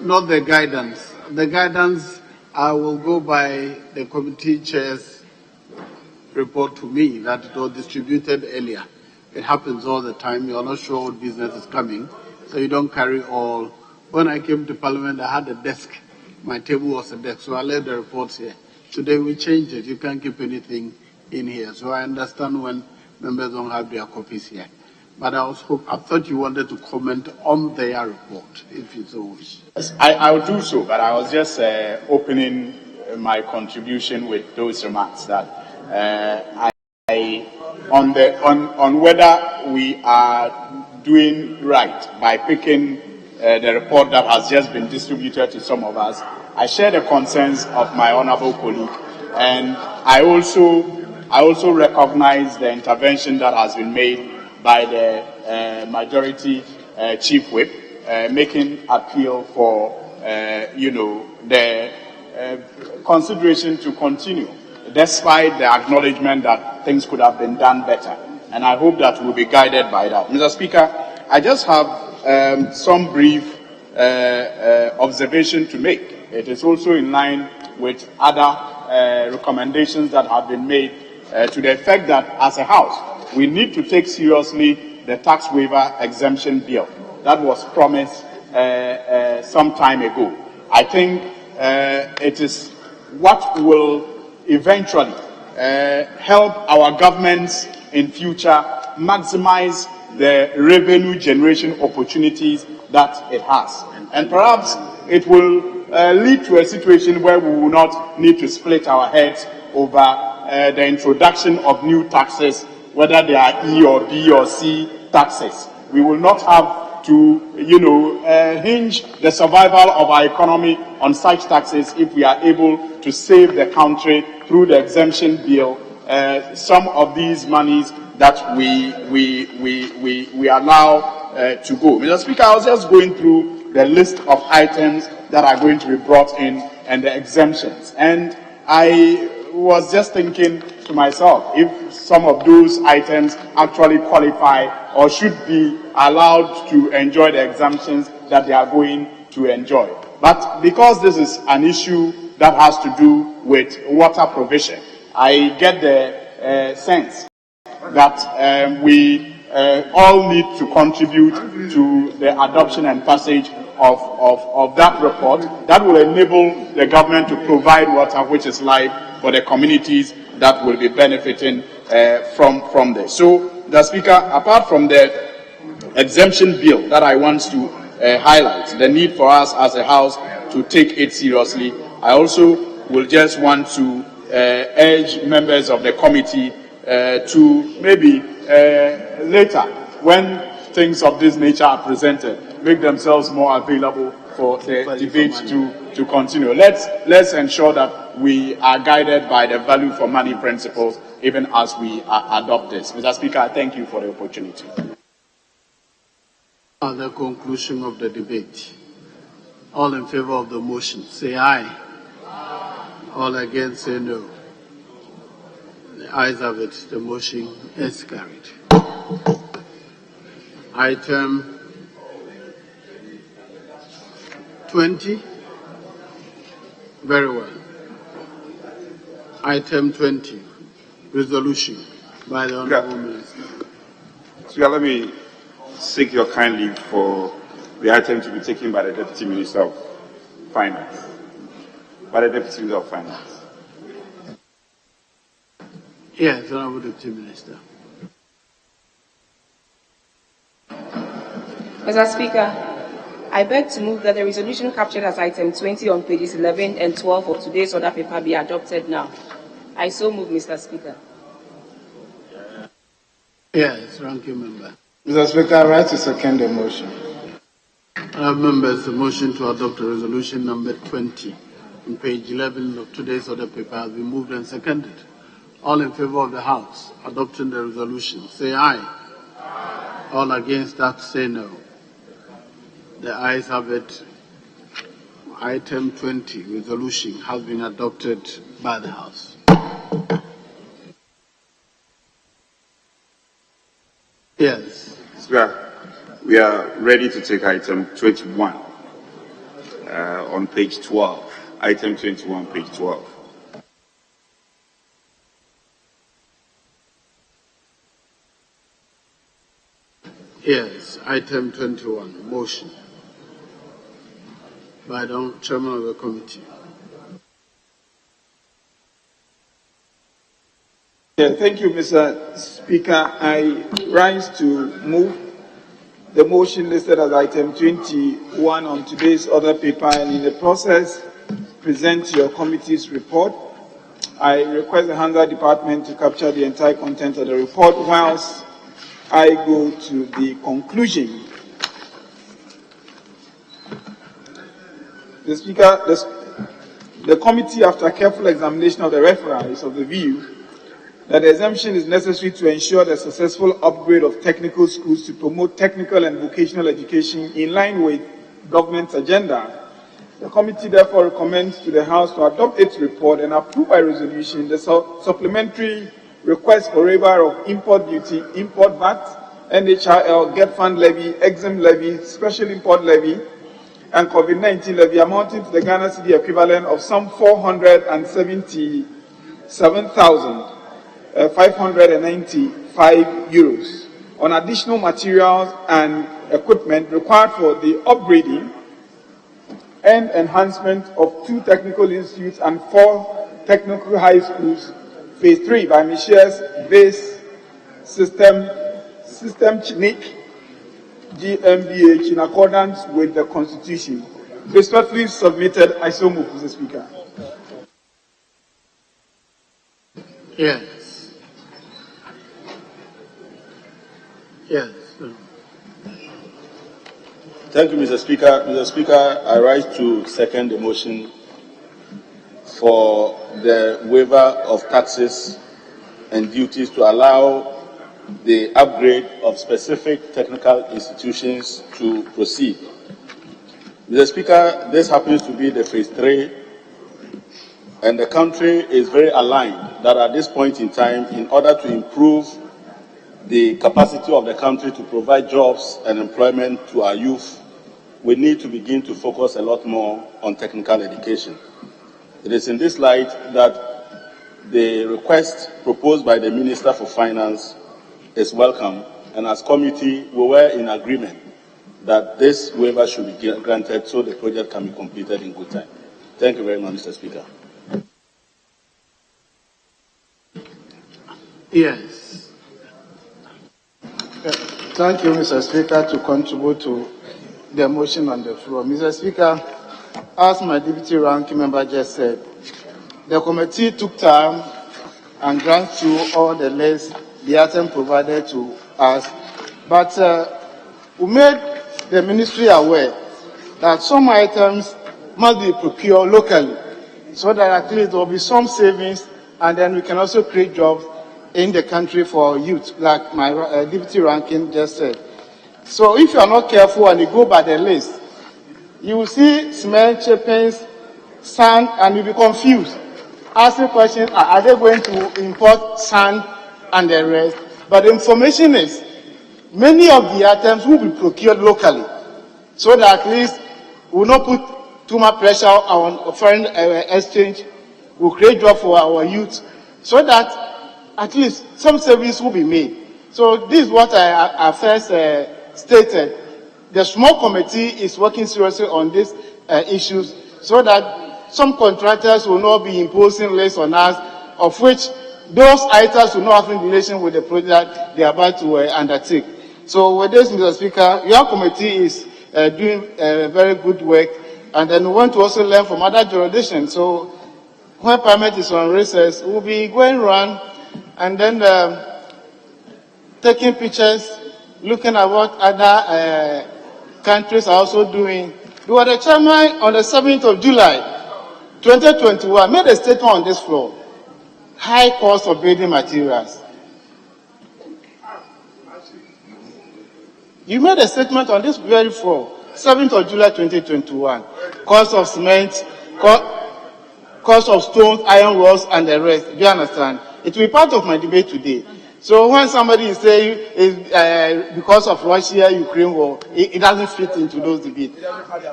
Speaker 1: not the guidance. The guidance, I will go by the committee chair's report to me that it was distributed earlier. It happens all the time. You're not sure what business is coming, so you don't carry all. When I came to Parliament, I had a desk. My table was a desk, so I left the reports here. Today we changed it. You can't keep anything in here. So I understand when members don't have their copies here. But I thought you wanted to comment on their report, if you so wish.
Speaker 10: Yes, I will do so, but I was just opening my contribution with those remarks that on whether we are doing right by picking the report that has just been distributed to some of us. I share the concerns of my honorable colleague, and I also recognize the intervention that has been made by the majority chief whip, making appeal for the consideration to continue, despite the acknowledgement that things could have been done better. And I hope that we'll be guided by that. Mr. Speaker, I just have some brief observation to make. It is also in line with other recommendations that have been made to the effect that as a House, we need to take seriously the tax waiver exemption bill that was promised some time ago. I think it is what will eventually help our governments in future maximize
Speaker 18: the revenue generation opportunities that it has. And perhaps it will lead to a situation where we will not need to split our heads over the introduction of new taxes, whether they are E or B or C taxes. We will not have to, hinge the survival of our economy on such taxes if we are able to save the country through the exemption bill, some of these monies that we allow to go. Mr. Speaker, I was just going through the list of items that are going to be brought in and the exemptions. And I was just thinking to myself, if some of those items actually qualify or should be allowed to enjoy the exemptions that they are going to enjoy. But because this is an issue that has to do with water provision, I get the sense that we all need to contribute to the adoption and passage of that report that will enable the government to provide water which is life for the communities that will be benefiting from this. So, the Speaker, apart from the exemption bill that I want to highlight, the need for us as a House to take it seriously, I also will just want to urge members of the committee to maybe later, when things of this nature are presented, make themselves more available for the debate to continue. Let's ensure that we are guided by the value for money principles even as we adopt this. Mr. Speaker, I thank you for the opportunity.
Speaker 1: At the conclusion of the debate, all in favor of the motion, say aye. All against, say no. The ayes have it. The motion is carried. Item 20. Very well. Item 20. Resolution by the Honourable Minister.
Speaker 20: So let me seek your kind leave for the item to be taken by the Deputy Minister of Finance. By the Deputy Minister of Finance.
Speaker 1: Yes, Honourable Deputy Minister.
Speaker 14: Mr. Speaker, I beg to move that the resolution captured as item 20 on pages 11 and 12 of today's order paper be adopted now. I so move, Mr. Speaker.
Speaker 1: Yes, ranking member.
Speaker 10: Mr. Speaker, I rise to second the motion.
Speaker 1: Members, the motion to adopt the resolution number 20 on page 11 of today's order paper has been moved and seconded. All in favor of the House adopting the resolution, say aye. All against that, say no. The ayes have it. Item 20, resolution, has been adopted by the House. Yes.
Speaker 20: Speaker, we are ready to take item 21 on page 12. Item 21, page 12.
Speaker 1: Yes, item 21, motion by the Chairman of the Committee.
Speaker 19: Thank you, Mr. Speaker. I rise to move the motion listed as item 21 on today's order paper, and in the process present your committee's report. I request the Handler Department to capture the entire content of the report whilst I go to the conclusion. The Speaker, the committee, after careful examination of the referral, is of the view that the exemption is necessary to ensure the successful upgrade of technical schools to promote technical and vocational education in line with government's agenda. The committee therefore recommends to the House to adopt its report and approve by resolution the supplementary request for waiver of import duty, import VAT, NHRL, get fund levy, exempt levy, special import levy, and COVID-19 levy amounting to the Ghana cedi equivalent of some 477,595 euros on additional materials and equipment required for the upgrading and enhancement of 2 technical institutes and 4 technical high schools, phase 3 by Michels Base System System CHNIC GmbH in accordance with the Constitution. Respectfully submitted, I so move, Mr. Speaker.
Speaker 1: Yes. Yes.
Speaker 20: Thank you, Mr. Speaker. Mr. Speaker, I rise to second the motion for the waiver of taxes and duties to allow the upgrade of specific technical institutions to proceed. Mr. Speaker, this happens to be the phase 3, and the country is very aligned that at this point in time, in order to improve the capacity of the country to provide jobs and employment to our youth, we need to begin to focus a lot more on technical education. It is in this light that the request proposed by the Minister for Finance is welcome, and as committee, we were in agreement that this waiver should be granted so the project can be completed in good time. Thank you very much, Mr. Speaker.
Speaker 1: Yes.
Speaker 10: Thank you, Mr. Speaker, to contribute to the motion on the floor. Mr. Speaker, as my deputy ranking member just said, the committee took time and granted through all the lists, the item provided to us, but we made the ministry aware that some items must be procured locally, so that at least there will be some savings, and then we can also create jobs in the country for youth, like my deputy ranking just said. So if you are not careful and you go by the list, you will see cement, chippings, sand, and you'll be confused. Asking questions, are they going to import sand and the rest? But the information is, many of the items will be procured locally, so that at least we will not put too much pressure on foreign exchange. We'll create jobs for our youth, so that at least some service will be made. So this is what I first stated. The small committee is working seriously on these issues, so that some contractors will not be imposing lists on us, of which those items will not have any relation with the project they are about to undertake. So with this, Mr. Speaker, your committee is doing very good work, and then we want to also learn from other jurisdictions. So when Parliament is on recess, we'll be going around and then taking pictures, looking at what other countries are also doing. You were the chairman on the 7th of July, 2021, made a statement on this floor. High cost of building materials. You made a statement on this very floor, 7th of July, 2021. Cost of cement, cost of stones, iron rods, and the rest. Do you understand? It will be part of my debate today. So when somebody is saying because of Russia-Ukraine war, it doesn't fit into those debates.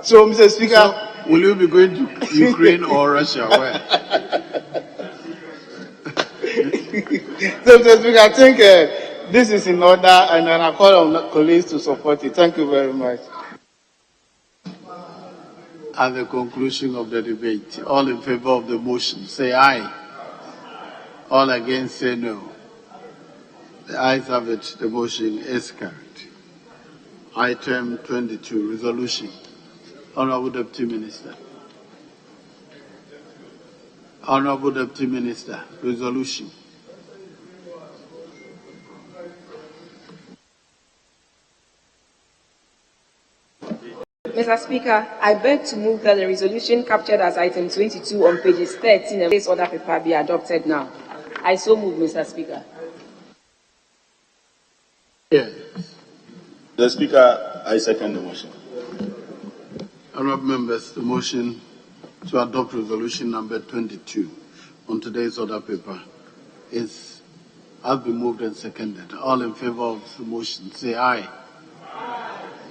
Speaker 10: So, Mr. Speaker,
Speaker 1: so, will you be going to Ukraine or Russia? Where?
Speaker 10: So, Mr. Speaker, I think this is in order, and I call on colleagues to support it. Thank you very much.
Speaker 1: At the conclusion of the debate, all in favor of the motion, say aye. All against, say no. The ayes have it. The motion is carried. Item 22, resolution. Honorable Deputy Minister. Honorable Deputy Minister, resolution.
Speaker 14: Mr. Speaker, I beg to move that the resolution captured as item 22 on pages 13 of this order paper be adopted now. I so move, Mr. Speaker.
Speaker 1: Yes.
Speaker 20: The Speaker, I second the motion.
Speaker 1: Honorable members, the motion to adopt resolution number 22 on today's order paper has been moved and seconded. All in favor of the motion, say aye.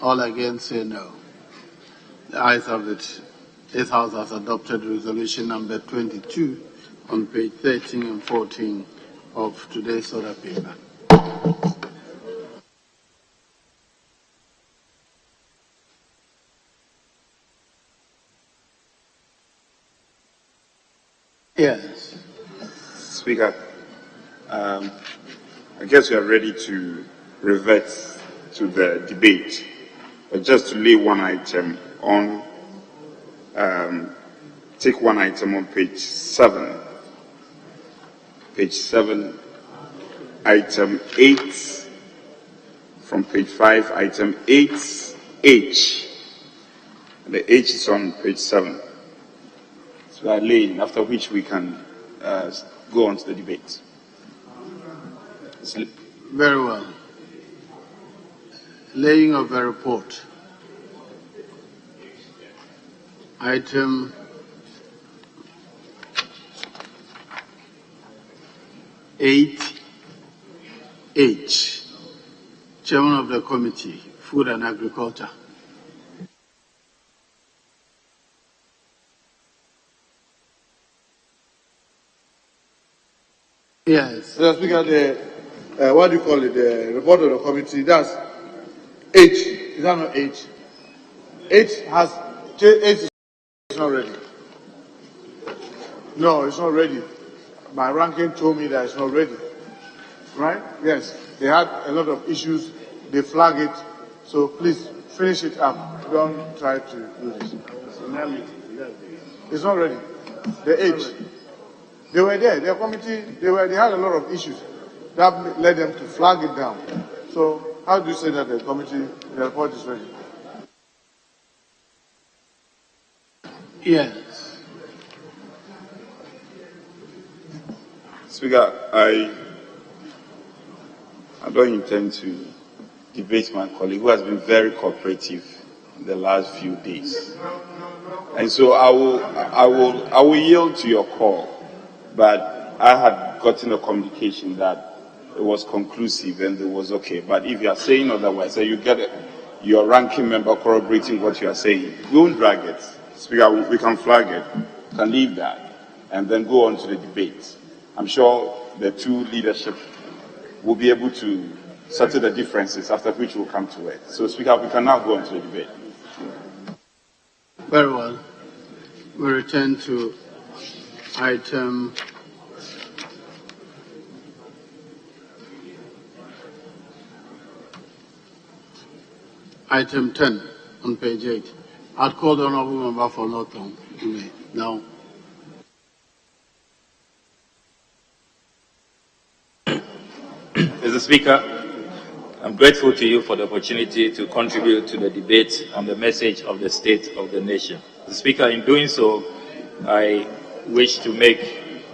Speaker 1: All against, say no. The ayes have it. This House has adopted resolution number 22 on page 13 and 14 of today's order paper. Yes.
Speaker 9: Speaker, I guess we are ready to revert to the debate. But just to lay one item on, take one item on page 7. Page 7, item 8, from page 5, item 8H. The H is on page 7. So I lay, after which we can go on to the debate.
Speaker 1: Very well. Laying of the report. Item 8H. Chairman of the Committee, Food and Agriculture. Yes.
Speaker 3: Mr. Speaker, what do you call it? The report of the committee, that's H. Is that not H? H is not ready. No, it's not ready. My ranking told me that it's not ready. Right? Yes. They had a lot of issues. They flag it. So please finish it up. Don't try to do this. It's not ready. The H. They were there. Their committee, they had a lot of issues. That led them to flag it down. So how do you say that the committee, the report is ready?
Speaker 1: Yes.
Speaker 9: Speaker, I don't intend to debate my colleague who has been very cooperative in the last few days. And so I will yield to your call. But I had gotten a communication that it was conclusive and it was okay. But if you are saying otherwise, so you get your ranking member corroborating what you are saying, we won't drag it. Speaker, we can flag it, can leave that, and then go on to the debate. I'm sure the two leadership will be able to settle the differences, after which we'll come to it. So, Speaker, we can now go on to the debate.
Speaker 1: Very well. We return to item 10 on page 8. I'll call the honorable member for Northern. Now.
Speaker 5: Mr. Speaker, I'm grateful to you for the opportunity to contribute to the debate on the message of the state of the nation. Mr. Speaker, in doing so, I wish to make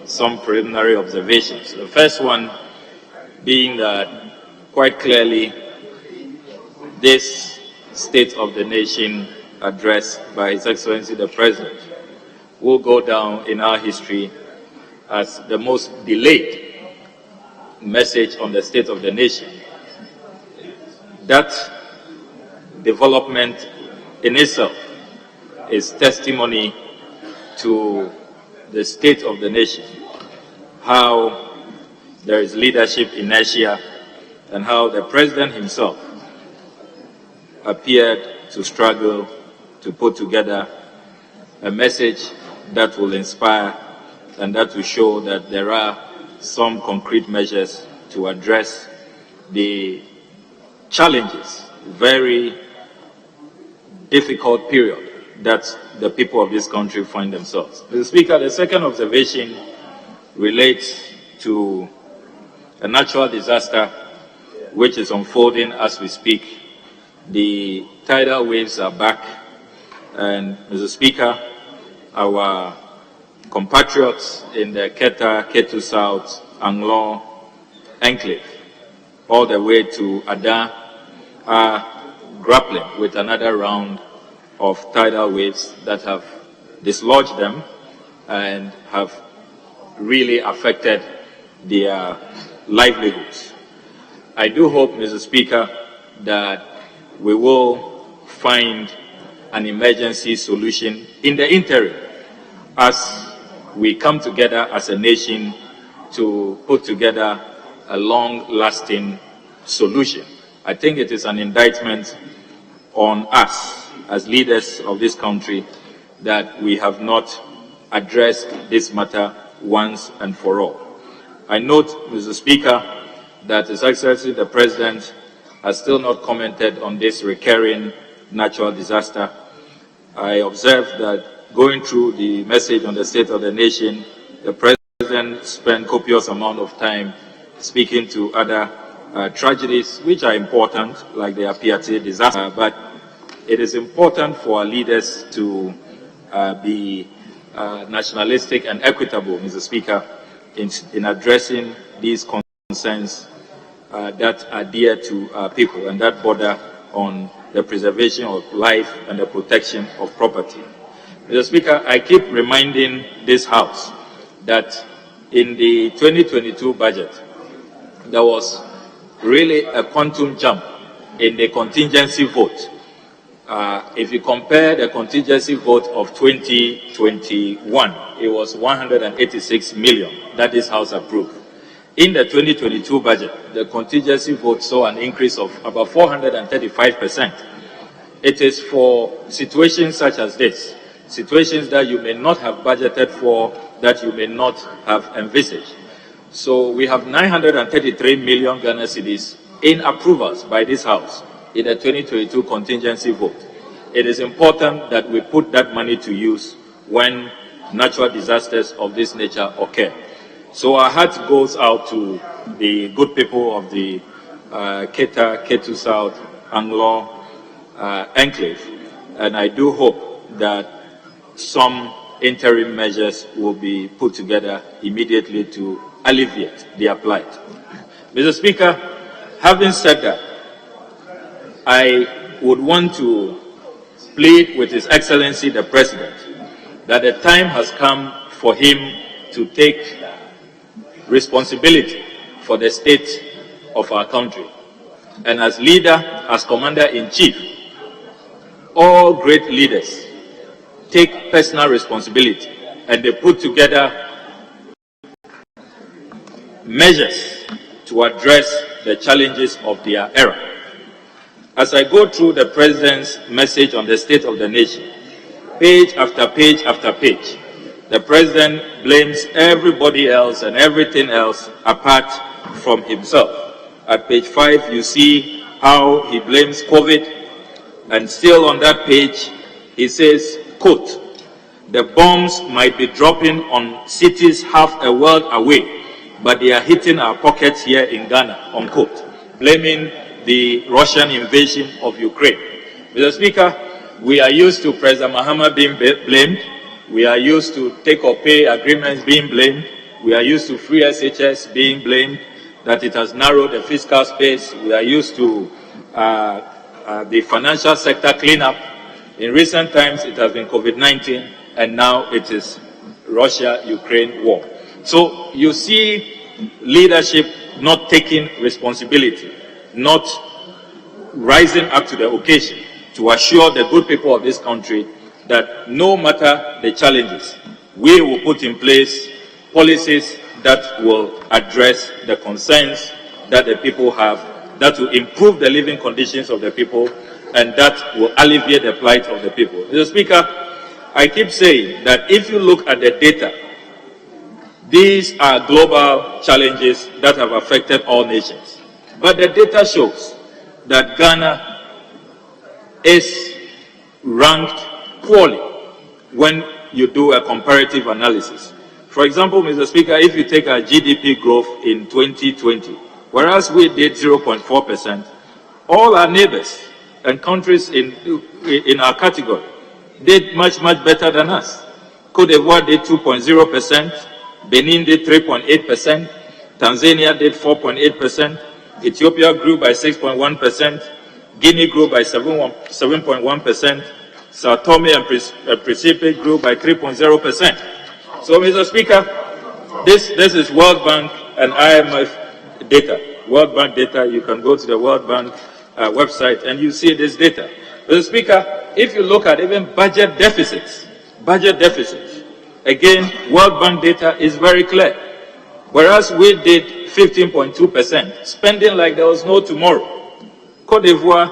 Speaker 5: some preliminary observations. The first one being that quite clearly this state of the nation address by His Excellency the President will go down in our history as the most delayed message on the state of the nation. That development in itself is testimony to the state of the nation, how there is leadership inertia, and how the President himself appeared to struggle to put together a message that will inspire and that will show that there are some concrete measures to address the challenges, very difficult period that the people of this country find themselves. Mr. Speaker, the second observation relates to a natural disaster which is unfolding as we speak. The tidal waves are back, and Mr. Speaker, our compatriots in the Keta, Ketu South, Anglon enclave, all the way to Ada, are grappling with another round of tidal waves that have dislodged them and have really affected their livelihoods. I do hope, Mr. Speaker, that we will find an emergency solution in the interim as we come together as a nation to put together a long-lasting solution. I think it is an indictment on us as leaders of this country that we have not addressed this matter once and for all. I note, Mr. Speaker, that His Excellency the President
Speaker 7: has still not commented on this recurring natural disaster. I observed that going through the message on the state of the nation, the President spent copious amount of time speaking to other tragedies which are important, like the Apiate disaster, but it is important for our leaders to be nationalistic and equitable, Mr. Speaker, in addressing these concerns that are dear to our people and that border on the preservation of life and the protection of property. Mr. Speaker, I keep reminding this House that in the 2022 budget, there was really a quantum jump in the contingency vote. If you compare the contingency vote of 2021, it was 186 million that this House approved. In the 2022 budget, the contingency vote saw an increase of about 435%. It is for situations such as this, situations that you may not have budgeted for, that you may not have envisaged. So we have 933 million Ghana cedis in approvals by this House in the 2022 contingency vote. It is important that we put that money to use when natural disasters of this nature occur. So our heart goes out to the good people of the Keta, Ketu South, Anglo enclave, and I do hope that some interim measures will be put together immediately to alleviate their plight. Mr. Speaker, having said that, I would want to plead with His Excellency the President that the time has come for him to take responsibility for the state of our country. And as leader, as Commander-in-Chief, all great leaders take personal responsibility and they put together measures to address the challenges of their era. As I go through the President's message on the state of the nation, page after page after page, the President blames everybody else and everything else apart from himself. At page 5, you see how he blames COVID, and still on that page, he says, quote, "The bombs might be dropping on cities half a world away, but they are hitting our pockets here in Ghana," unquote, blaming the Russian invasion of Ukraine. Mr. Speaker, we are used to President Mahama being blamed. We are used to take-or-pay agreements being blamed. We are used to free SHS being blamed, that it has narrowed the fiscal space. We are used to the financial sector cleanup. In recent times, it has been COVID-19, and now it is Russia-Ukraine war. So you see leadership not taking responsibility, not rising up to the occasion to assure the good people of this country that no matter the challenges, we will put in place policies that will address the concerns that the people have, that will improve the living conditions of the people, and that will alleviate the plight of the people. Mr. Speaker, I keep saying that if you look at the data, these are global challenges that have affected all nations. But the data shows that Ghana is ranked poorly when you do a comparative analysis. For example, Mr. Speaker, if you take our GDP growth in 2020, whereas we did 0.4%, all our neighbors and countries in our category did much, much better than us. Cote d'Ivoire did 2.0%, Benin did 3.8%, Tanzania did 4.8%, Ethiopia grew by 6.1%, Guinea grew by 7.1%, Sao Tome and Principe grew by 3.0%. So, Mr. Speaker, this is World Bank and IMF data. World Bank data, you can go to the World Bank website and you see this data. Mr. Speaker, if you look at even budget deficits, again, World Bank data is very clear. Whereas we did 15.2%, spending like there was no tomorrow. Cote d'Ivoire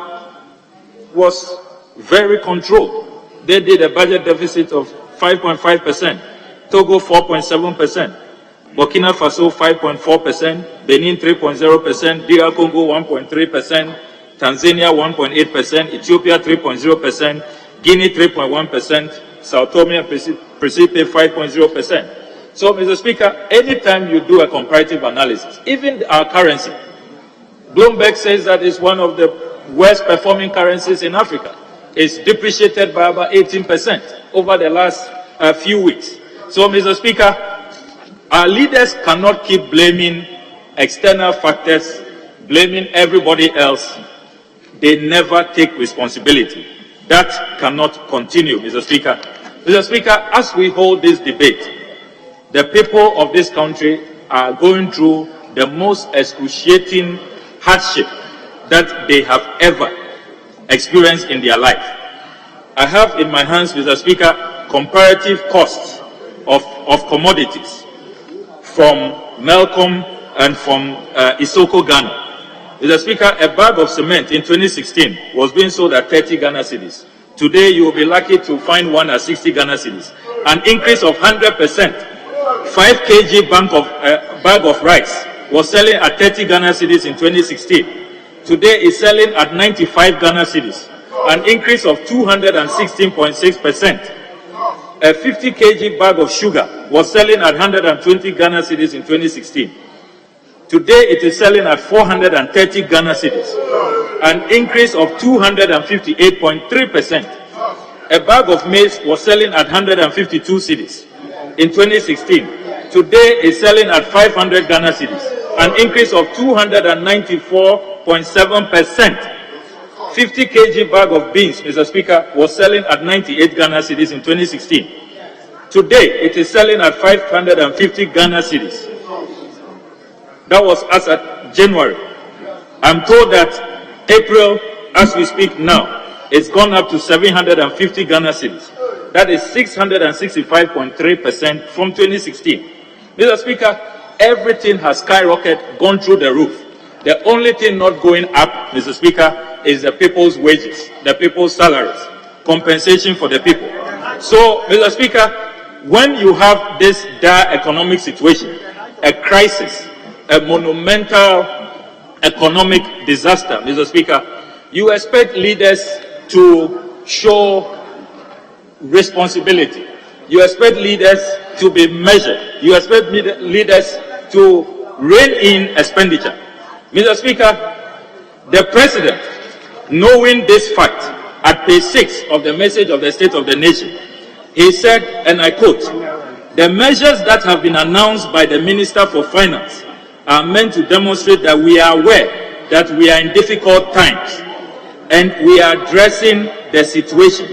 Speaker 7: was very controlled. They did a budget deficit of 5.5%, Togo 4.7%, Burkina Faso 5.4%, Benin 3.0%, DR Congo 1.3%, Tanzania 1.8%, Ethiopia 3.0%, Guinea 3.1%, Sao Tome and Principe 5.0%. So, Mr. Speaker, anytime you do a comparative analysis, even our currency, Bloomberg says that it's one of the worst performing currencies in Africa. It's depreciated by about 18% over the last few weeks. So, Mr. Speaker, our leaders cannot keep blaming external factors, blaming everybody else. They never take responsibility. That cannot continue, Mr. Speaker. Mr. Speaker, as we hold this debate, the people of this country are going through the most excruciating hardship that they have ever experienced in their life. I have in my hands, Mr. Speaker, comparative costs of commodities from Melcom and from Isoko, Ghana. Mr. Speaker, a bag of cement in 2016 was being sold at 30 Ghana cedis. Today, you will be lucky to find one at 60 Ghana cedis. An increase of 100%. 5 kg bag of rice was selling at 30 Ghana cedis in 2016. Today, it's selling at 95 Ghana cedis. An increase of 216.6%. A 50 kg bag of sugar was selling at 120 Ghana cedis in 2016. Today, it is selling at 430 Ghana cedis, an increase of 258.3%. A bag of maize was selling at 152 cedis in 2016. Today, it's selling at 500 Ghana cedis, an increase of 294.7%. 50 kg bag of beans, Mr. Speaker, was selling at 98 Ghana cedis in 2016. Today, it is selling at 550 Ghana cedis. That was as at January. I'm told that April, as we speak now, it's gone up to 750 Ghana cedis. That is 665.3% from 2016. Mr. Speaker, everything has skyrocketed, gone through the roof. The only thing not going up, Mr. Speaker, is the people's wages, the people's salaries, compensation for the people. So, Mr. Speaker, when you have this dire economic situation, a crisis, a monumental economic disaster, Mr. Speaker, you expect leaders to show responsibility. You expect leaders to be measured. You expect leaders to rein in expenditure. Mr. Speaker, the President, knowing this fact, at page 6 of the message of the State of the Nation, he said, and I quote, "The measures that have been announced by the Minister for Finance are meant to demonstrate that we are aware that we are in difficult times and we are addressing the situation.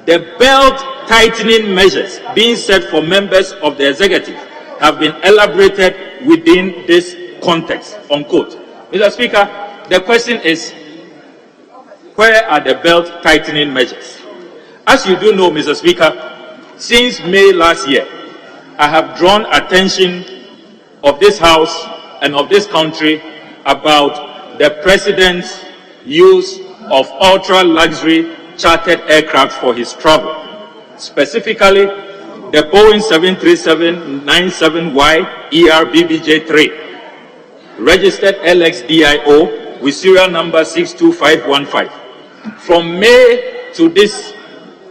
Speaker 7: The belt tightening measures being set for members of the executive have been elaborated within this context," unquote. Mr. Speaker, the question is, where are the belt tightening measures? As you do know, Mr. Speaker, since May last year, I have drawn attention of this House and of this country about the President's use of ultra-luxury chartered aircraft for his travel. Specifically, the Boeing 737-97Y ER-BBJ-3, registered LXDIO with serial number 62515. From May to this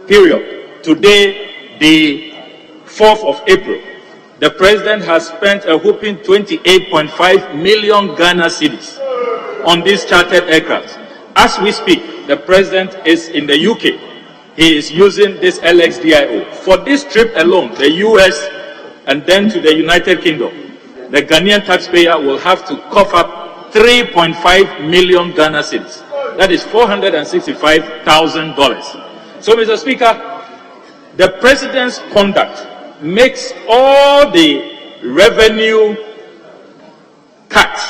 Speaker 7: period, today, the 4th of April, the President has spent a whopping 28.5 million Ghana cedis on these chartered aircraft. As we speak, the President is in the UK. He is using this LXDIO. For this trip alone, the US and then to the United Kingdom, the Ghanaian taxpayer will have to cough up 3.5 million Ghana cedis. That is $465,000. So, Mr. Speaker, the President's conduct makes all the revenue cuts,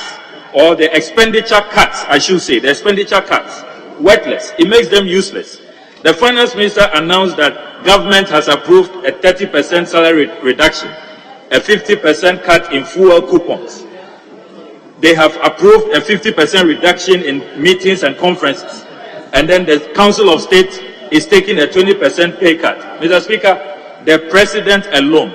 Speaker 7: or the expenditure cuts, I should say, the expenditure cuts, worthless. It makes them useless. The Finance Minister announced that government has approved a 30% salary reduction, a 50% cut in fuel coupons. They have approved a 50% reduction in meetings and conferences. And then the Council of State is taking a 20% pay cut. Mr. Speaker, the President alone,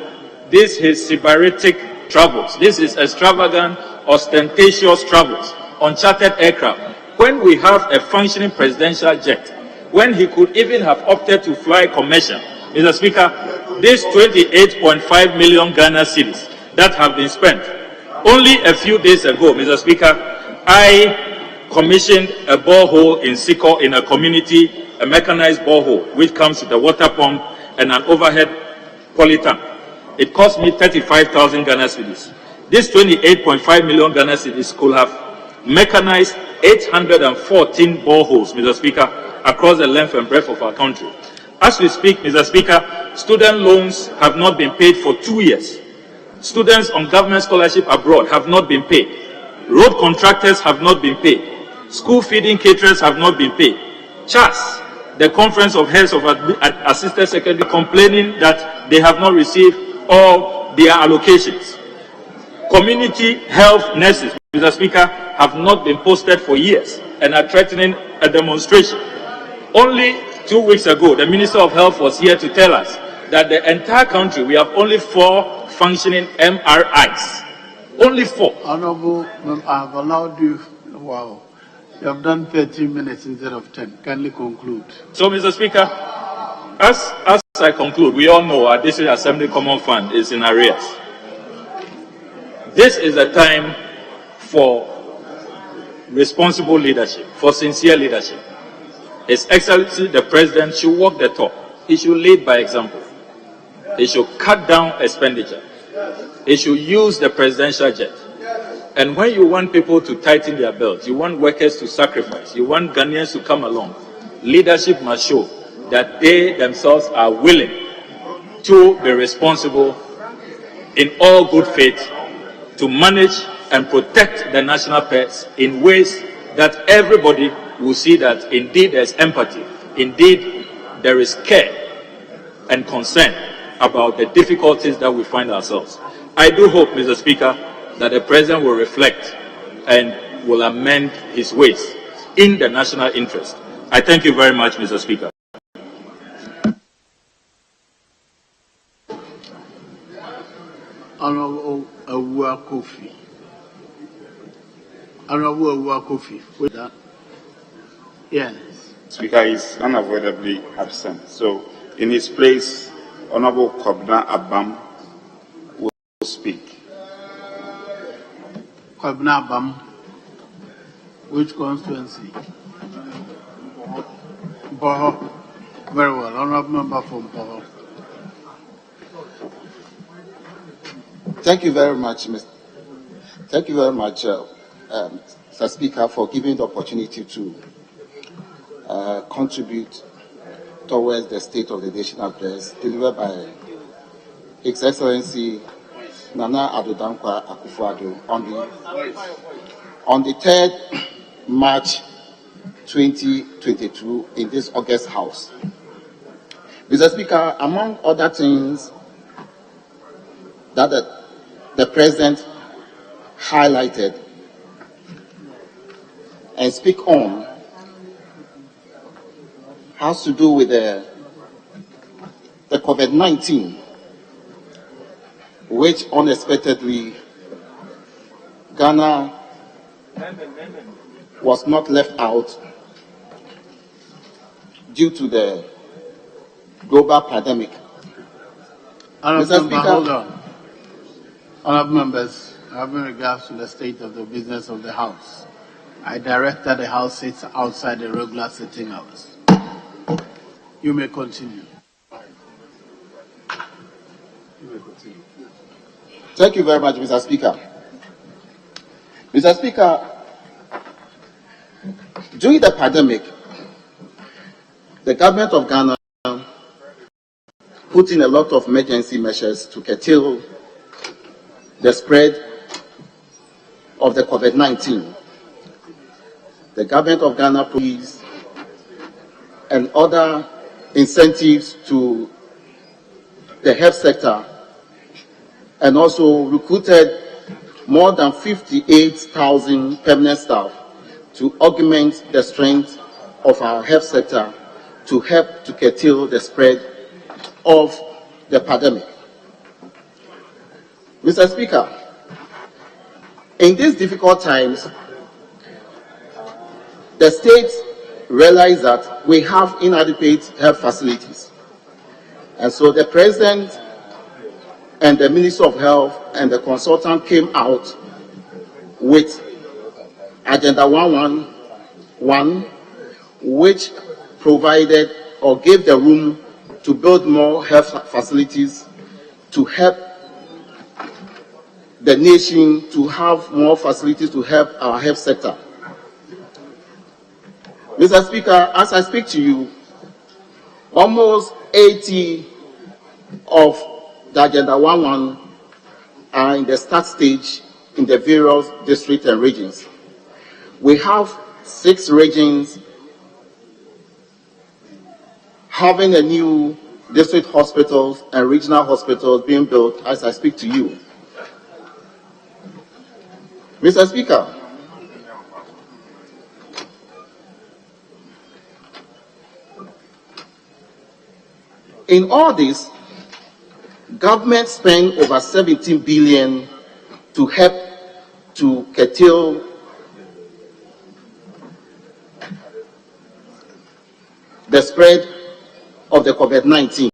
Speaker 7: this is sybaritic travels. This is extravagant, ostentatious travels on chartered aircraft
Speaker 5: when we have a functioning presidential jet, when he could even have opted to fly commercial. Mr. Speaker, these 28.5 million Ghana cedis that have been spent. Only a few days ago, Mr. Speaker, I commissioned a borehole in Siko in a community, a mechanized borehole, which comes with a water pump and an overhead polytank. It cost me 35,000 Ghana cedis. This 28.5 million Ghana cedis could have mechanized 814 boreholes, Mr. Speaker, across the length and breadth of our country. As we speak, Mr. Speaker, student loans have not been paid for 2 years. Students on government scholarship abroad have not been paid. Road contractors have not been paid. School feeding caterers have not been paid. CHAS, the Conference of Heads of Assistant Secretary, complaining that they have not received all their allocations. Community health nurses, Mr. Speaker, have not been posted for years and are threatening a demonstration. Only 2 weeks ago, the Minister of Health was here to tell us that the entire country, we have only 4 functioning MRIs. Only 4.
Speaker 1: Honorable, I have allowed you, wow, you have done 13 minutes instead of 10. Kindly conclude.
Speaker 5: So, Mr. Speaker, as I conclude, we all know our District Assembly Common Fund is in arrears. This is a time for responsible leadership, for sincere leadership. His Excellency, the President, should walk the talk. He should lead by example. He should cut down expenditure. He should use the presidential jet. And when you want people to tighten their belts, you want workers to sacrifice, you want Ghanaians to come along, leadership must show that they themselves are willing to be responsible in all good faith to manage and protect the national purse in ways that everybody will see that indeed there's empathy, indeed there is care and concern about the difficulties that we find ourselves. I do hope, Mr. Speaker, that the President will reflect and will amend his ways in the national interest. I thank you very much, Mr. Speaker.
Speaker 1: Honorable Awuah Kofi. Honorable Awuah Kofi. With that. Yes.
Speaker 9: Speaker is unavoidably absent. So, in his place, Honorable Kobna Abam will speak.
Speaker 1: Kobna Abam. Which constituency? Boho. Very well. Honorable member from Boho.
Speaker 21: Thank you very much, Mr. Speaker, for giving the opportunity to contribute towards the State of the Nation address delivered by His Excellency Nana Addo Dankwa Akufo-Addo on the 3rd March 2022 in this August House. Mr. Speaker, among other things that the President highlighted and speak on has to do with the COVID-19, which unexpectedly Ghana was not left out due to the global pandemic.
Speaker 1: Mr. Speaker, hold on. Honourable members, having regards to the state of the business of the House, I direct that the House sits outside the regular sitting hours. You may continue.
Speaker 21: Thank you very much, Mr. Speaker. Mr. Speaker, during the pandemic, the government of Ghana put in a lot of emergency measures to curtail the spread of the COVID-19. The government of Ghana police and other incentives to the health sector, and also recruited more than 58,000 permanent staff to augment the strength of our health sector to help to curtail the spread of the pandemic. Mr. Speaker, in these difficult times, the state realized that we have inadequate health facilities. And so the president and the Minister of Health and the consultant came out with Agenda 111, which provided or gave the room to build more health facilities to help the nation to have more facilities to help our health sector. Mr. Speaker, as I speak to you, almost 80 of the Agenda 111 are in the start stage in the various districts and regions. We have 6 regions having a new district hospitals and regional hospitals being built as I speak to you. Mr. Speaker, in all this, government spent over 17 billion to help to curtail the spread of the COVID-19.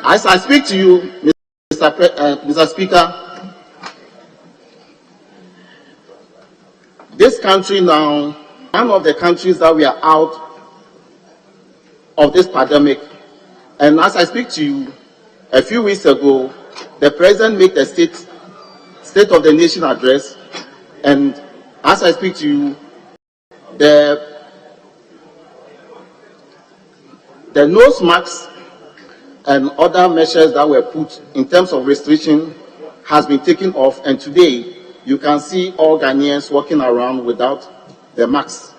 Speaker 21: As I speak to you, Mr. Speaker, this country now, one of the countries that we are out of this pandemic, and as I speak to you, a few weeks ago, the president made a State of the Nation address, and as I speak to you, the nose masks and other measures that were put in terms of restriction has been taken off, and today you can see all Ghanaians walking around without the masks.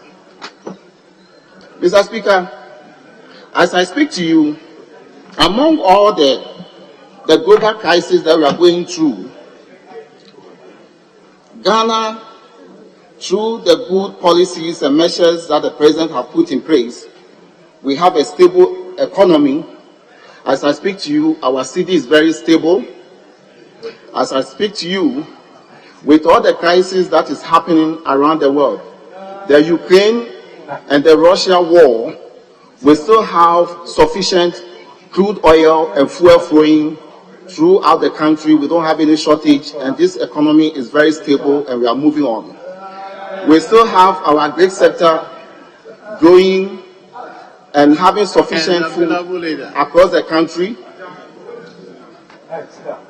Speaker 21: Mr. Speaker, as I speak to you, among all the global crisis that we are going through, Ghana, through the good policies and measures that the president has put in place, we have a stable economy. As I speak to you, our city is very stable. As I speak to you, with all the crises that is happening around the world, the Ukraine and the Russia war, we still have sufficient crude oil and fuel flowing throughout the country. We don't have any shortage, and this economy is very stable, and we are moving on. We still have our agri sector growing and having sufficient food across the country.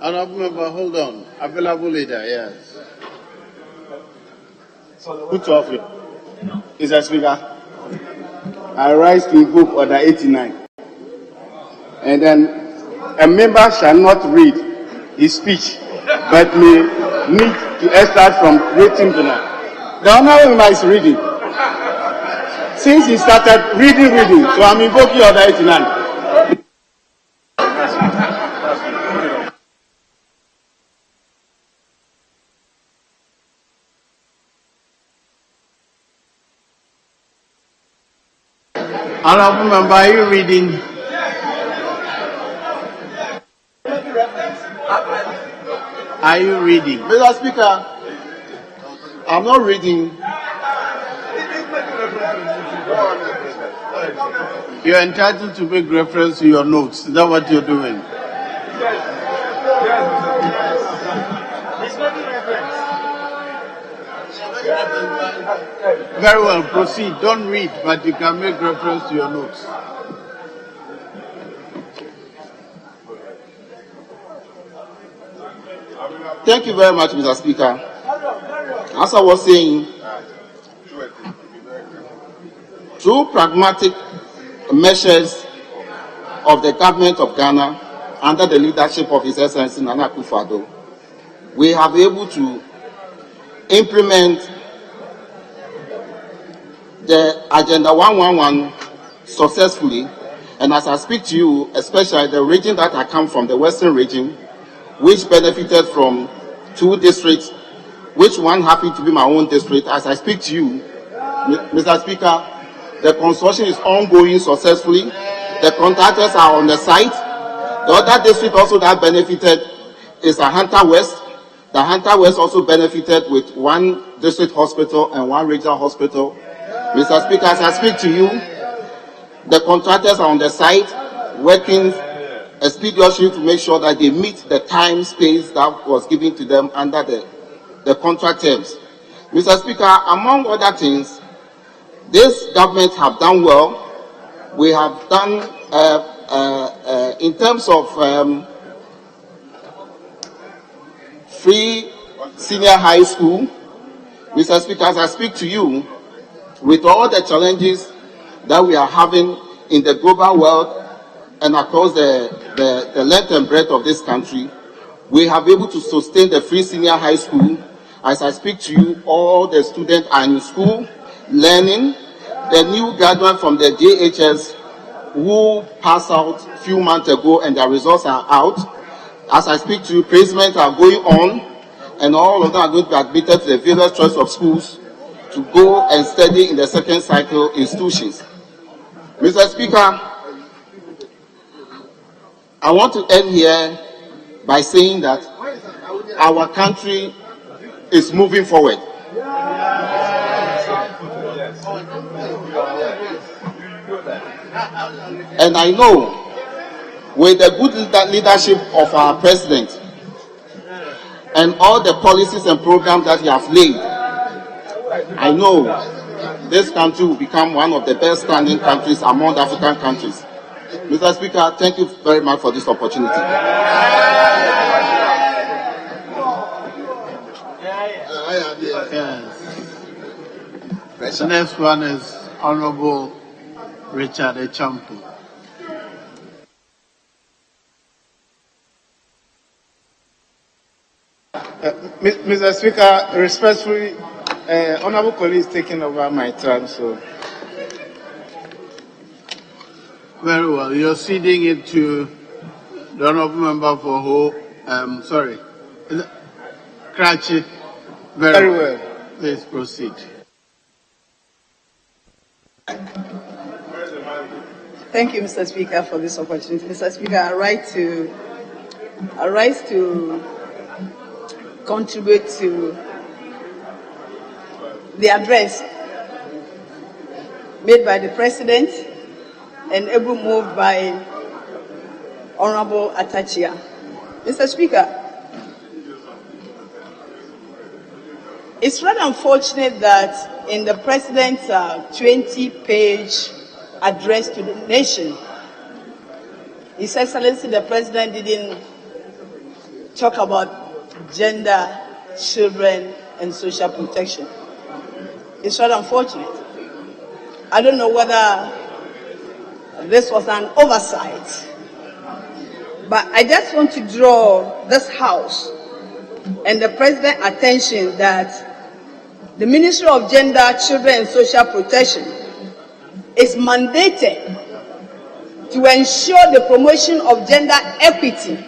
Speaker 1: Honorable member, hold on. Available leader, yes.
Speaker 18: Put off it. Mr. Speaker, I rise to invoke Order 89. And then a member shall not read his speech, but may need to extract from written journal. The honorable member is reading. Since he started reading, so I'm invoking Order 89.
Speaker 1: Honorable member, are you reading? Are you reading?
Speaker 21: Mr. Speaker, I'm not reading.
Speaker 1: You're entitled to make reference to your notes. Is that what you're doing? Very well, proceed. Don't read, but you can make reference to your notes.
Speaker 21: Thank you very much, Mr. Speaker. As I was saying, through pragmatic measures of the government of Ghana under the leadership of His Excellency Nana Akufo-Addo, we have been able to implement the Agenda 111 successfully. And as I speak to you, especially the region that I come from, the Western region, which benefited from 2 districts, which one happened to be my own district. As I speak to you, Mr. Speaker, the construction is ongoing successfully. The contractors are on the site. The other district also that benefited is Hunter West. The Hunter West also benefited with 1 district hospital and 1 regional hospital. Mr. Speaker, as I speak to you, the contractors are on the site working expeditiously to make sure that they meet the time space that was given to them under the contract terms. Mr. Speaker, among other things, this government have done well. We have done, in terms of free senior high school, Mr. Speaker, as I speak to you, with all the challenges that we are having in the global world and across the length and breadth of this country, we have been able to sustain the free senior high school. As I speak to you, all the students are in school, learning. The new graduates from the JHS who passed out a few months ago and their results are out. As I speak to you, placements are going on, and all of them are going to be admitted to the various choice of schools to go and study in the second cycle institutions. Mr. Speaker, I want to end here by saying that our country is moving forward. And I know with the good leadership of our president and all the policies and programs that he has laid, I know this country will become one of the best standing countries among the African countries. Mr. Speaker, thank you very much for this opportunity.
Speaker 1: Yes. The next one is Honorable Richard Echampo.
Speaker 19: Mr. Speaker, respectfully, honorable colleague is taking over my turn, so.
Speaker 1: Very well. You're ceding it to the honorable member for who? Sorry. Kratchi. Very well. Please proceed.
Speaker 2: Thank you, Mr. Speaker, for this opportunity. Mr. Speaker, I rise to contribute to the address made by the President and able moved by Honorable Atachia. Mr. Speaker, it's rather unfortunate that in the President's 20-page address to the nation, His Excellency the President didn't talk about gender, children, and social protection. It's rather unfortunate. I don't know whether this was an oversight, but I just want to draw this House and the President's attention that the Ministry of Gender, Children, and Social Protection is mandated to ensure the promotion of gender equity,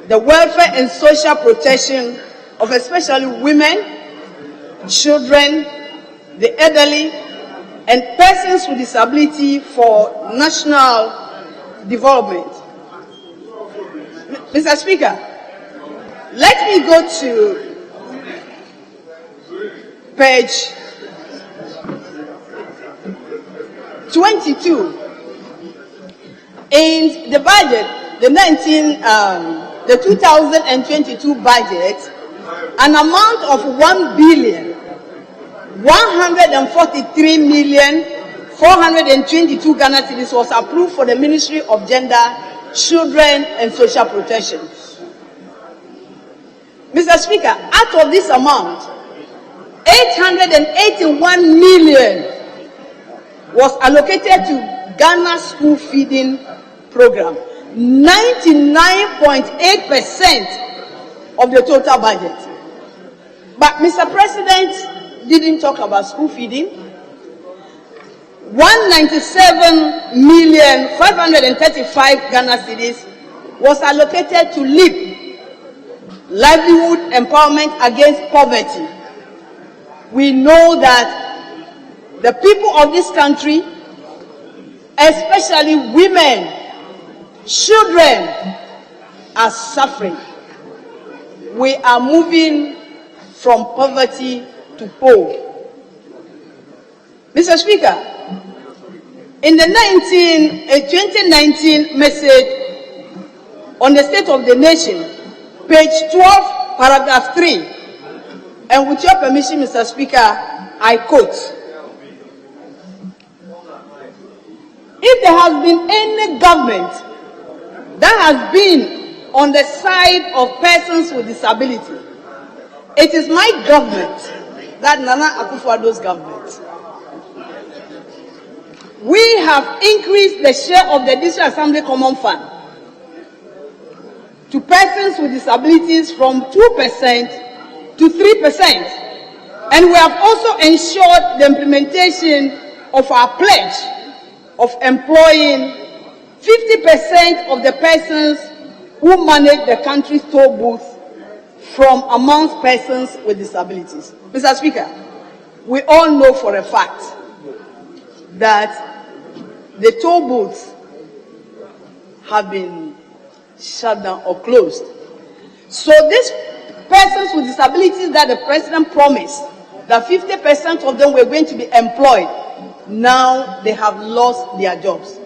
Speaker 2: the welfare and social protection of especially women, children, the elderly, and persons with disability for national development. Mr. Speaker, let me go to page 22. In the budget, the 2022 budget, an amount of 1,143,422 Ghana cedis was approved for the Ministry of Gender, Children, and Social Protection. Mr. Speaker, out of this amount, 881 million was allocated to Ghana school feeding program, 99.8% of the total budget. But Mr. President didn't talk about school feeding. 197,535 Ghana cedis was allocated to LEAP, Livelihood Empowerment Against Poverty. We know that the people of this country, especially women, children, are suffering. We are moving from poverty to poor. Mr. Speaker, in the 2019 message on the State of the Nation, page 12, paragraph 3, and with your permission, Mr. Speaker, I quote, if there has been any government that has been on the side of persons with disability, it is my government, that Nana Akufo-Addo's government. We have increased the share of the District Assembly Common Fund to persons with disabilities from 2% to 3%. And we have also ensured the implementation of our pledge of employing 50% of the persons who manage the country's toll booths from amongst persons with disabilities. Mr. Speaker, we all know for a fact that the toll booths have been shut down or closed. So these persons with disabilities that the president promised, that 50% of them were going to be employed, now they have lost their jobs.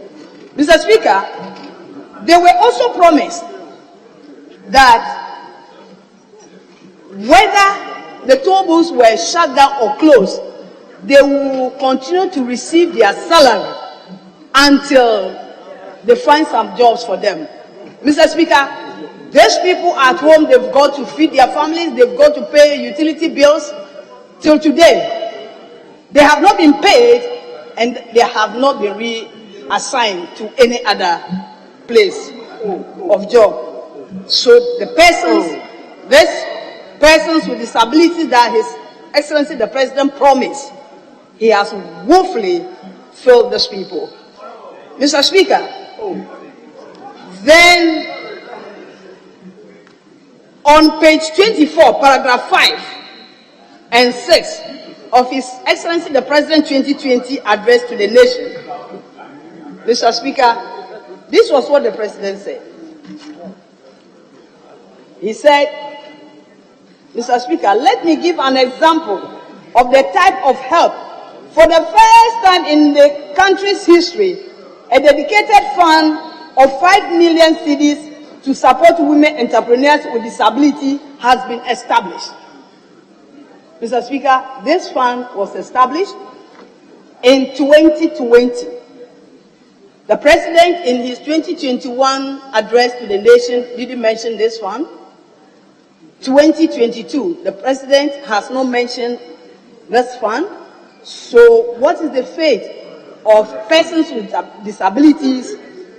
Speaker 2: Mr. Speaker, they were also promised that whether the toll booths were shut down or closed, they will continue to receive their salary until they find some jobs for them. Mr. Speaker, these people at home, they've got to feed their families, they've got to pay utility bills. Till today, they have not been paid and they have not been reassigned to any other place of job. So the persons, these persons with disabilities that His Excellency the President promised, he has woefully failed these people. Mr. Speaker, then on page 24, paragraph 5 and 6 of His Excellency the President 2020 address to the nation, Mr. Speaker, this was what the President said. He said, Mr. Speaker, let me give an example of the type of help. For the first time in the country's history, a dedicated fund of 5 million cedis to support women entrepreneurs with disability has been established. Mr. Speaker, this fund was established in 2020. The President, in his 2021 address to the nation, didn't mention this fund. 2022, the President has not mentioned this fund. So what is the fate of persons with disabilities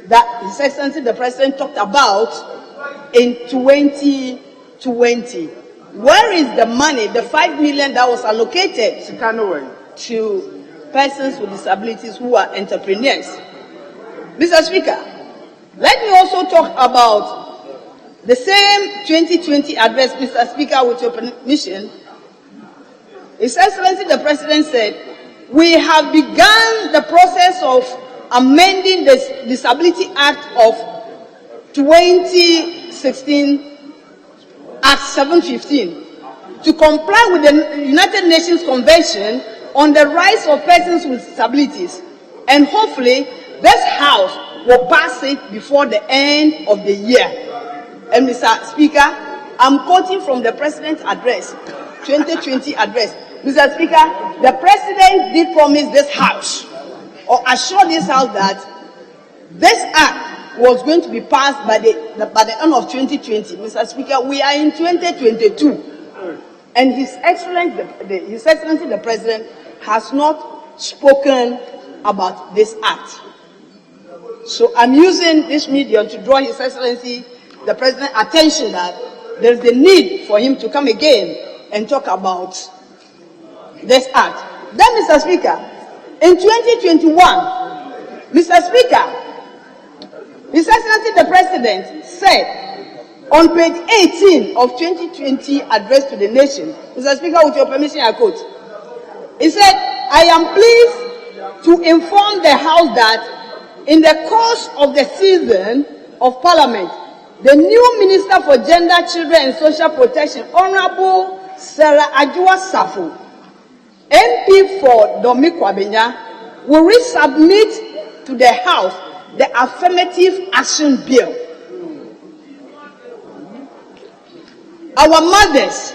Speaker 2: that His Excellency the President talked about in 2020? Where is the money, the 5 million that was allocated to persons with disabilities who are entrepreneurs? Mr. Speaker, let me also talk about the same 2020 address, Mr. Speaker, with your permission. His Excellency the President said, we have begun the process of amending the Disability Act of 2016, Act 715, to comply with the United Nations Convention on the Rights of Persons with Disabilities. And hopefully, this House will pass it before the end of the year. And Mr. Speaker, I'm quoting from the President's address, 2020 address. Mr. Speaker, the President did promise this House, or assure this House, that this Act was going to be passed by the end of 2020. Mr. Speaker, we are in 2022, and His Excellency the President has not spoken about this Act. So I'm using this medium to draw His Excellency the President's attention that there is a need for him to come again and talk about this Act. Then, Mr. Speaker, in 2021, Mr. Speaker, His Excellency the President said on page 18 of 2020 address to the nation, Mr. Speaker, with your permission, I quote, he said, I am pleased to inform the House that in the course of the season of Parliament, the new Minister for Gender, Children and Social Protection, Honorable Sarah Ajua Safo, MP for Domi Kwabenya will resubmit to the House the affirmative action bill. Our mothers,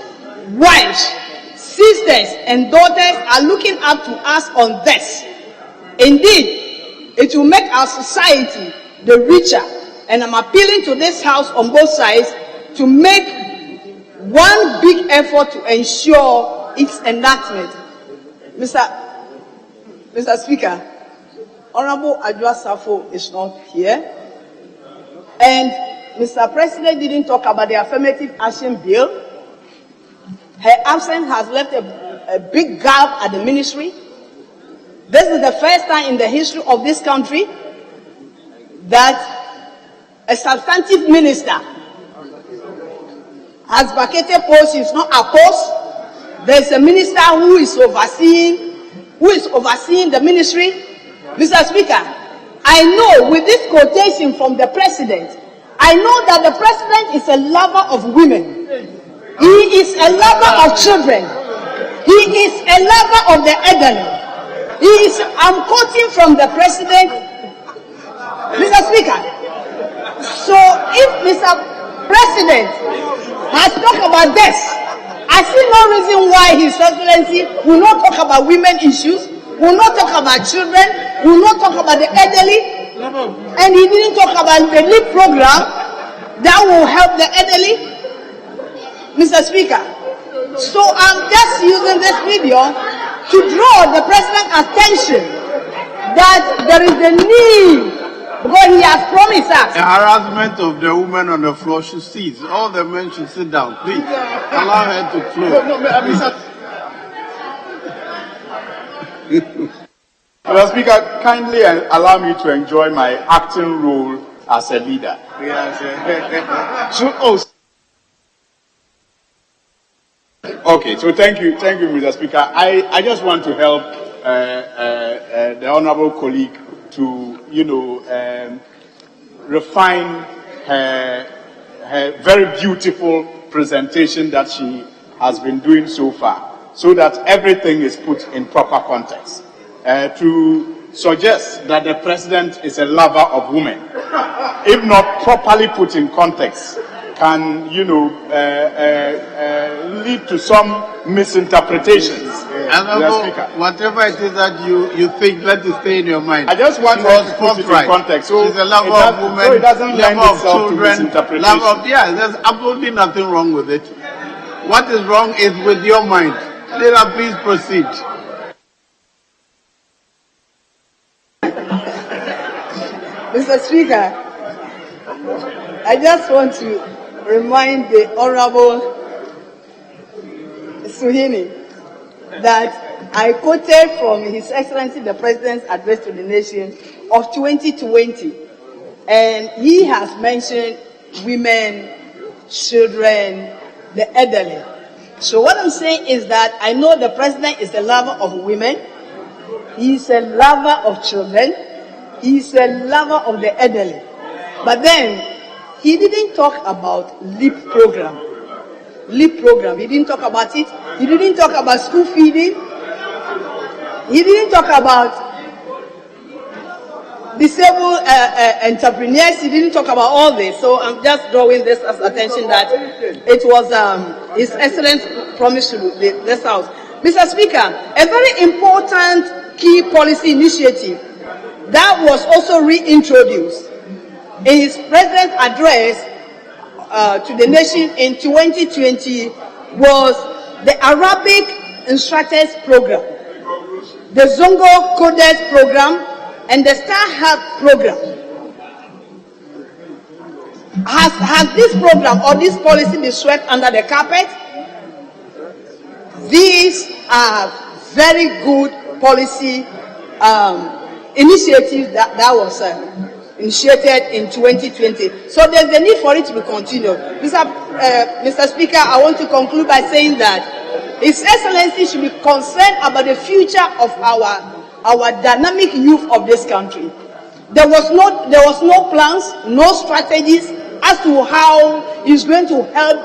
Speaker 2: wives, sisters, and daughters are looking up to us on this. Indeed, it will make our society the richer, and I'm appealing to this House on both sides to make one big effort to ensure its enactment. Mr. Speaker, Honorable Adjoa Safo is not here, and Mr. President didn't talk about the affirmative action bill. Her absence has left a big gap at the ministry. This is the first time in the history of this country that a substantive minister has vacated post. Is not a post. There's a minister who is overseeing the ministry. Mr. Speaker, I know with this quotation from the president, I know that the president is a lover of women. He is a lover of children. He is a lover of the elderly. I'm quoting from the president, Mr. Speaker. So if Mr. President has talked about this, I see no reason why His Excellency will not talk about women issues, will not talk about children, will not talk about the elderly, and he didn't talk about the LEAP program that will help the elderly. Mr. Speaker, so I'm just using this video to draw the President's attention that there is a need, because he has promised us.
Speaker 1: The harassment of the women on the floor should cease. All the men should sit down, please. Allow her to flow.
Speaker 18: Mr. Speaker, kindly allow me to enjoy my acting role as a leader. Okay, so thank you, Mr. Speaker. I just want to help the honourable colleague to, refine her very beautiful presentation that she has been doing so far, so that everything is put in proper context. To suggest that the president is a lover of women, if not properly put in context, can, lead to some misinterpretations.
Speaker 1: Whatever it is that you think, let it stay in your mind.
Speaker 18: I just want to put it in context. So
Speaker 1: she's a lover of women,
Speaker 18: so it doesn't lend
Speaker 1: lover of
Speaker 18: itself to
Speaker 1: children,
Speaker 18: misinterpretation.
Speaker 1: lover of, there's absolutely nothing wrong with it. What is wrong is with your mind. Leader, please proceed.
Speaker 2: Mr. Speaker, I just want to remind the Honorable Suhini that I quoted from His Excellency the President's address to the nation of 2020, and he has mentioned women, children, the elderly. So what I'm saying is that I know the President is a lover of women, he's a lover of children, he's a lover of the elderly. But then, he didn't talk about LEAP program. LEAP program, he didn't talk about it. He didn't talk about school feeding. He didn't talk about disabled entrepreneurs. He didn't talk about all this. So I'm just drawing this as attention that it was His Excellency promise to this House. Mr. Speaker, a very important key policy initiative that was also reintroduced in his President's address to the nation in 2020 was the Arabic Instructors Program, the Zongo Coders Program, and the Star Help Program. Has this program or this policy been swept under the carpet? These are very good policy initiatives that was initiated in 2020. So there's a need for it to be continued. Mr. Speaker, I want to conclude by saying that His Excellency should be concerned about the future of our dynamic youth of this country. There was no plans, no strategies as to how he's going to help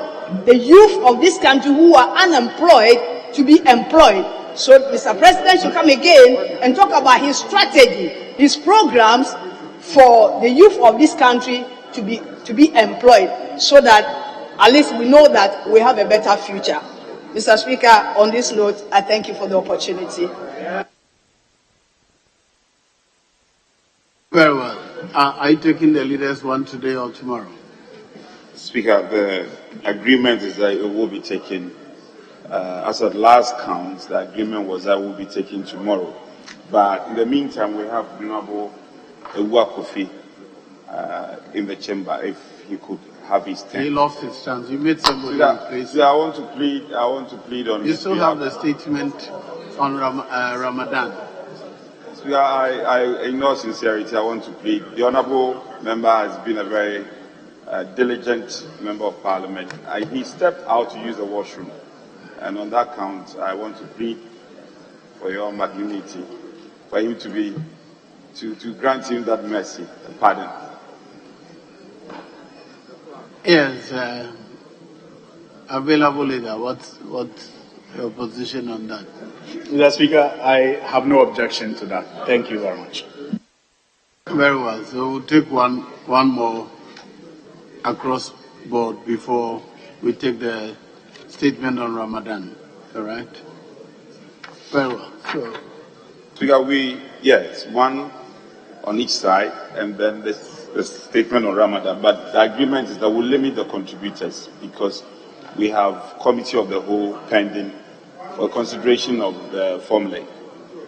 Speaker 2: the youth of this country who are unemployed to be employed. So Mr. President should come again and talk about his strategy, his programs for the youth of this country to be employed, so that at least we know that we have a better future. Mr. Speaker, on this note, I thank you for the opportunity.
Speaker 1: Very well. Are you taking the leaders one today or tomorrow?
Speaker 9: Speaker, the agreement is that it will be taken, as at last count, the agreement was that it will be taken tomorrow. But in the meantime, we have Honorable Ewua Kofi in the chamber, if he could have his turn.
Speaker 1: He lost his chance. You made somebody replace him.
Speaker 9: I want to plead on
Speaker 1: You still have the statement on Ramadan.
Speaker 9: Speaker, in all sincerity, I want to plead. The honourable member has been a very diligent member of parliament. He stepped out to use the washroom, and on that count, I want to plead for your magnanimity, for him to grant him that mercy, a pardon.
Speaker 1: Yes, available leader. What's your position on that?
Speaker 18: Mr. Speaker, I have no objection to that. Thank you very much.
Speaker 1: Very well. So we'll take one more across board before we take the statement on Ramadan. All right? Very well. So,
Speaker 9: Speaker, yes, one on each side, and then the statement on Ramadan. But the agreement is that we'll limit the contributors because we have committee of the whole pending for consideration of the formula.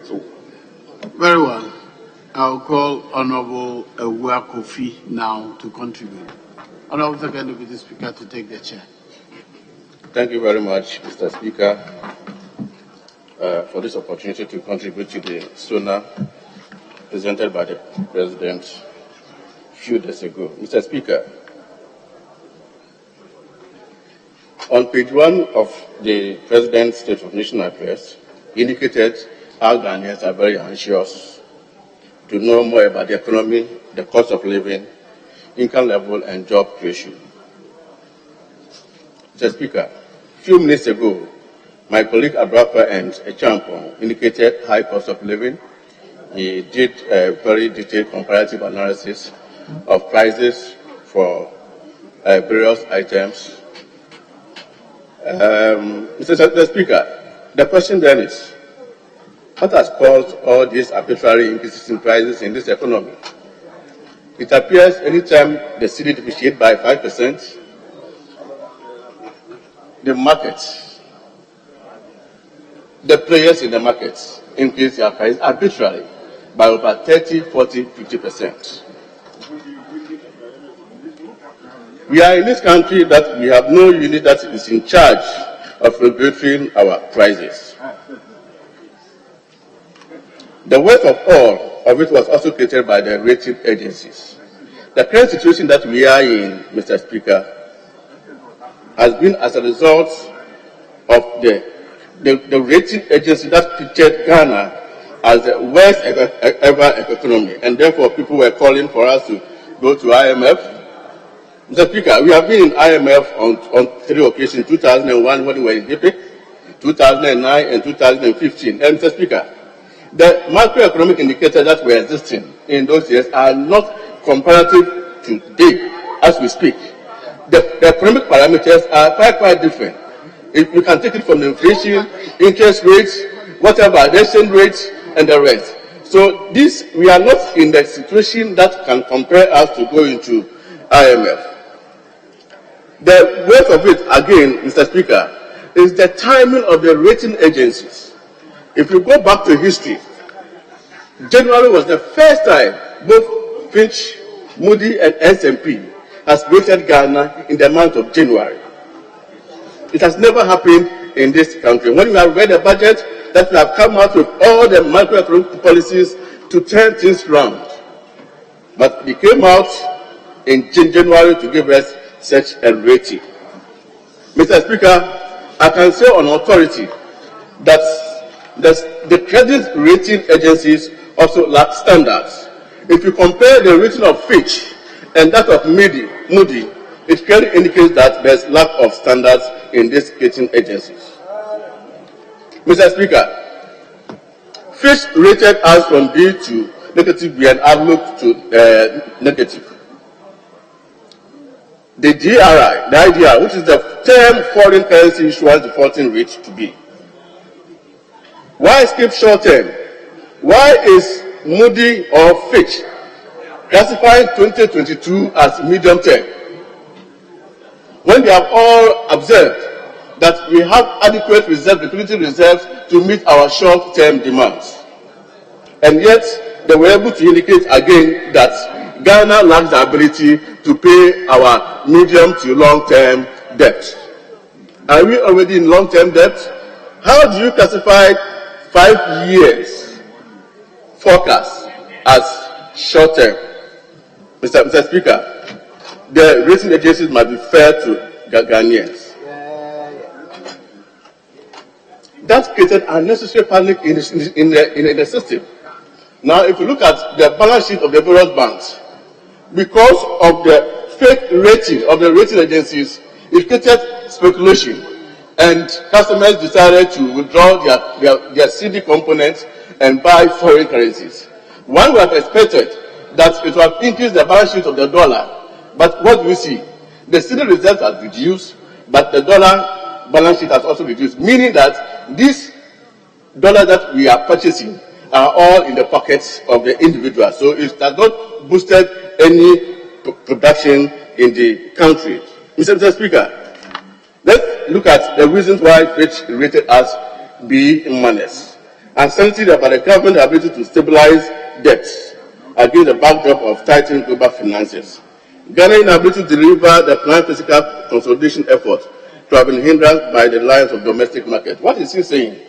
Speaker 9: So,
Speaker 1: very well. I'll call Honorable Ewua Kofi now to contribute. Honorable Second Deputy Speaker to take the chair.
Speaker 4: Thank you very much, Mr. Speaker, for this opportunity to contribute to the SONA presented by the President a few days ago. Mr. Speaker, on page 1 of the President's State of Nation address, indicated how Ghanaians are very anxious to know more about the economy, the cost of living, income level, and job creation. Mr. Speaker, a few minutes ago, my colleague Abrapa and Echampong indicated high cost of living. He did a very detailed comparative analysis of prices for various items. Mr. Speaker, the question then is, what has caused all these arbitrary increases in prices in this economy? It appears anytime the cedi depreciates by 5%, the markets, the players in the markets increase their price arbitrarily by over 30, 40, 50%. We are in this country that we have no unit that is in charge of regulating our prices. The worst of all of it was also created by the rating agencies. The current situation that we are in, Mr. Speaker, has been as a result of the rating agency that pictured Ghana as the worst ever economy, and therefore people were calling for us to go to IMF. Mr. Speaker, we have been in IMF on 3 occasions, 2001 when we were in JPEG, 2009 and 2015. And Mr. Speaker, the macroeconomic indicators that were existing in those years are not comparative today as we speak. The economic parameters are quite different. If you can take it from the inflation, interest rates, whatever, the exchange rates, and the rest. So we are not in the situation that can compare us to go into IMF. The worst of it, again, Mr. Speaker, is the timing of the rating agencies. If you go back to history, January was the first time both Fitch, Moody, and S&P has rated Ghana in the month of January. It has never happened in this country. When we have read the budget, that we have come out with all the macroeconomic policies to turn things round. But they came out in January to give us such a rating. Mr. Speaker, I can say on authority that the credit rating agencies also lack standards. If you compare the rating of Fitch and that of Moody, it clearly indicates that there's lack of standards in these rating agencies. Mr. Speaker, Fitch rated us from B to negative B and outlook to negative. The DRI, the IDR, which is the term foreign currency issuance defaulting rate, to be. Why skip short term? Why is Moody or Fitch classifying 2022 as medium term, when they have all observed that we have adequate liquidity reserves to meet our short-term demands? And yet, they were able to indicate again that Ghana lacks the ability to pay our medium to long-term debt. Are we already in long-term debt? How do you classify 5 years forecast as short-term? Mr. Speaker, the rating agencies must be fair to Ghanaians. That created unnecessary panic in the system. Now, if you look at the balance sheet of the various banks, because of the fake rating of the rating agencies, it created speculation, and customers decided to withdraw their CD components and buy foreign currencies. One would have expected that it would have increased the balance sheet of the dollar, but what do we see? The CD reserves have reduced, but the dollar balance sheet has also reduced, meaning that these dollars that we are purchasing are all in the pockets of the individual. So it has not boosted any production in the country. Mr. Speaker, let's look at the reasons why Fitch rated us B minus. Uncertainty about the government's ability to stabilize debts against the backdrop of tightening global finances. Ghana's inability to deliver the planned fiscal consolidation effort to have been hindered by the reliance of domestic market. What is he saying?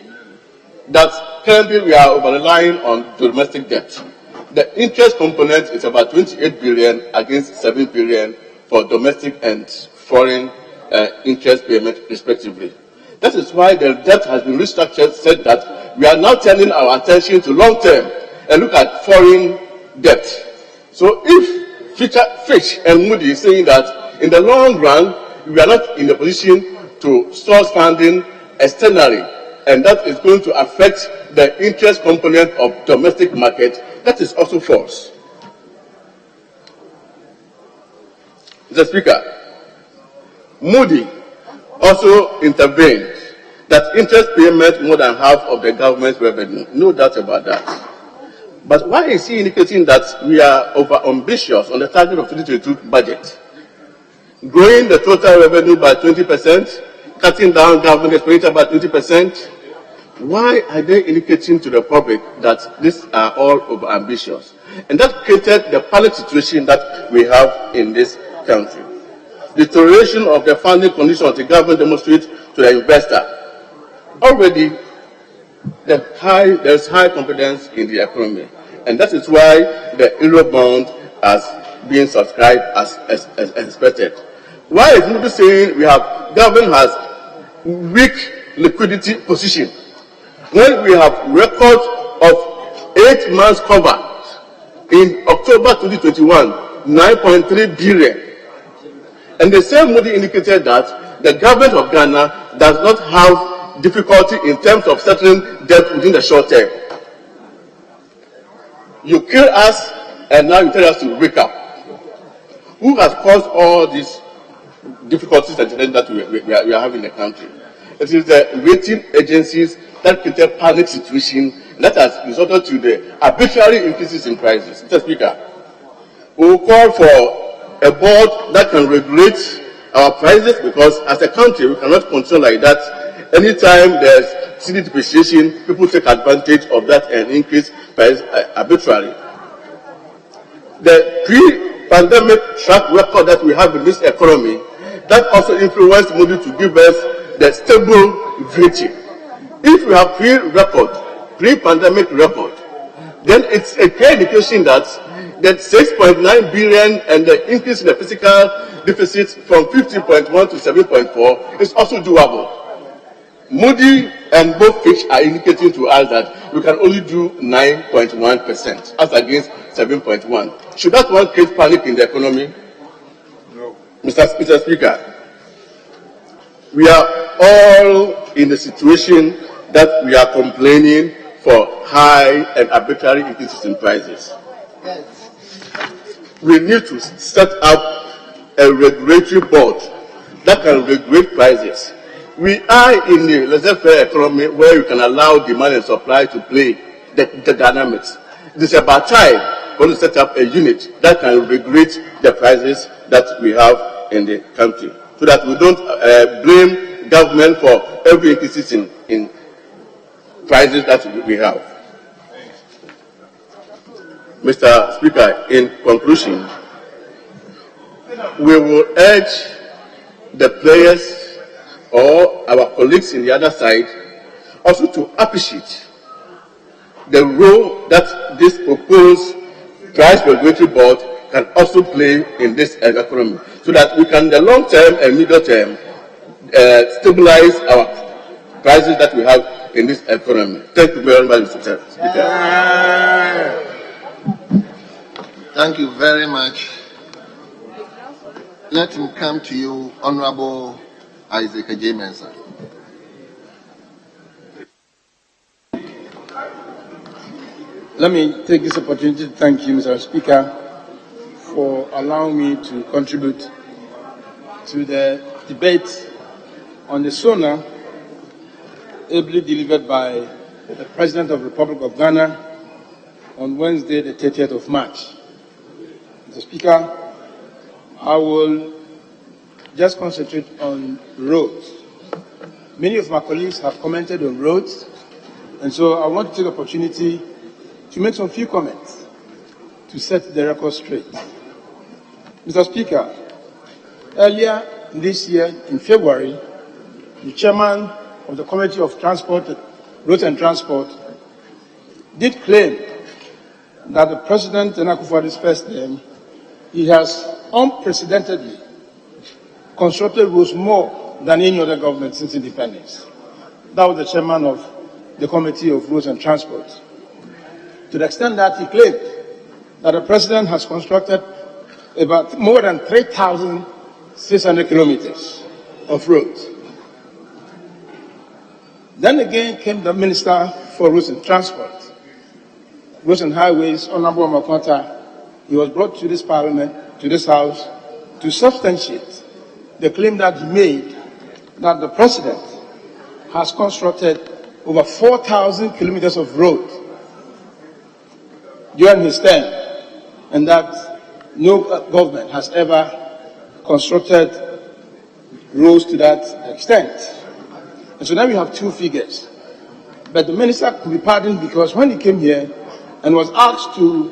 Speaker 4: That currently we are over-relying on domestic debt. The interest component is about 28 billion against 7 billion for domestic and foreign interest payment, respectively. That is why the debt has been restructured, said that we are now turning our attention to long-term and look at foreign debt. So if Fitch and Moody is saying that in the long run, we are not in a position to source funding externally, and that is going to affect the interest component of domestic market, that is also false. Mr. Speaker, Moody also intervened that interest payment more than half of the government's revenue. No doubt about that. But why is he indicating that we are over-ambitious on the target of 2022 budget? Growing the total revenue by 20%, cutting down government expenditure by 20%. Why are they indicating to the public that these are all over-ambitious? And that created the panic situation that we have in this country. Deterioration of the funding conditions of the government demonstrates to the investor. Already, there's high confidence in the economy. And that is why the Euro bond has been subscribed as expected. Why is Moody saying government has weak liquidity position, when we have record of 8 months cover in October 2021, 9.3 billion. And the same Moody indicated that the government of Ghana does not have difficulty in terms of settling debt within the short term. You kill us, and now you tell us to wake up. Who has caused all these difficulties and challenges that we are having in the country? It is the rating agencies that created panic situation that has resulted to the arbitrary increases in prices. Mr. Speaker, we will call for a board that can regulate our prices, because as a country we cannot control like that. Anytime there's CD depreciation, people take advantage of that and increase price arbitrarily. The pre-pandemic track record that we have in this economy, that also influenced Moody to give us the stable rating. If we have pre-pandemic record, then it's a clear indication that the 6.9 billion and the increase in the fiscal deficit from 15.1 to 7.4 is also doable. Moody and both Fitch are indicating to us that we can only do 9.1% as against 7.1. Should that one create panic in the economy? No. Mr. Speaker, we are all in a situation that we are complaining for high and arbitrary increases in prices. We need to set up a regulatory board that can regulate prices. We are in a laissez-faire economy where you can allow demand and supply to play the dynamics. It is about time for us to set up a unit that can regulate the prices that we have in the country, so that we don't blame government for every increase in prices that we have. Mr. Speaker, in conclusion, we will urge the players or our colleagues in the other side also to appreciate the role that this proposed price regulatory board can also play in this economy, so that we can, in the long term and middle term, stabilize our prices that we have in this economy. Thank you very much, Mr. Speaker.
Speaker 11: Thank you very much. Let him come to you, Honorable Isaac J. Mensah.
Speaker 10: Let me take this opportunity to thank you, Mr. Speaker, for allowing me to contribute to the debate on the SONA ably delivered by the President of the Republic of Ghana on Wednesday, the 30th of March. Mr. Speaker, I will just concentrate on roads. Many of my colleagues have commented on roads, and so I want to take the opportunity to make some few comments to set the record straight. Mr. Speaker, earlier this year, in February, the chairman of the Committee of Transport, Roads and Transport, did claim that the President in Akufo-Addo's first term, he has unprecedentedly constructed roads more than any other government since independence. That was the chairman of the Committee of Roads and Transport. To the extent that he claimed that the President has constructed about more than 3,600 kilometers of roads. Then again came the Minister for Roads and Transport, Roads and Highways, Honorable Makwanta. He was brought to this Parliament, to this House, to substantiate the claim that he made that the President has constructed over 4,000 kilometers of road during his term, and that no government has ever constructed roads to that extent. And so now we have two figures. But the minister could be pardoned because when he came here and was asked to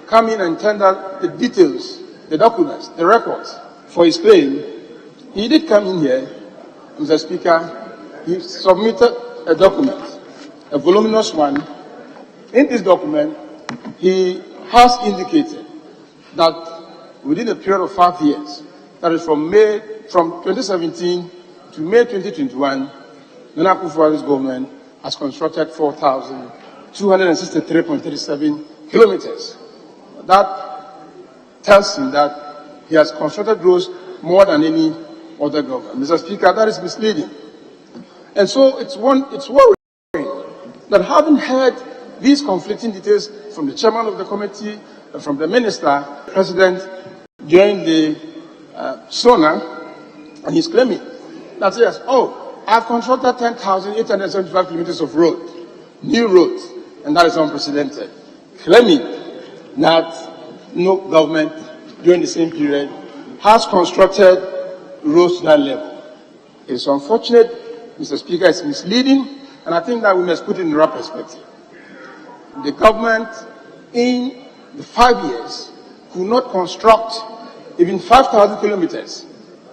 Speaker 10: come in and tender the details, the documents, the records for his claim, he did come in here, Mr. Speaker. He submitted a document, a voluminous one. In this document, he has indicated that within a period of 5 years, that is from 2017 to May 2021, Nana Akufo-Addo's government has constructed 4,263.37 kilometers. That tells him that he has constructed roads more than any other government. Mr. Speaker, that is misleading. And so it's worrying that having heard these conflicting details from the chairman of the committee and from the minister, president, during the SONA, and he's claiming that yes, I've constructed 10,875 kilometers of road, new roads, and that is unprecedented. Claiming that no government during the same period has constructed roads to that level. It's unfortunate, Mr. Speaker, it's misleading, and I think that we must put it in the right perspective. The government in the 5 years could not construct even 5,000 kilometers.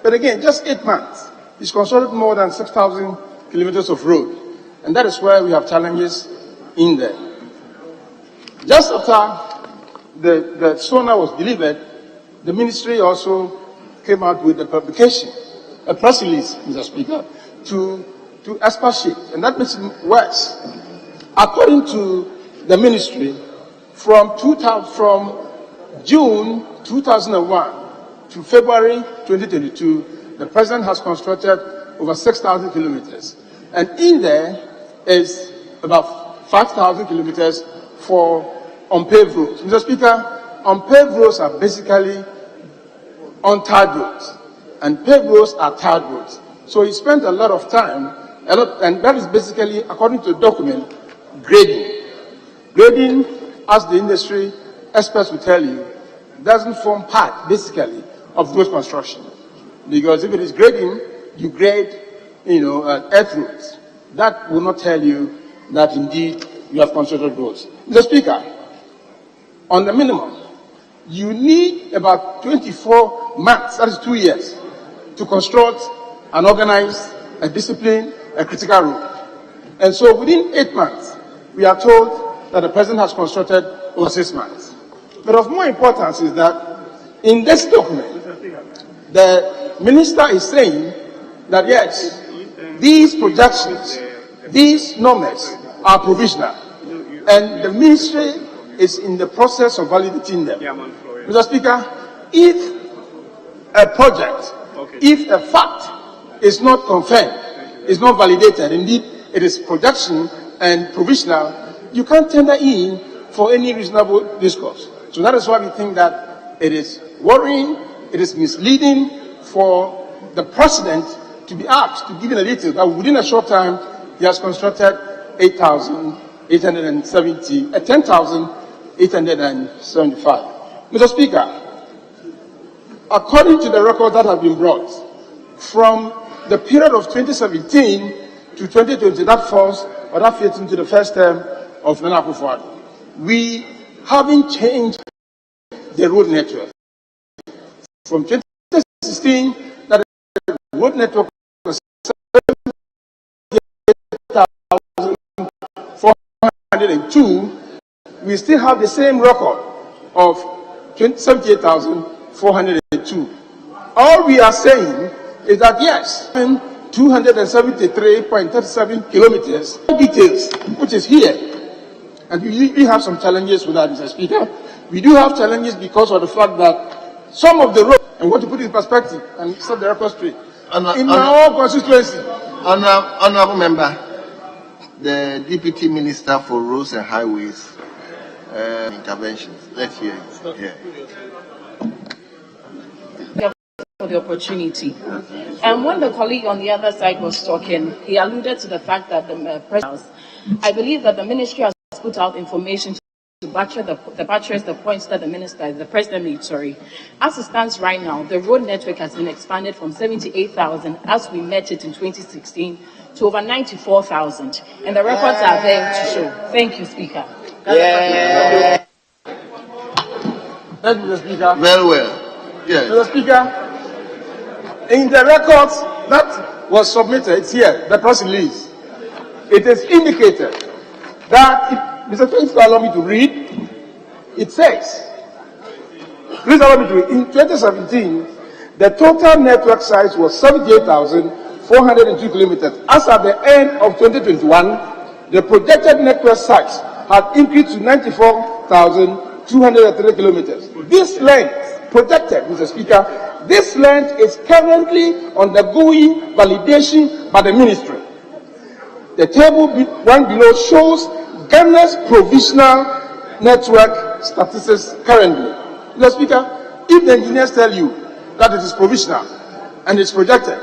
Speaker 10: But again, just 8 months, it's constructed more than 6,000 kilometers of road. And that is where we have challenges in there. Just after the SONA was delivered, the ministry also came out with a publication, a press release, Mr. Speaker, to expatiate. And that makes it worse. According to the ministry, from June 2001 to February 2022, the President has constructed over 6,000 kilometers. And in there is about 5,000 kilometers for unpaved roads. Mr. Speaker, unpaved roads are basically untarred roads, and paved roads are tarred roads. So he spent a lot of time, and that is basically, according to the document, grading. Grading, as the industry experts will tell you, doesn't form part, basically, of road construction. Because if it is grading, you grade, earth roads. That will not tell you that indeed you have constructed roads. Mr. Speaker, on the minimum, you need about 24 months, that is 2 years, to construct and organize a discipline, a critical road. And so within 8 months, we are told that the president has constructed over 6 months. But of more importance is that in this document, the minister is saying that yes, these projections, these numbers are provisional, and the ministry is in the process of validating them. Mr. Speaker, if a project, if a fact is not confirmed, is not validated, indeed it is projection and provisional, you can't tender in for any reasonable discourse. So that is why we think that it is worrying, it is misleading for the president to be asked to give in a detail that within a short time he has constructed 10,875. Mr. Speaker, according to the records that have been brought, from the period of 2017 to 2020, that falls or that fits into the first term of Nana Akufo-Addo, we haven't changed the road network. From 2016, that the road network was 78,402, we still have the same record of 78,402. All we are saying is that yes, 273.37 kilometers, details, which is here. And we have some challenges with that, Mr. Speaker. We do have challenges because of the fact that some of the roads, and want to put it in perspective and set the record straight, in my own constituency.
Speaker 11: Honorable Member, the Deputy Minister for Roads and Highways interventions. Let's hear it. Yeah.
Speaker 15: For the opportunity. And when the colleague on the other side was talking, he alluded to the fact that the president, I believe that the ministry has put out information to buttress the points that the president made, As it stands right now, the road network has been expanded from 78,000 as we met it in 2016 to over 94,000. And the records are there to show. Thank you, Speaker.
Speaker 10: Thank you, Mr. Speaker.
Speaker 11: Very well. Yes.
Speaker 10: Mr. Speaker, in the records that was submitted, it's here, the press release. It is indicated that, Mr. Speaker, if you allow me to read, it says, please allow me to read, in 2017, the total network size was 78,402 kilometers. As at the end of 2021, the projected network size had increased to 94,203 kilometers. This length, projected, Mr. Speaker, this length is currently undergoing validation by the ministry. The table one below shows Ghana's provisional network statistics currently. Mr. Speaker, if the engineers tell you that it is provisional and it's projected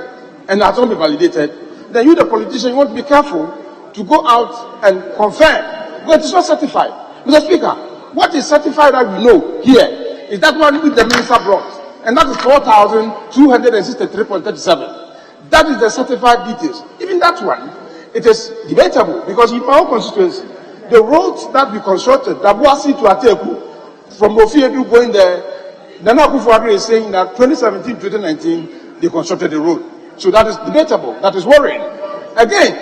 Speaker 10: and has not been validated, then you, the politician, you want to be careful to go out and confirm. But it is not certified. Mr. Speaker, what is certified that we know here is that one which the minister brought, and that is 4,263.37. That is the certified details. Even that one, it is debatable because in our constituency, the roads that we constructed, Dabuasi to Ateku, from Ofiedu going there, Nana Akufo-Addo is saying that 2017-2019, they constructed the road. So that is debatable. That is worrying. Again,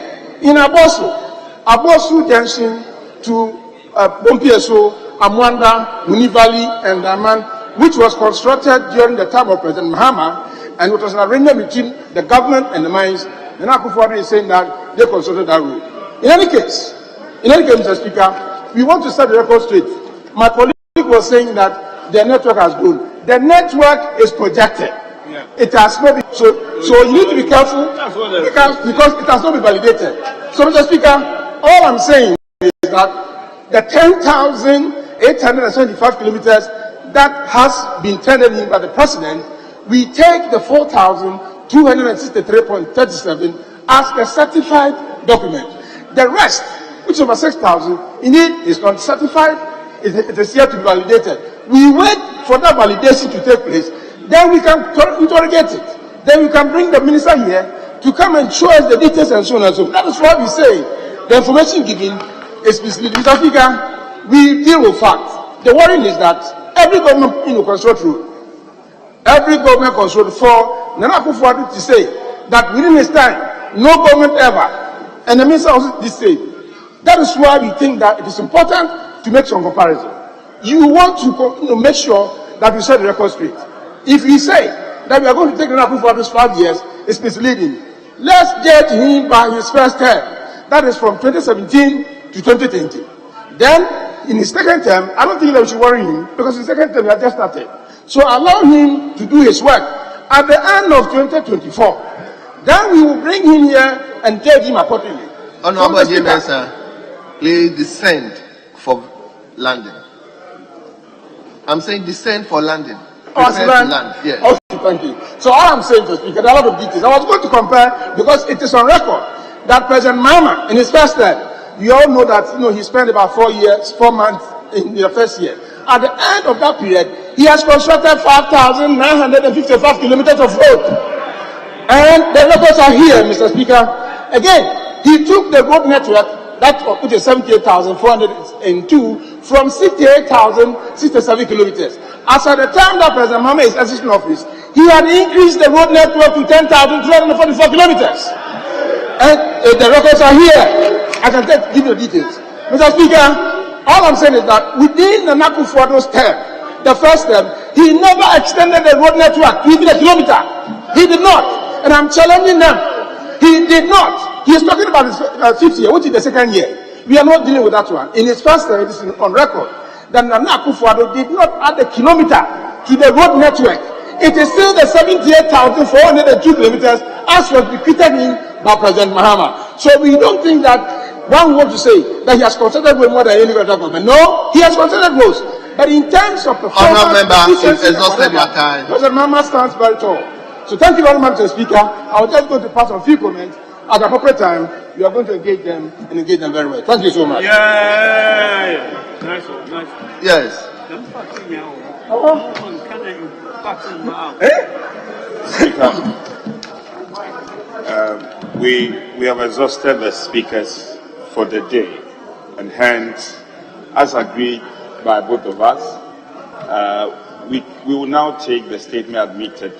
Speaker 10: in Abosu Junction to Bompieso, Amwanda, Munivali, and Daman, which was constructed during the time of President Mahama, and it was an arrangement between the government and the mines. Nana Akufo-Addo is saying that they constructed that road. In any case, Mr. Speaker, we want to set the record straight. My colleague was saying that the network has grown. The network is projected. Yeah. It has not been, so you need to be careful because it has not been validated. So, Mr. Speaker, all I'm saying is
Speaker 6: that the 10,875 kilometers that has been tendered in by the president, we take the 4,263.37 as a certified document. The rest, which is over 6,000, indeed is not certified, it is yet to be validated. We wait for that validation to take place, then we can interrogate it. Then we can bring the minister here to come and show us the details and so on and so forth. That is why we say the information given is misleading. Mr. Speaker, we deal with facts. The worry is that every government controlled road, every government controlled for Nana Akufo-Addo to say that within his time, no government ever, and the minister also did say. That is why we think that it is important to make some comparison. You want to make sure that we set the record straight. If we say that we are going to take Nana Akufo-Addo's 5 years, it's misleading. Let's judge him by his first term. That is from 2017 to 2020. Then, in his second term, I don't think that we should worry him because his second term has just started. So allow him to do his work. At the end of 2024, then we will bring him here and judge him accordingly.
Speaker 11: Honorable James, please descend for landing. I'm saying descend for landing. Prepare to land. Yes.
Speaker 6: Okay, thank you. So all I'm saying, Mr. Speaker, there are a lot of details. I was going to compare because it is on record that President Mahama, in his first term, you all know that he spent about 4 months in the first year. At the end of that period, he has constructed 5,955 kilometers of road. And the records are here, Mr. Speaker. Again, he took the road network, which is 78,402, from 68,067 kilometers. As at the time that President Mahama is exercising office, he had increased the road network to 10,344 kilometers. And the records are here. I can give you the details. Mr. Speaker, all I'm saying is that within the Nana Akufo-Addo's term, the first term, he never extended the road network to even a kilometer. He did not. And I'm challenging them. He did not. He is talking about his fifth year, which is the second year. We are not dealing with that one. In his first term, it is on record that Nana Akufo-Addo did not add a kilometer to the road network. It is still the 78,402 kilometers as was bequeathed in by President Mahama. So we don't think that one wants to say that he has considered way more than any other government. No, he has considered roads. But in terms of performance, President Mahama stands very tall. So thank you very much, Mr. Speaker. I was just going to pass on a few comments. At the appropriate time, you are going to engage them and engage them very well. Thank you so much.
Speaker 18: Yeah. Nice.
Speaker 11: Yes.
Speaker 20: We have exhausted the speakers for the day, and hence, as agreed by both of us, we will now take the statement admitted,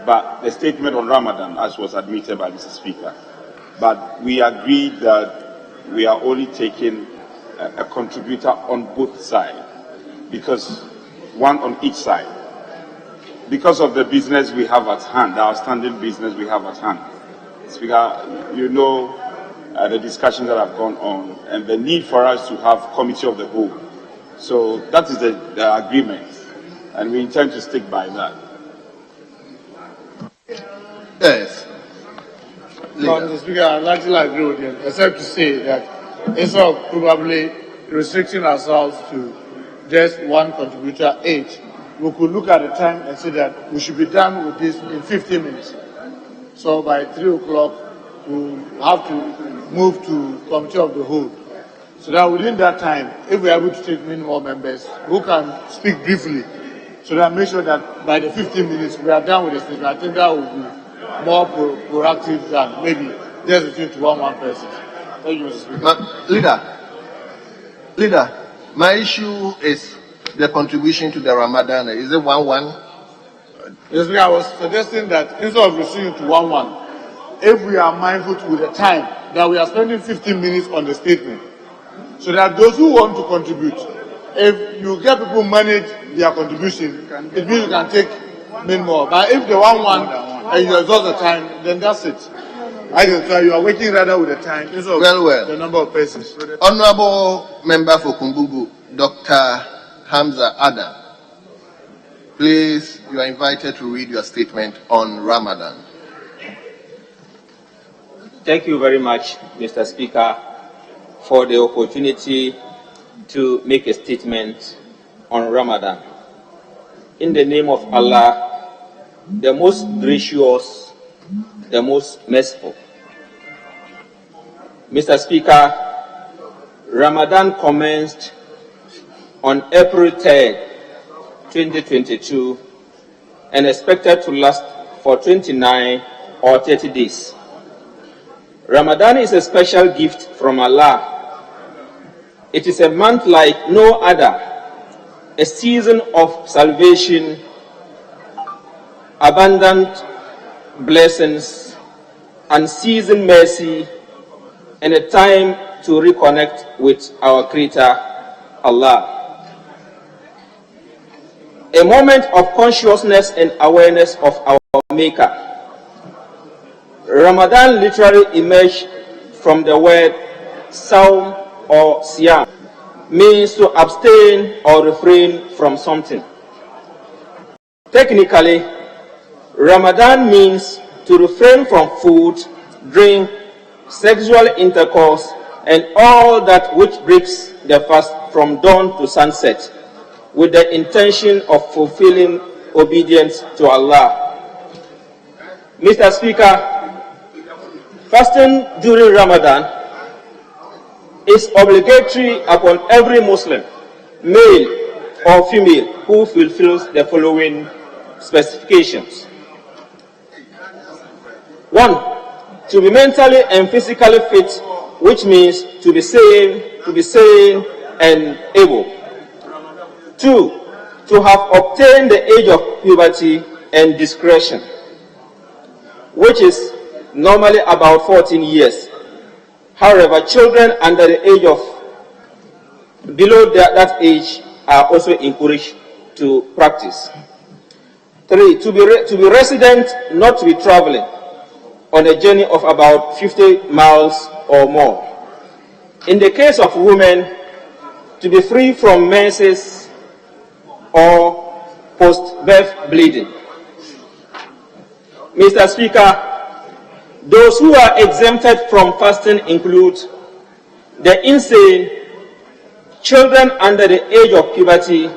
Speaker 20: but the statement on Ramadan, as was admitted by Mr. Speaker. But we agreed that we are only taking a contributor on both sides, because one on each side, because of the business we have at hand, the outstanding business we have at hand. Speaker, you know the discussions that have gone on and the need for us to have committee of the whole. So that is the agreement, and we intend to stick by that.
Speaker 11: Yes.
Speaker 3: Mr. Speaker, I'd actually agree with you, except to say that instead of probably restricting ourselves to just one contributor each, we could look at the time and say that we should be done with this in 15 minutes. So by 3 o'clock, we'll have to move to committee of the whole. So that within that time, if we are able to take many more members who can speak briefly, so that make sure that by the 15 minutes we are done with this thing. I think that would be more proactive than maybe just between to one person. Thank you, Mr. Speaker.
Speaker 11: Leader, my issue is the contribution to the Ramadan. Is it 1-1?
Speaker 3: Yes, I was suggesting that instead of restricting to 1-1, if we are mindful with the time that we are spending 15 minutes on the statement, so that those who want to contribute, if you get people manage their contribution, it means you can take many more. But if the 1-1 and you exhaust the time, then that's it. I can try you are working rather with the time instead of the number of persons.
Speaker 11: Honorable Member for Kumbungu, Dr. Hamza Adam, please, you are invited to read your statement on Ramadan.
Speaker 17: Thank you very much, Mr. Speaker.
Speaker 16: for the opportunity to make a statement on Ramadan. In the name of Allah, the most gracious, the most merciful. Mr. Speaker, Ramadan commenced on April 3rd, 2022, and expected to last for 29 or 30 days. Ramadan is a special gift from Allah. It is a month like no other, a season of salvation, abundant blessings, unceasing mercy, and a time to reconnect with our Creator, Allah. A moment of consciousness and awareness of our Maker. Ramadan literally emerged from the word Sawm or Siyam, means to abstain or refrain from something. Technically, Ramadan means to refrain from food, drink, sexual intercourse, and all that which breaks the fast from dawn to sunset, with the intention of fulfilling obedience to Allah. Mr. Speaker, fasting during Ramadan is obligatory upon every Muslim, male or female, who fulfills the following specifications. 1. To be mentally and physically fit, which means to be sane and able. 2. To have obtained the age of puberty and discretion, which is normally about 14 years. However, children under the age of below that age are also encouraged to practice. 3. To be resident, not to be traveling on a journey of about 50 miles or more. In the case of women, to be free from menses or post-birth bleeding. Mr. Speaker, those who are exempted from fasting include the insane, children under the age of puberty,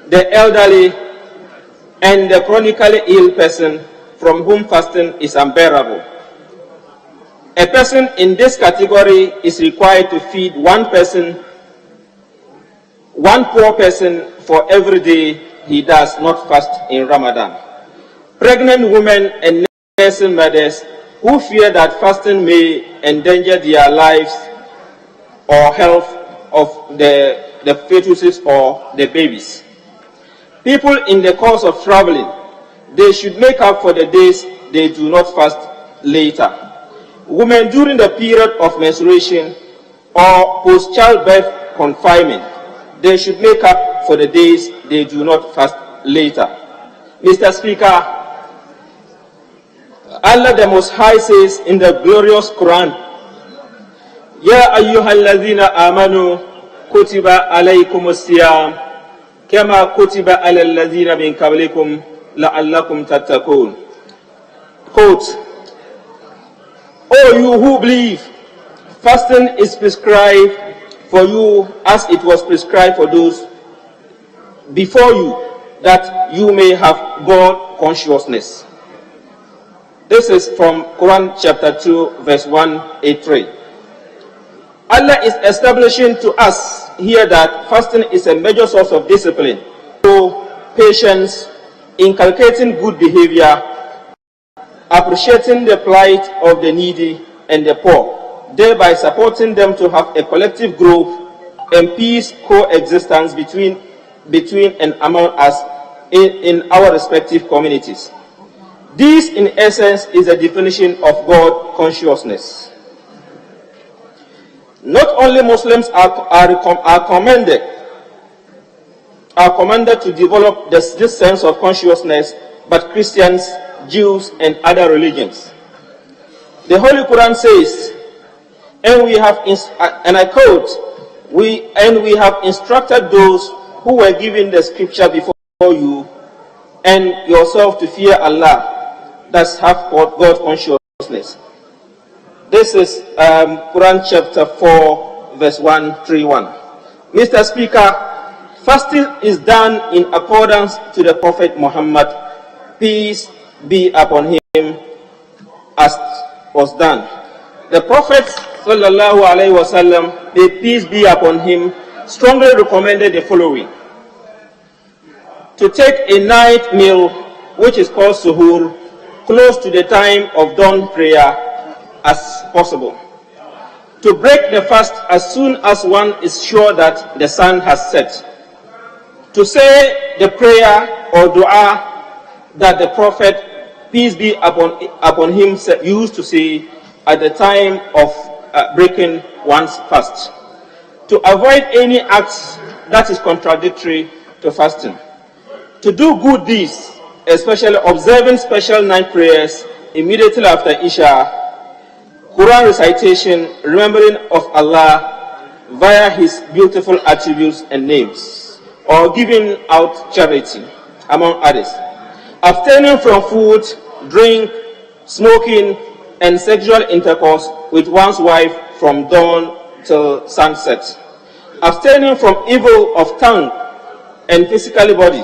Speaker 16: the elderly, and the chronically ill person from whom fasting is unbearable. A person in this category is required to feed one poor person for every day he does not fast in Ramadan. Pregnant women and nursing mothers who fear that fasting may endanger their lives or health of the fetuses or the babies. People in the course of traveling, they should make up for the days they do not fast later. Women during the period of menstruation or post-childbirth confinement, they should make up for the days they do not fast later. Mr. Speaker, Allah the Most High says in the glorious Quran, Ya ayyuhalladhina amanu kutiba alaykumus siyam kama kutiba alal ladhina min qablikum la'allakum tattaqun. Quote, O you who believe, fasting is prescribed for you as it was prescribed for those before you, that you may have God consciousness. This is from Quran chapter 2, verse 183. Allah is establishing to us here that fasting is a major source of discipline, so patience, inculcating good behavior, appreciating the plight of the needy and the poor, thereby supporting them to have a collective growth and peace coexistence between and among us in our respective communities. This, in essence, is a definition of God consciousness. Not only Muslims are commanded to develop this sense of consciousness, but Christians, Jews, and other religions. The Holy Quran says, and we have, and I quote, we have instructed those who were given the scripture before you and yourself to fear Allah, thus have God consciousness. This is Quran chapter 4, verse 131. Mr. Speaker, fasting is done in accordance to the Prophet Muhammad, peace be upon him, as was done. The Prophet sallallahu alaihi wasallam, may peace be upon him, strongly recommended the following: to take a night meal, which is called suhoor, close to the time of dawn prayer as possible. To break the fast as soon as one is sure that the sun has set. To say the prayer or dua that the Prophet, peace be upon him, used to say at the time of breaking one's fast. To avoid any acts that is contradictory to fasting. To do good deeds, especially observing special night prayers immediately after Isha, Quran recitation, remembering of Allah via his beautiful attributes and names, or giving out charity, among others. Abstaining from food, drink, smoking, and sexual intercourse with one's wife from dawn till sunset. Abstaining from evil of tongue and physical body.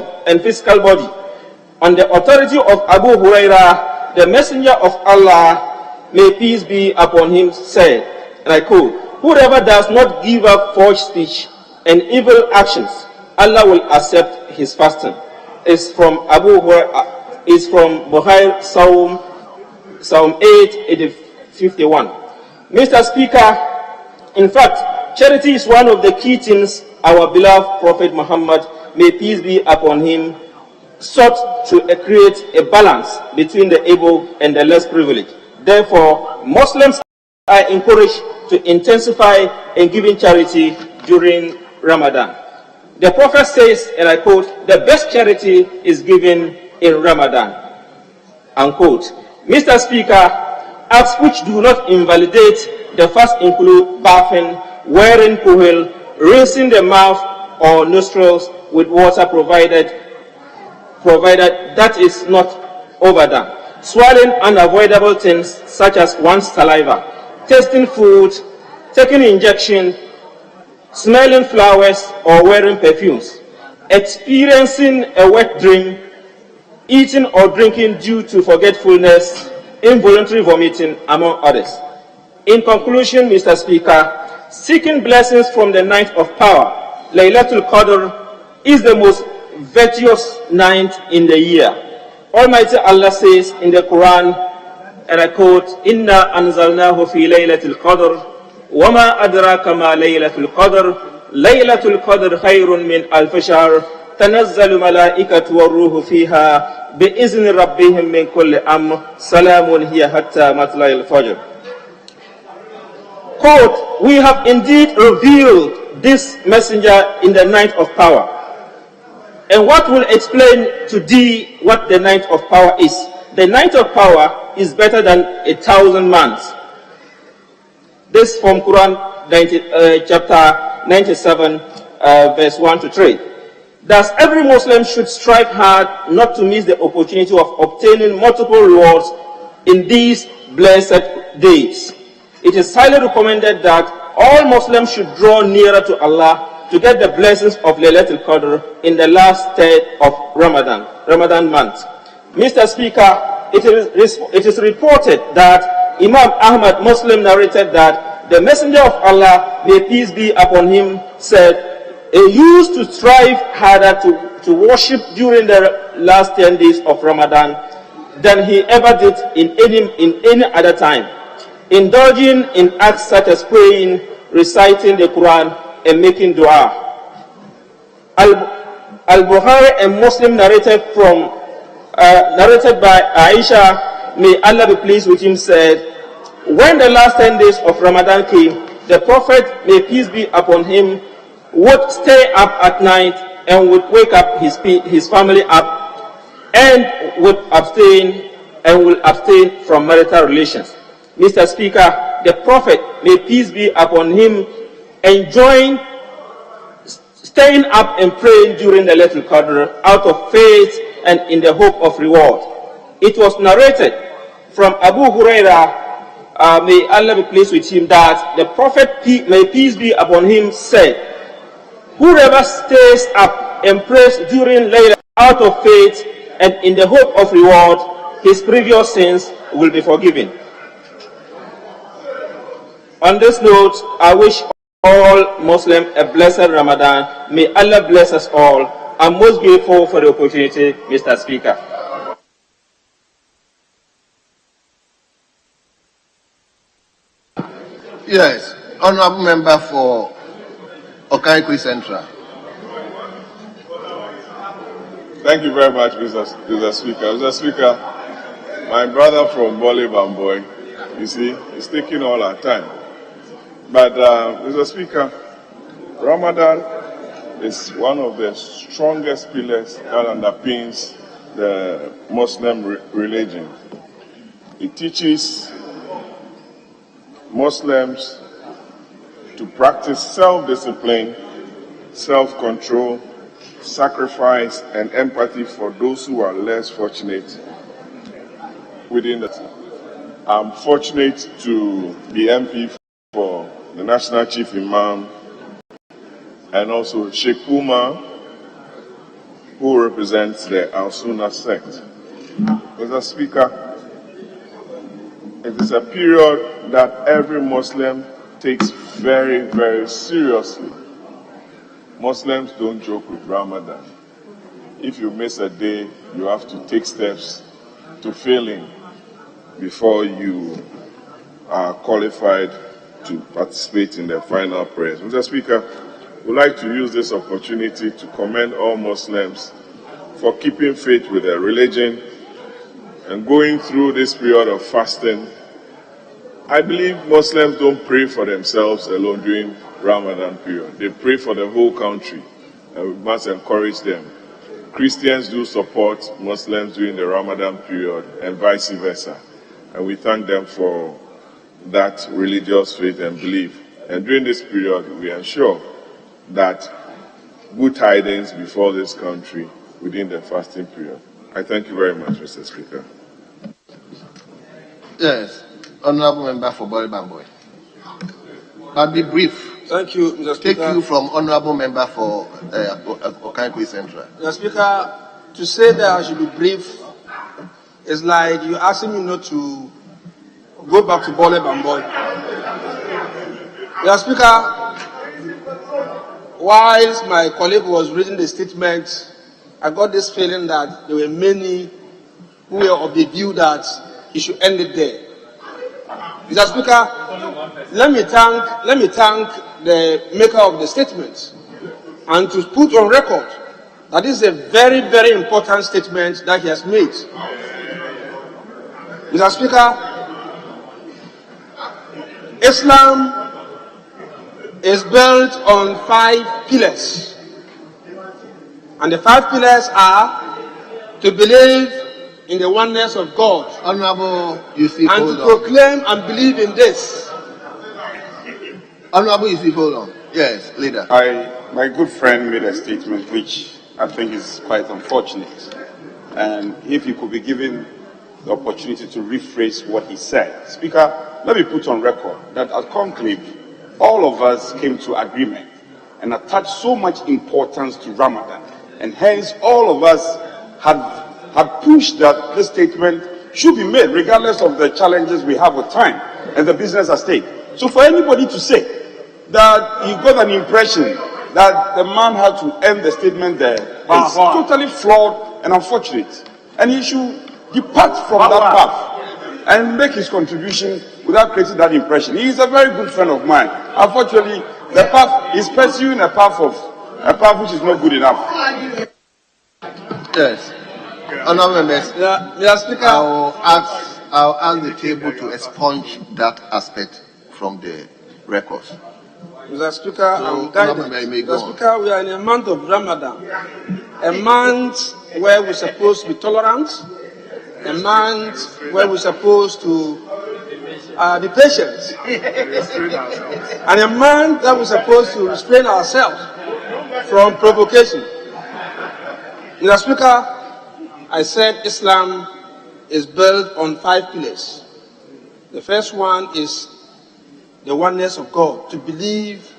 Speaker 16: On the authority of Abu Huraira, the Messenger of Allah, may peace be upon him, said, and I quote, "Whoever does not give up forged speech and evil actions, Allah will accept his fasting." It's from Abu Huraira, is from Bukhari, Psalm 8:51. Mr. Speaker, in fact, charity is one of the key things our beloved Prophet Muhammad, may peace be upon him, sought to create a balance between the able and the less privileged. Therefore, Muslims are encouraged to intensify in giving charity during Ramadan. The Prophet says, and I quote, "The best charity is given in Ramadan," unquote. Mr. Speaker, acts which do not invalidate the fast include bathing, wearing kuhil, rinsing the mouth or nostrils with water provided that is not overdone. Swallowing unavoidable things such as one's saliva, tasting food, taking injection, smelling flowers or wearing perfumes, experiencing a wet dream, eating or drinking due to forgetfulness, involuntary vomiting, among others. In conclusion, Mr. Speaker, seeking blessings from the night of power, Laylatul Qadr, is the most virtuous night in the year. Almighty Allah says in the Quran, and I quote, "Inna anzalnahu fi laylatil qadr, wama adraka ma laylatul qadr, laylatul qadr khayrun min alf shahr, tanazzalu malaikatu war-ruhu fiha bi'izni rabbihim min kulli amr, salamun hiya hatta matla'il fajr." Quote, "We have indeed revealed this messenger in the night of power." And what will explain to thee what the night of power is? The night of power is better than 1,000 months. This from Quran chapter 97, verse 1 to 3. Thus, every Muslim should strive hard not to miss the opportunity of obtaining multiple rewards in these blessed days. It is highly recommended that all Muslims should draw nearer to Allah to get the blessings of Laylatul Qadr in the last third of Ramadan month. Mr. Speaker, it is reported that Imam Ahmad Muslim narrated that the Messenger of Allah, may peace be upon him, said, "He used to strive harder to worship during the last 10 days of Ramadan than he ever did in any other time, indulging in acts such as praying, reciting the Quran, and making dua." Al-Bukhari and Muslim narrated by Aisha, may Allah be pleased with him, said, "When the last 10 days of Ramadan came, the Prophet, may peace be upon him, would stay up at night and would wake up his family up and will abstain from marital relations." Mr. Speaker, the Prophet, may peace be upon him, enjoying staying up and praying during the Laylatul Qadr out of faith and in the hope of reward. It was narrated from Abu Huraira may Allah be pleased with him, that the Prophet, may peace be upon him, said, "Whoever stays up and prays during Layla out of faith and in the hope of reward, his previous sins will be forgiven." On this note, I wish all Muslims a blessed Ramadan. May Allah bless us all. I'm most grateful for the opportunity, Mr. Speaker.
Speaker 11: Yes, Honourable Member for Okaikwe Central.
Speaker 8: Thank you very much, Mr. Speaker. Mr. Speaker, my brother from Bole Bamboy, you see, he's taking all our time. But, Mr. Speaker, Ramadan is one of the strongest pillars that underpins the Muslim religion. It teaches Muslims to practice self-discipline, self-control, sacrifice, and empathy for those who are less fortunate within it. I'm fortunate to be MP for the National Chief Imam and also Sheikh Umar, who represents the Al-Sunnah sect. Mr. Speaker, it is a period that every Muslim takes very, very seriously. Muslims don't joke with Ramadan. If you miss a day, you have to take steps to failing before you are qualified to participate in the final prayers. Mr. Speaker, we'd like to use this opportunity to commend all Muslims for keeping faith with their religion and going through this period of fasting. I believe Muslims don't pray for themselves alone during Ramadan period. They pray for the whole country, and we must encourage them. Christians do support Muslims during the Ramadan period and vice versa, and we thank them for that religious faith and belief. And during this period, we ensure that good tidings before this country within the fasting period. I thank you very much, Mr. Speaker.
Speaker 11: Yes, Honourable Member for Bole Bamboy. I'll be brief.
Speaker 6: Thank you, Mr. Speaker.
Speaker 11: Take you from Honourable Member for Okaikwe Central.
Speaker 6: Mr. Speaker, to say that I should be brief is like you asking me not to go back to Bole Bamboy. Mr. Speaker, whilst my colleague was reading the statement, I got this feeling that there were many who were of the view that he should end it there. Mr. Speaker, let me thank the maker of the statement and to put on record that this is a very, very important statement that he has made. Mr. Speaker, Islam is built on 5 pillars. And the 5 pillars are to believe in the oneness of God,
Speaker 11: Honourable Yusuf,
Speaker 6: and to proclaim and believe in this.
Speaker 11: Honourable Yusuf, hold on. Yes, leader.
Speaker 9: My good friend made a statement which I think is quite unfortunate. And if he could be given the opportunity to rephrase what he said. Speaker, let me put on record that at Conclave, all of us came to agreement and attached so much importance to Ramadan. And hence, all of us had pushed that this statement should be made, regardless of the challenges we have with time and the business at stake. So for anybody to say that he got an impression that the man had to end the statement there is totally flawed and unfortunate. And he should depart from that path and make his contribution without creating that impression. He is a very good friend of mine. Unfortunately, the path is pursuing a path which is not good enough.
Speaker 11: Yes. Honourable members,
Speaker 6: Mr. Speaker,
Speaker 11: I'll ask the table to expunge that aspect from the records.
Speaker 6: Mr. Speaker, I'm guided. Mr. Speaker, we are in a month of Ramadan, a month where we're supposed to be tolerant, a month where we're supposed to be patient, and a month that we're supposed to restrain ourselves from provocation. Mr. Speaker, I said Islam is built on 5 pillars. The first one is the oneness of God, to believe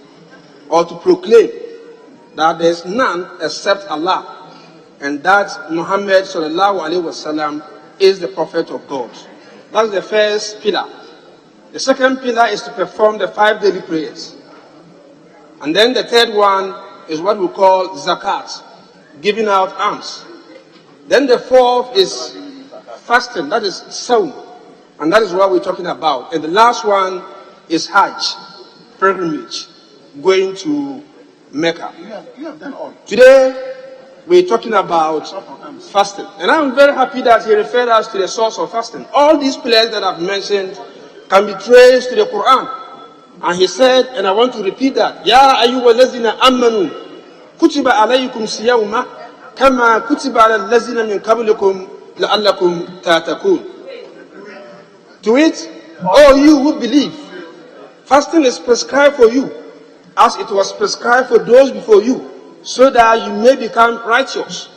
Speaker 6: or to proclaim that there is none except Allah, and that Muhammad sallallahu alaihi wasallam is the prophet of God. That's the first pillar. The second pillar is to perform the 5 daily prayers. And then the third one is what we call zakat, giving out alms. Then the fourth is fasting, that is sawm, and that is what we're talking about. And the last one is Hajj, pilgrimage, going to Mecca.
Speaker 11: You have done all.
Speaker 6: Today, we're talking about fasting. And I'm very happy that he referred us to the source of fasting. All these pillars that I've mentioned can be traced to the Quran. And he said, and I want to repeat that, Ya ayyuhallazina amanu kutiba alaykum siyawma kama kutiba alal lazina min qablikum la'allakum tatakun. To it, all you who believe, fasting is prescribed for you, as it was prescribed for those before you, so that you may become righteous.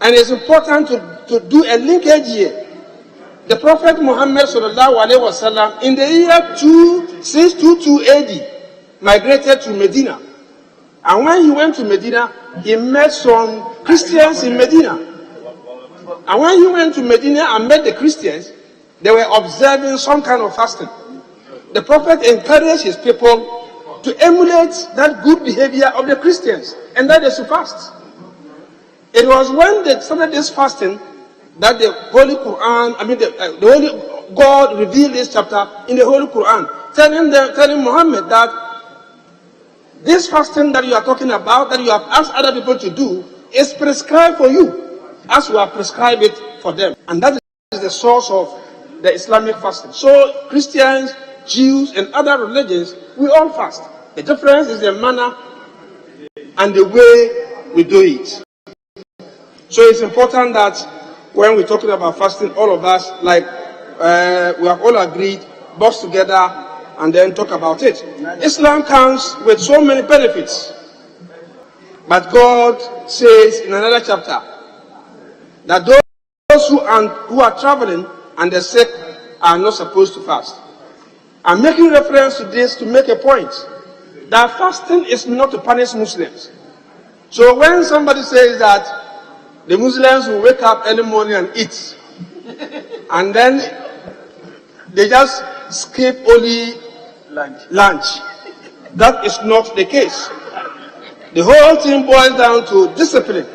Speaker 6: And it's important to do a linkage here. The Prophet Muhammad sallallahu alaihi wasallam, in the year 622 AD, migrated to Medina. And when he went to Medina, he met some Christians in Medina. And when he went to Medina and met the Christians, they were observing some kind of fasting. The Prophet encouraged his people to emulate that good behavior of the Christians, and that they should fast. It was when they started this fasting that the Holy Quran, the Holy God revealed this chapter in the Holy Quran, telling Muhammad that this fasting that you are talking about, that you have asked other people to do, is prescribed for you, as you have prescribed it for them. And that is the source of the Islamic fasting. So Christians, Jews, and other religions, we all fast. The difference is the manner and the way we do it. So it's important that when we're talking about fasting, all of us, like we have all agreed, box together and then talk about it. Islam comes with so many benefits. But God says in another chapter that those who are traveling and the sick are not supposed to fast. I'm making reference to this to make a point that fasting is not to punish Muslims. So when somebody says that the Muslims will wake up early morning and eat, and then they just skip only lunch, that is not the case. The whole thing boils down to discipline.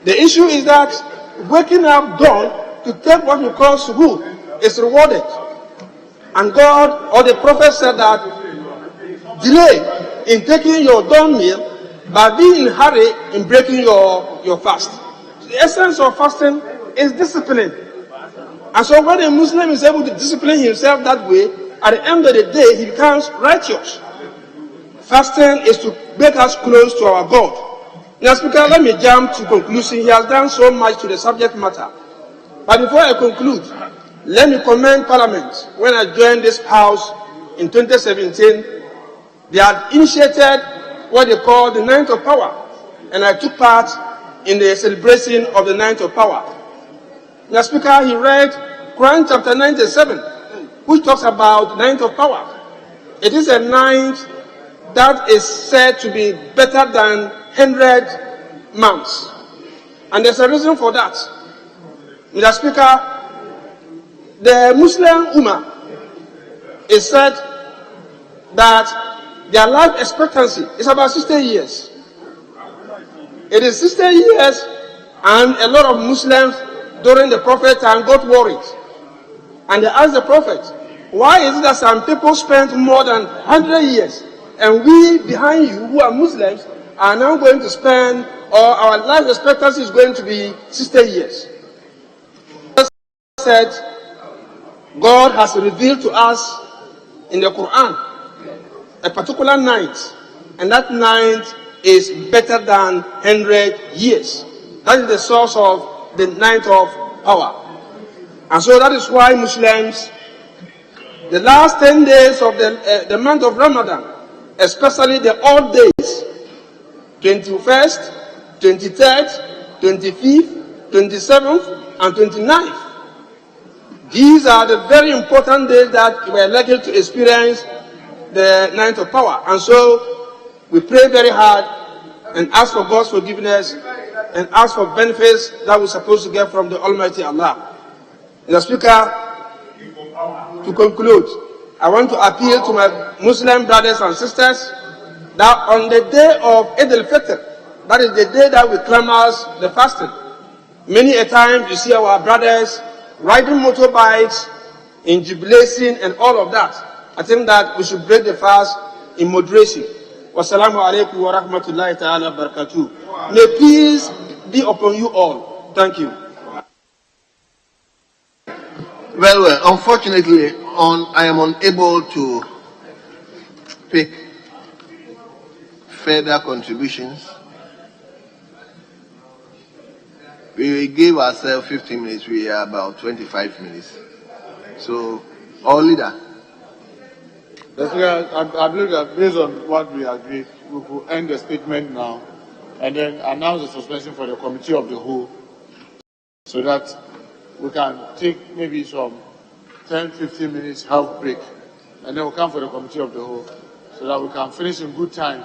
Speaker 6: The issue is that waking up dawn to take what we call suhoor is rewarded. And God or the Prophet said that delay in taking your dawn meal by being in a hurry in breaking your fast. The essence of fasting is discipline. And so when a Muslim is able to discipline himself that way, at the end of the day, he becomes righteous. Fasting is to make us close to our God. Now, Speaker, let me jump to conclusion. He has done so much to the subject matter. But before I conclude, let me commend Parliament. When I joined this House in 2017, they had initiated what they call the Ninth of Power, and I took part in the celebration of the Ninth of Power. Now, Speaker, he read Quran chapter 97, which talks about Ninth of Power. It is a ninth that is said to be better than 100 months. And there's a reason for that. Mr. Speaker, the Muslim Ummah is said that their life expectancy is about 60 years. It is 60 years, and a lot of Muslims during the Prophet time got worried. And they asked the Prophet, why is it that some people spend more than 100 years, and we behind you who are Muslims are now going to spend, or our life expectancy is going to be 60 years? Said, God has revealed to us in the Quran a particular night, and that night is better than 100 years. That is the source of the night of power. And so that is why Muslims, the last 10 days of the month of Ramadan, especially the odd days, 21st, 23rd, 25th, 27th, and 29th,
Speaker 19: These are the very important days that we are likely to experience the ninth of power. And so we pray very hard and ask for God's forgiveness and ask for benefits that we're supposed to get from the Almighty Allah. Mr. Speaker, to conclude, I want to appeal to my Muslim brothers and sisters that on the day of Eid al-Fitr, that is the day that we clamor the fasting, many a time you see our brothers riding motorbikes in jubilation and all of that. I think that we should break the fast in moderation. Wassalamu alaikum wa rahmatullahi ta'ala wa barakatuh. May peace be upon you all. Thank you.
Speaker 11: Well, unfortunately, I am unable to pick further contributions. We gave ourselves 15 minutes. We are about 25 minutes. So, our leader.
Speaker 3: I believe that based on what we agreed, we will end the statement now and then announce the suspension for the committee of the whole so that we can take maybe some 10-15 minutes half break and then we'll come for the committee of the whole so that we can finish in good time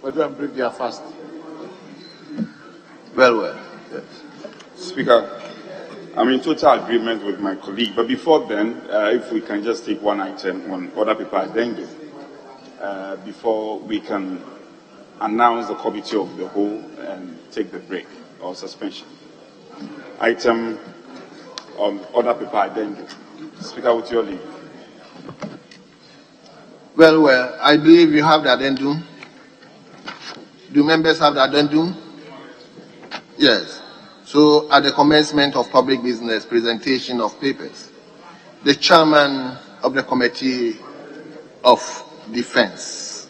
Speaker 3: but don't break their fast.
Speaker 11: Well. Yes.
Speaker 20: Speaker, I'm in total agreement with my colleague, but before then, if we can just take one item on other people addendum, before we can announce the committee of the whole and take the break or suspension. Item on other people addendum. Speaker, with your leave.
Speaker 11: Well, I believe you have the addendum. Do members have the addendum? Yes. So, at the commencement of public business, presentation of papers, the chairman of the Committee of Defense.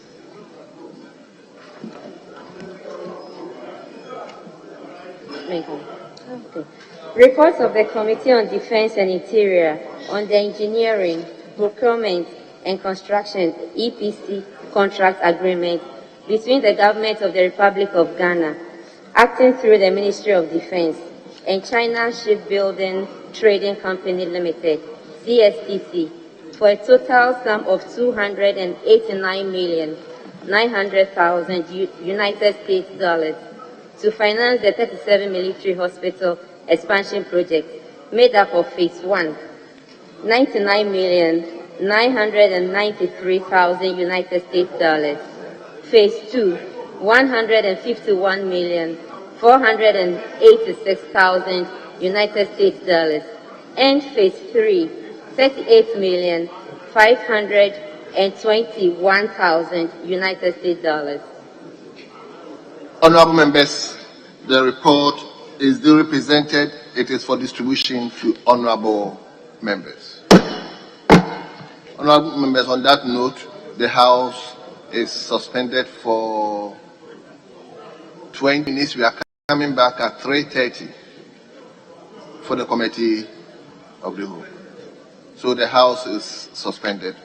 Speaker 12: Reports of the Committee on Defense and Interior on the Engineering, Procurement and Construction EPC contract agreement between the Government of the Republic of Ghana, acting through the Ministry of Defense, and China Shipbuilding Trading Company Limited, CSTC, for a total sum of $289,900,000 United States dollars to finance the 37 military hospital expansion project made up of Phase 1, $99,993,000 United States dollars, Phase 2, $151,486,000 United States dollars, and Phase 3, $38,521,000 United States dollars.
Speaker 11: Honorable members, the report is duly presented. It is for distribution to honorable members. Honorable members, on that note, the House is suspended for 20 minutes. We are coming back at 3:30 for the committee of the whole. So the House is suspended.